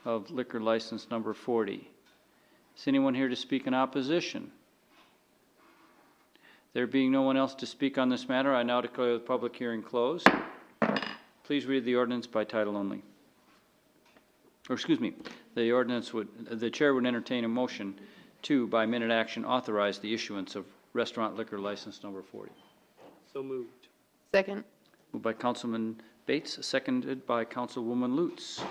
of liquor license number 40? Is anyone here to speak in opposition? There being no one else to speak on this matter, I now declare the public hearing closed. Please read the ordinance by title only. Or excuse me, the chair would entertain a motion to, by minute action, authorize the issuance of restaurant liquor license number 40. So moved. Second. Moved by Councilman Bates, seconded by Councilwoman Lutz.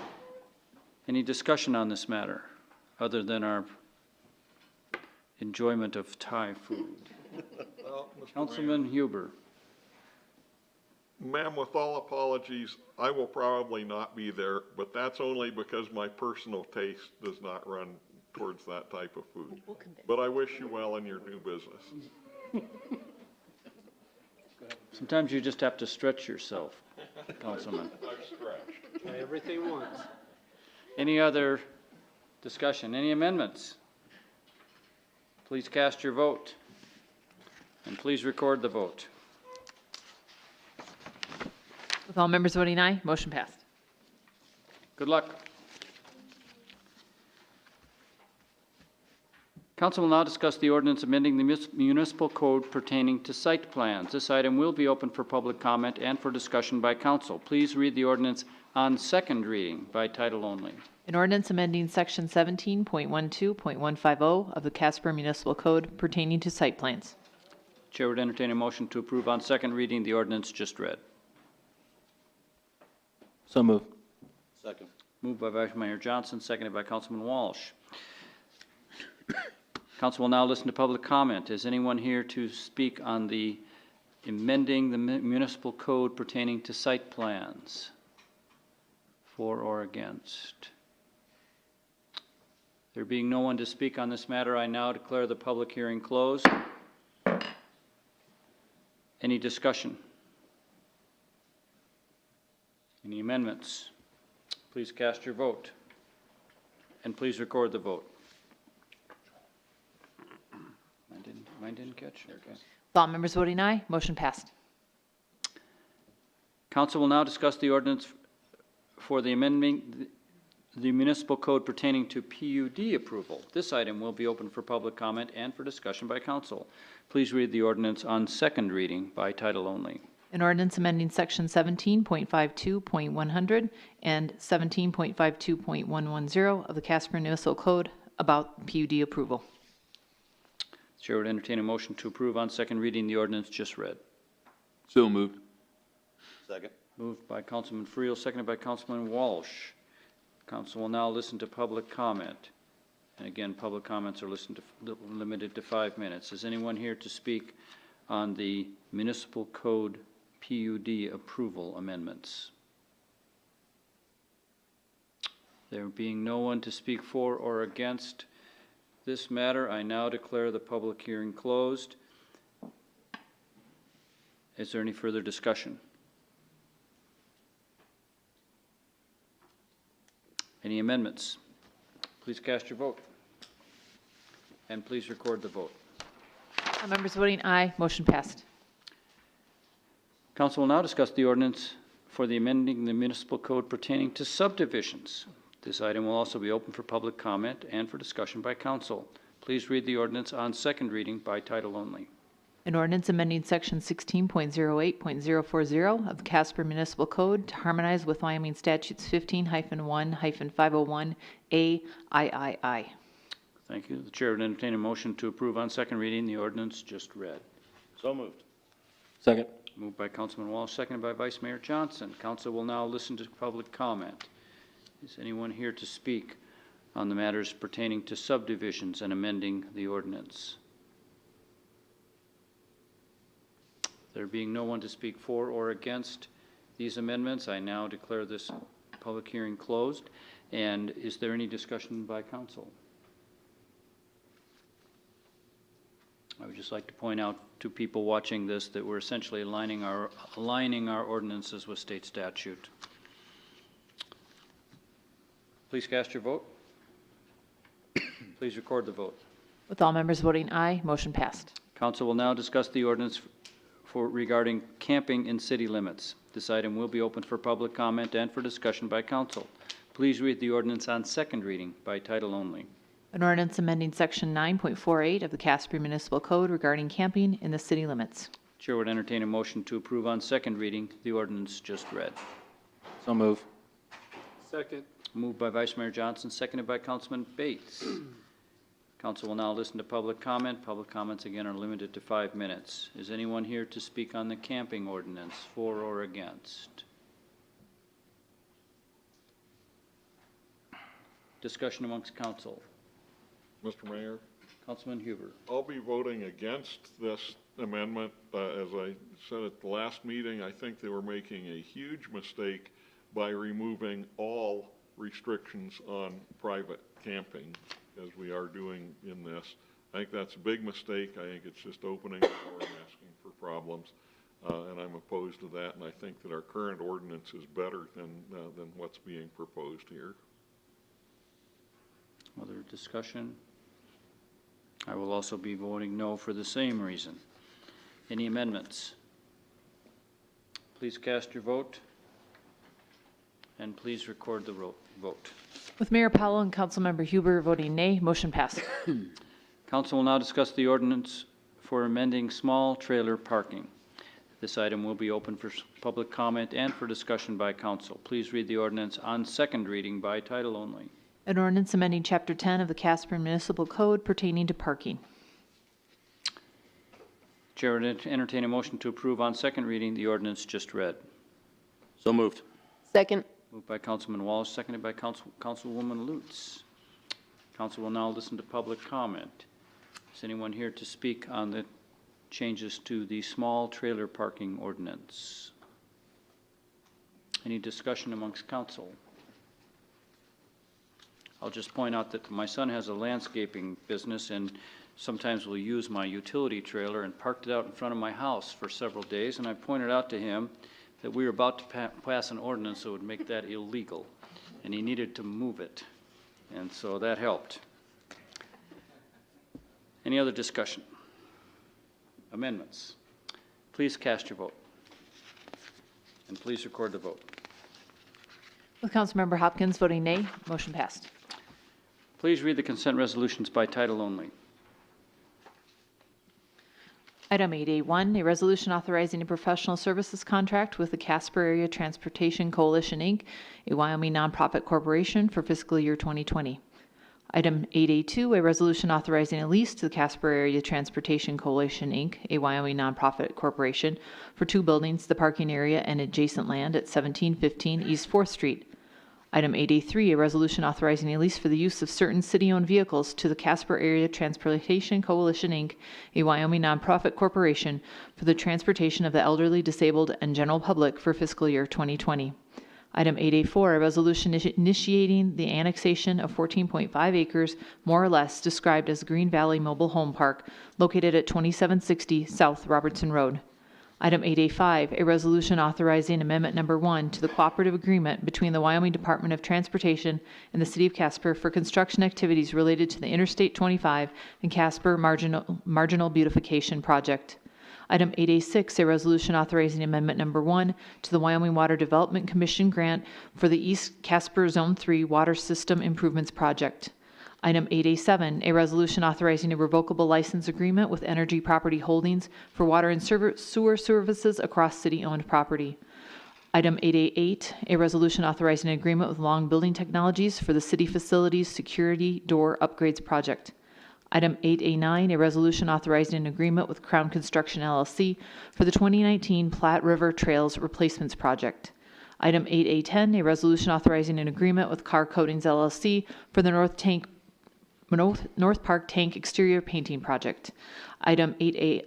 Any discussion on this matter, other than our enjoyment of Thai food? Well, Mr. Councilman Huber. Ma'am, with all apologies, I will probably not be there, but that's only because my personal taste does not run towards that type of food. But I wish you well in your new business. Sometimes you just have to stretch yourself, Councilman. I've stretched. Try everything once. Any other discussion? Any amendments? Please cast your vote. And please record the vote. With all members voting aye, motion passed. Good luck. Council will now discuss the ordinance amending the municipal code pertaining to site plans. This item will be open for public comment and for discussion by council. Please read the ordinance on second reading by title only. An ordinance amending section 17.12.150 of the Casper Municipal Code pertaining to site plans. Chair would entertain a motion to approve on second reading the ordinance just read. So moved. Second. Moved by Vice Mayor Johnson, seconded by Councilman Walsh. Council will now listen to public comment. Is anyone here to speak on the amending the municipal code pertaining to site plans? For or against? There being no one to speak on this matter, I now declare the public hearing closed. Any discussion? Any amendments? Please cast your vote. And please record the vote. Mine didn't catch? Okay. With all members voting aye, motion passed. Council will now discuss the ordinance for the amending the municipal code pertaining to PUD approval. This item will be open for public comment and for discussion by council. Please read the ordinance on second reading by title only. An ordinance amending section 17.52.100 and 17.52.110 of the Casper Municipal Code about PUD approval. Chair would entertain a motion to approve on second reading the ordinance just read. So moved. Second. Moved by Councilman Friel, seconded by Councilman Walsh. Council will now listen to public comment. And again, public comments are limited to 5 minutes. Is anyone here to speak on the municipal code PUD approval amendments? There being no one to speak for or against this matter, I now declare the public hearing closed. Is there any further discussion? Any amendments? Please cast your vote. And please record the vote. All members voting aye, motion passed. Council will now discuss the ordinance for the amending the municipal code pertaining to subdivisions. This item will also be open for public comment and for discussion by council. Please read the ordinance on second reading by title only. An ordinance amending section 16.08.040 of the Casper Municipal Code to harmonize with Wyoming statutes 15-1-501 A III. Thank you. The chair would entertain a motion to approve on second reading the ordinance just read. So moved. Second. Moved by Councilman Walsh, seconded by Vice Mayor Johnson. Council will now listen to public comment. Is anyone here to speak on the matters pertaining to subdivisions and amending the ordinance? There being no one to speak for or against these amendments, I now declare this public hearing closed. And is there any discussion by council? I would just like to point out to people watching this that we're essentially aligning our ordinances with state statute. Please cast your vote. Please record the vote. With all members voting aye, motion passed. Council will now discuss the ordinance regarding camping in city limits. This item will be open for public comment and for discussion by council. Please read the ordinance on second reading by title only. An ordinance amending Section 9.48 of the Casper Municipal Code regarding camping in the city limits. Chair would entertain a motion to approve on second reading the ordinance just read. So move. Second. Moved by Vice Mayor Johnson, seconded by Councilman Bates. Council will now listen to public comment. Public comments again are limited to 5 minutes. Is anyone here to speak on the camping ordinance, for or against? Discussion amongst council. Mr. Mayor, Councilman Huber. I'll be voting against this amendment. As I said at the last meeting, I think they were making a huge mistake by removing all restrictions on private camping, as we are doing in this. I think that's a big mistake. I think it's just opening the door and asking for problems, and I'm opposed to that. And I think that our current ordinance is better than what's being proposed here. Other discussion? I will also be voting no for the same reason. Any amendments? Please cast your vote, and please record the vote. With Mayor Powell and Councilmember Huber voting nay, motion passed. Council will now discuss the ordinance for amending small trailer parking. This item will be open for public comment and for discussion by council. Please read the ordinance on second reading by title only. An ordinance amending Chapter 10 of the Casper Municipal Code pertaining to parking. Chair would entertain a motion to approve on second reading the ordinance just read. So moved. Second. Moved by Councilman Wallace, seconded by Councilwoman Lutz. Council will now listen to public comment. Is anyone here to speak on the changes to the small trailer parking ordinance? Any discussion amongst council? I'll just point out that my son has a landscaping business and sometimes will use my utility trailer, and parked it out in front of my house for several days, and I pointed out to him that we were about to pass an ordinance that would make that illegal, and he needed to move it, and so that helped. Any other discussion? Amendments? Please cast your vote, and please record the vote. With Councilmember Hopkins voting nay, motion passed. Please read the consent resolutions by title only. Item 8A1, a resolution authorizing a professional services contract with the Casper Area Transportation Coalition, Inc., a Wyoming nonprofit corporation for fiscal year 2020. Item 8A2, a resolution authorizing a lease to the Casper Area Transportation Coalition, Inc., a Wyoming nonprofit corporation, for 2 buildings, the parking area, and adjacent land at 1715 East 4th Street. Item 8A3, a resolution authorizing a lease for the use of certain city-owned vehicles to the Casper Area Transportation Coalition, Inc., a Wyoming nonprofit corporation, for the transportation of the elderly, disabled, and general public for fiscal year 2020. Item 8A4, a resolution initiating the annexation of 14.5 acres, more or less, described as Green Valley Mobile Home Park, located at 2760 South Robertson Road. Item 8A5, a resolution authorizing Amendment Number 1 to the cooperative agreement between the Wyoming Department of Transportation and the City of Casper for construction activities related to the Interstate 25 and Casper Marginal Beautification Project. Item 8A6, a resolution authorizing Amendment Number 1 to the Wyoming Water Development Commission grant for the East Casper Zone 3 Water System Improvements Project. Item 8A7, a resolution authorizing a revocable license agreement with Energy Property Holdings for water and sewer services across city-owned property. Item 8A8, a resolution authorizing an agreement with Long Building Technologies for the city facilities security door upgrades project. Item 8A9, a resolution authorizing an agreement with Crown Construction LLC for the 2019 Platte River Trails Replacements Project. Item 8A10, a resolution authorizing an agreement with Car Coatings LLC for the North Park Tank Exterior Painting Project. Item 8A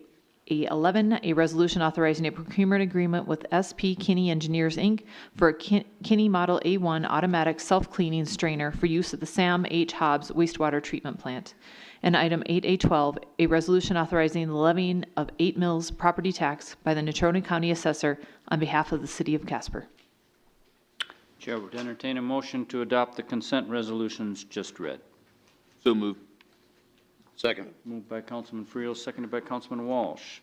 A11, a resolution authorizing a procurement agreement with SP Kinney Engineers, Inc. for a Kinney Model A1 automatic self-cleaning strainer for use at the Sam H. Hobbs wastewater treatment plant. And item 8A12, a resolution authorizing the levying of 8 mills property tax by the Natrona County Assessor on behalf of the City of Casper. Chair would entertain a motion to adopt the consent resolutions just read. So moved. Second. Moved by Councilman Friel, seconded by Councilman Walsh.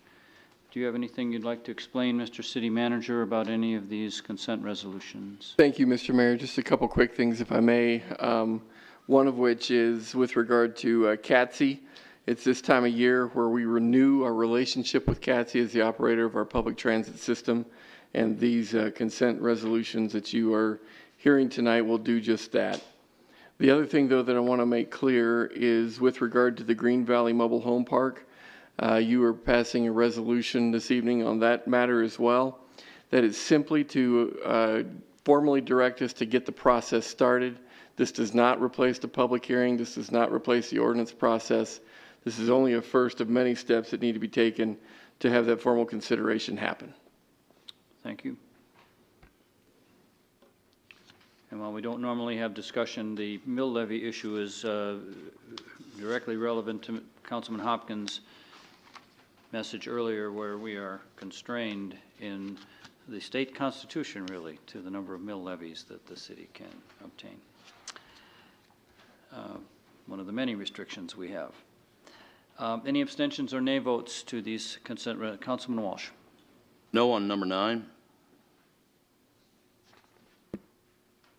Do you have anything you'd like to explain, Mr. City Manager, about any of these consent resolutions? Thank you, Mr. Mayor. Just a couple quick things, if I may. One of which is with regard to CATSI. It's this time of year where we renew our relationship with CATSI as the operator of our public transit system. And these consent resolutions that you are hearing tonight will do just that. The other thing, though, that I want to make clear is with regard to the Green Valley Mobile Home Park. You are passing a resolution this evening on that matter as well. That is simply to formally direct us to get the process started. This does not replace the public hearing. This does not replace the ordinance process. This is only a first of many steps that need to be taken to have that formal consideration happen. Thank you. And while we don't normally have discussion, the mill levy issue is directly relevant to Councilman Hopkins' message earlier, where we are constrained in the state constitution, really, to the number of mill levies that the city can obtain. One of the many restrictions we have. Any abstentions or nay votes to these consent? Councilman Walsh. No on number 9.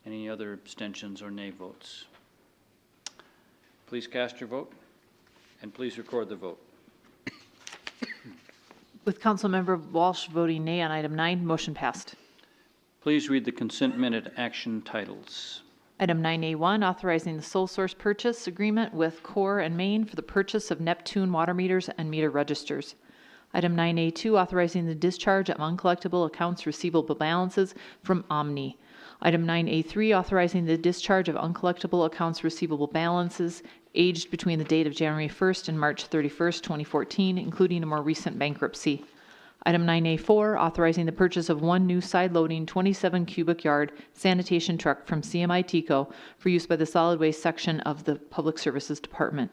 Any other abstentions or nay votes? Please cast your vote, and please record the vote. With Councilmember Walsh voting nay on item 9, motion passed. Please read the consent minute action titles. Item 9A1, authorizing the sole source purchase agreement with Core and Maine for the purchase of Neptune water meters and meter registers. Item 9A2, authorizing the discharge of uncollectible accounts receivable balances from Omni. Item 9A3, authorizing the discharge of uncollectible accounts receivable balances aged between the date of January 1st and March 31st, 2014, including a more recent bankruptcy. Item 9A4, authorizing the purchase of 1 new side-loading 27 cubic yard sanitation truck from CMI TECO for use by the solid waste section of the Public Services Department.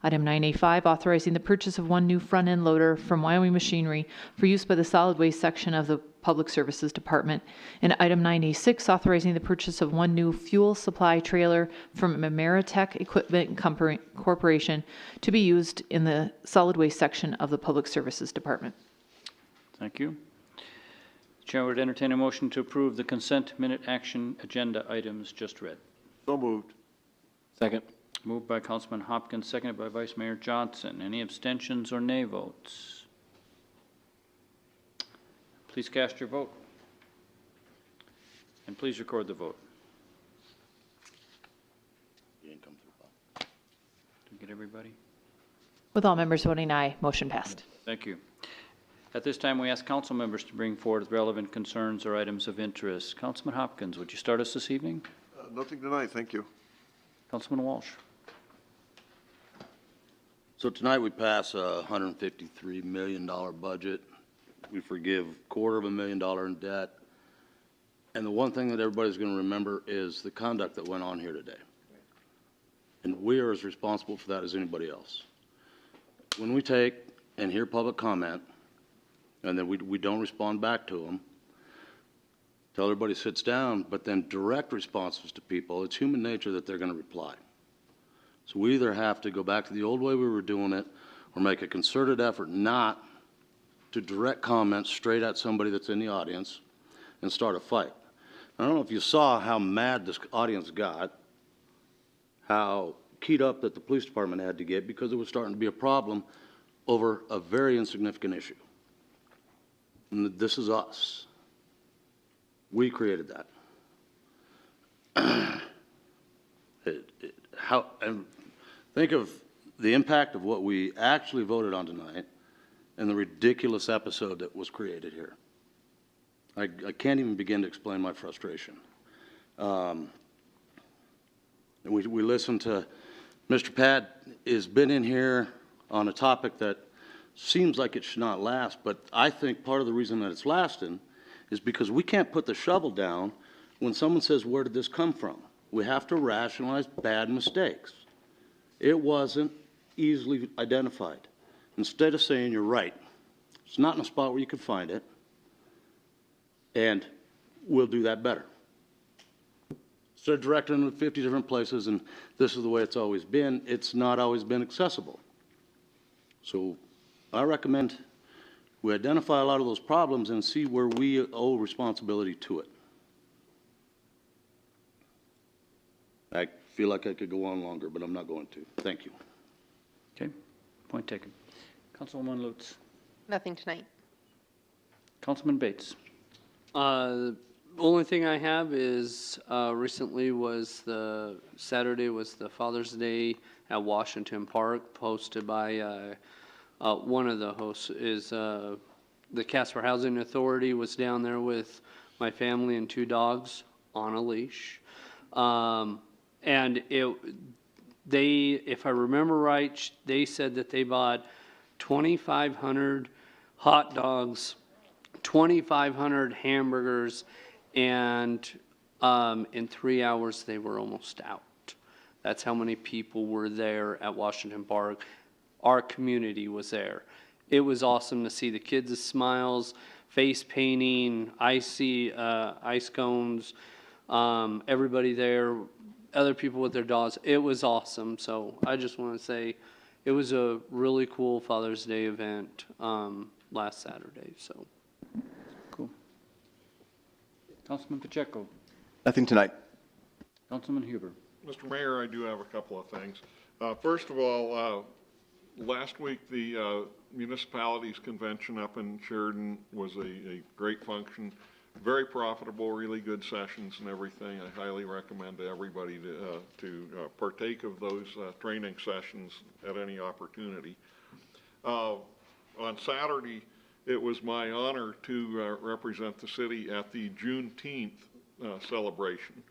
Item 9A5, authorizing the purchase of 1 new front-end loader from Wyoming Machinery for use by the solid waste section of the Public Services Department. And item 9A6, authorizing the purchase of 1 new fuel supply trailer from Ameritech Equipment Corporation to be used in the solid waste section of the Public Services Department. Thank you. The chair would entertain a motion to approve the consent minute action agenda items just read. So moved. Second. Moved by Councilman Hopkins, seconded by Vice Mayor Johnson. Any abstentions or nay votes? Please cast your vote. And please record the vote. You didn't come through, Bob. Did we get everybody? With all members voting aye, motion passed. Thank you. At this time, we ask council members to bring forward relevant concerns or items of interest. Councilman Hopkins, would you start us this evening? Nothing tonight, thank you. Councilman Walsh. So tonight we pass a $153 million budget. We forgive $250,000 in debt. And the one thing that everybody's going to remember is the conduct that went on here today. And we are as responsible for that as anybody else. When we take and hear public comment, and then we don't respond back to them, tell everybody sits down, but then direct responses to people, it's human nature that they're going to reply. So we either have to go back to the old way we were doing it or make a concerted effort not to direct comments straight at somebody that's in the audience and start a fight. I don't know if you saw how mad this audience got, how keyed up that the police department had to get because it was starting to be a problem over a very insignificant issue. And this is us. We created that. And think of the impact of what we actually voted on tonight and the ridiculous episode that was created here. I can't even begin to explain my frustration. And we listened to Mr. Pat has been in here on a topic that seems like it should not last, but I think part of the reason that it's lasting is because we can't put the shovel down when someone says, where did this come from? We have to rationalize bad mistakes. It wasn't easily identified. Instead of saying, you're right, it's not in a spot where you can find it, and we'll do that better. Instead of directing them to 50 different places, and this is the way it's always been, it's not always been accessible. So I recommend we identify a lot of those problems and see where we owe responsibility to it. I feel like I could go on longer, but I'm not going to. Thank you. Okay, point taken. Councilwoman Lutz. Nothing tonight. Councilman Bates. Only thing I have is recently was Saturday was the Father's Day at Washington Park, posted by one of the hosts is the Casper Housing Authority was down there with my family and 2 dogs on a leash. And if I remember right, they said that they bought 2,500 hot dogs, 2,500 hamburgers, and in 3 hours they were almost out. That's how many people were there at Washington Park. Our community was there. It was awesome to see the kids' smiles, face painting, ice cones, everybody there, other people with their dogs. It was awesome. So I just want to say it was a really cool Father's Day event last Saturday. So Cool. Councilman Pacheco. Nothing tonight. Councilman Huber. Mr. Mayor, I do have a couple of things. First of all, last week the municipalities convention up in Sheridan was a great function, very profitable, really good sessions and everything. I highly recommend to everybody to partake of those training sessions at any opportunity. On Saturday, it was my honor to represent the city at the Juneteenth celebration.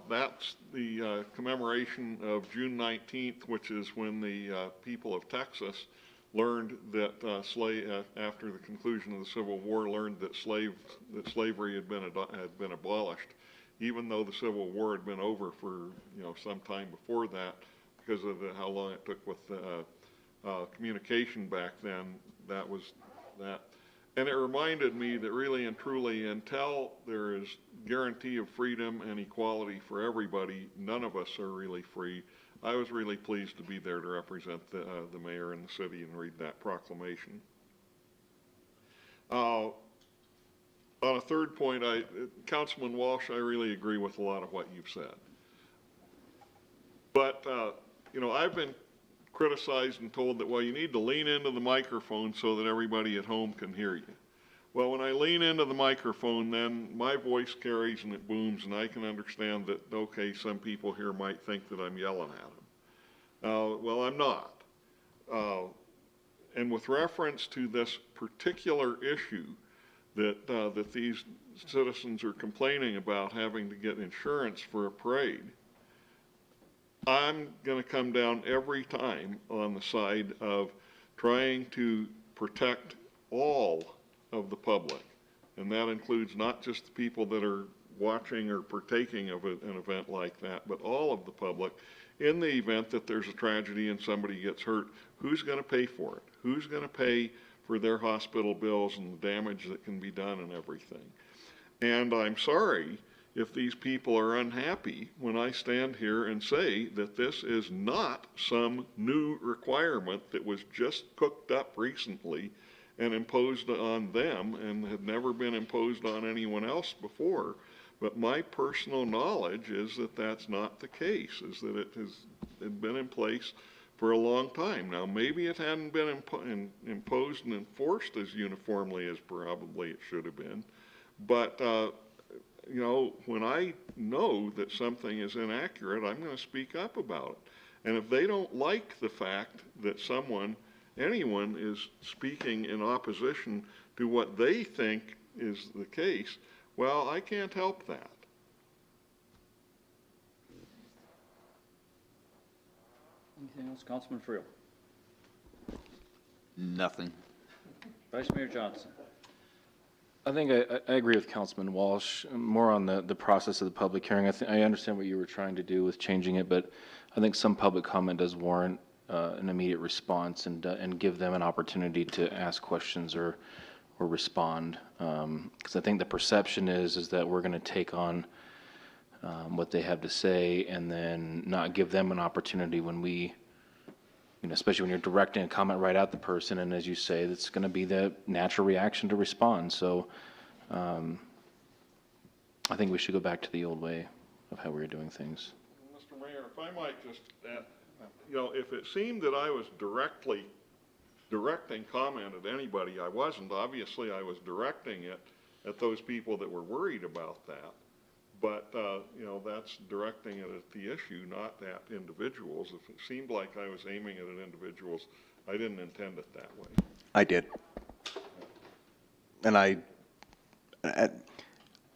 That's the commemoration of June 19th, which is when the people of Texas learned that after the conclusion of the Civil War, learned that slavery had been abolished, even though the Civil War had been over for some time before that, because of how long it took with communication back then. That was that. And it reminded me that really and truly, until there is guarantee of freedom and equality for everybody, none of us are really free. I was really pleased to be there to represent the mayor and the city and read that proclamation. On a third point, Councilman Walsh, I really agree with a lot of what you've said. But, I've been criticized and told that, well, you need to lean into the microphone so that everybody at home can hear you. Well, when I lean into the microphone, then my voice carries and it booms, and I can understand that, okay, some people here might think that I'm yelling at them. Well, I'm not. And with reference to this particular issue that these citizens are complaining about having to get insurance for a parade, I'm going to come down every time on the side of trying to protect all of the public. And that includes not just the people that are watching or partaking of an event like that, but all of the public. In the event that there's a tragedy and somebody gets hurt, who's going to pay for it? Who's going to pay for their hospital bills and the damage that can be done and everything? And I'm sorry if these people are unhappy when I stand here and say that this is not some new requirement that was just cooked up recently and imposed on them and had never been imposed on anyone else before. But my personal knowledge is that that's not the case, is that it has been in place for a long time. Now, maybe it hadn't been imposed and enforced as uniformly as probably it should have been, but when I know that something is inaccurate, I'm going to speak up about it. And if they don't like the fact that anyone is speaking in opposition to what they think is the case, well, I can't help that. Anything else, Councilman Friel? Nothing. Vice Mayor Johnson. I think I agree with Councilman Walsh, more on the process of the public hearing. I understand what you were trying to do with changing it, but I think some public comment does warrant an immediate response and give them an opportunity to ask questions or respond. Because I think the perception is that we're going to take on what they have to say and then not give them an opportunity when we, especially when you're directing a comment right at the person, and as you say, that's going to be the natural reaction to respond. So I think we should go back to the old way of how we were doing things. Mr. Mayor, if I might just add, if it seemed that I was directing comment at anybody, I wasn't. Obviously, I was directing it at those people that were worried about that. But, that's directing it at the issue, not at individuals. If it seemed like I was aiming it at individuals, I didn't intend it that way. I did. And I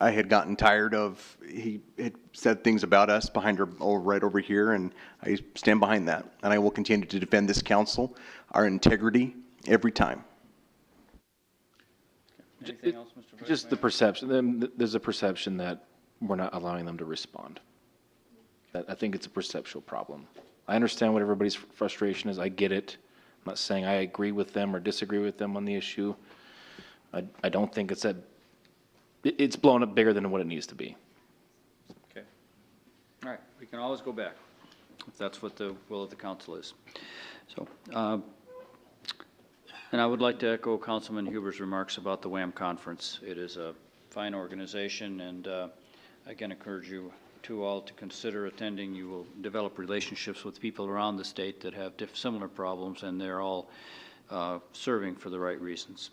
had gotten tired of, he had said things about us behind her, right over here, and I stand behind that. And I will continue to defend this council, our integrity, every time. Anything else, Mr. Vice Just Mayor? the perception, there's a perception that we're not allowing them to respond. I think it's a perceptual problem. I understand what everybody's frustration is. I get it. I'm not saying I agree with them or disagree with them on the issue. I don't think it's blown up bigger than what it needs to be. Okay. All right, we can always go back, if that's what the will of the council is. So, and I would like to echo Councilman Huber's remarks about the WAM conference. It is a fine organization, and again, encourage you to all to consider attending. You will develop relationships with people around the state that have similar problems, and they're all serving for the right reasons.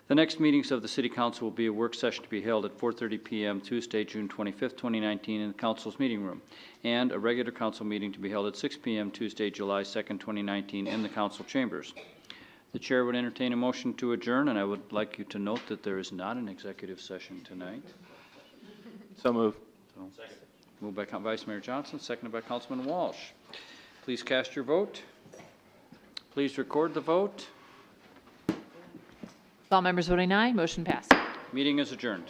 The next meetings of the City Council will be a work session to be held at 4:30 p.m. Tuesday, June 25th, 2019 in the Council's meeting room, and a regular Council meeting to be held at 6 p.m. Tuesday, July 2nd, 2019 in the Council chambers. The Chair would entertain a motion to adjourn, and I would like you to note that there is not an executive session tonight. So moved. Moved by Vice Mayor Johnson, seconded by Councilman Walsh. Please cast your vote. Please record the vote. All members voting aye, motion passed. Meeting is adjourned.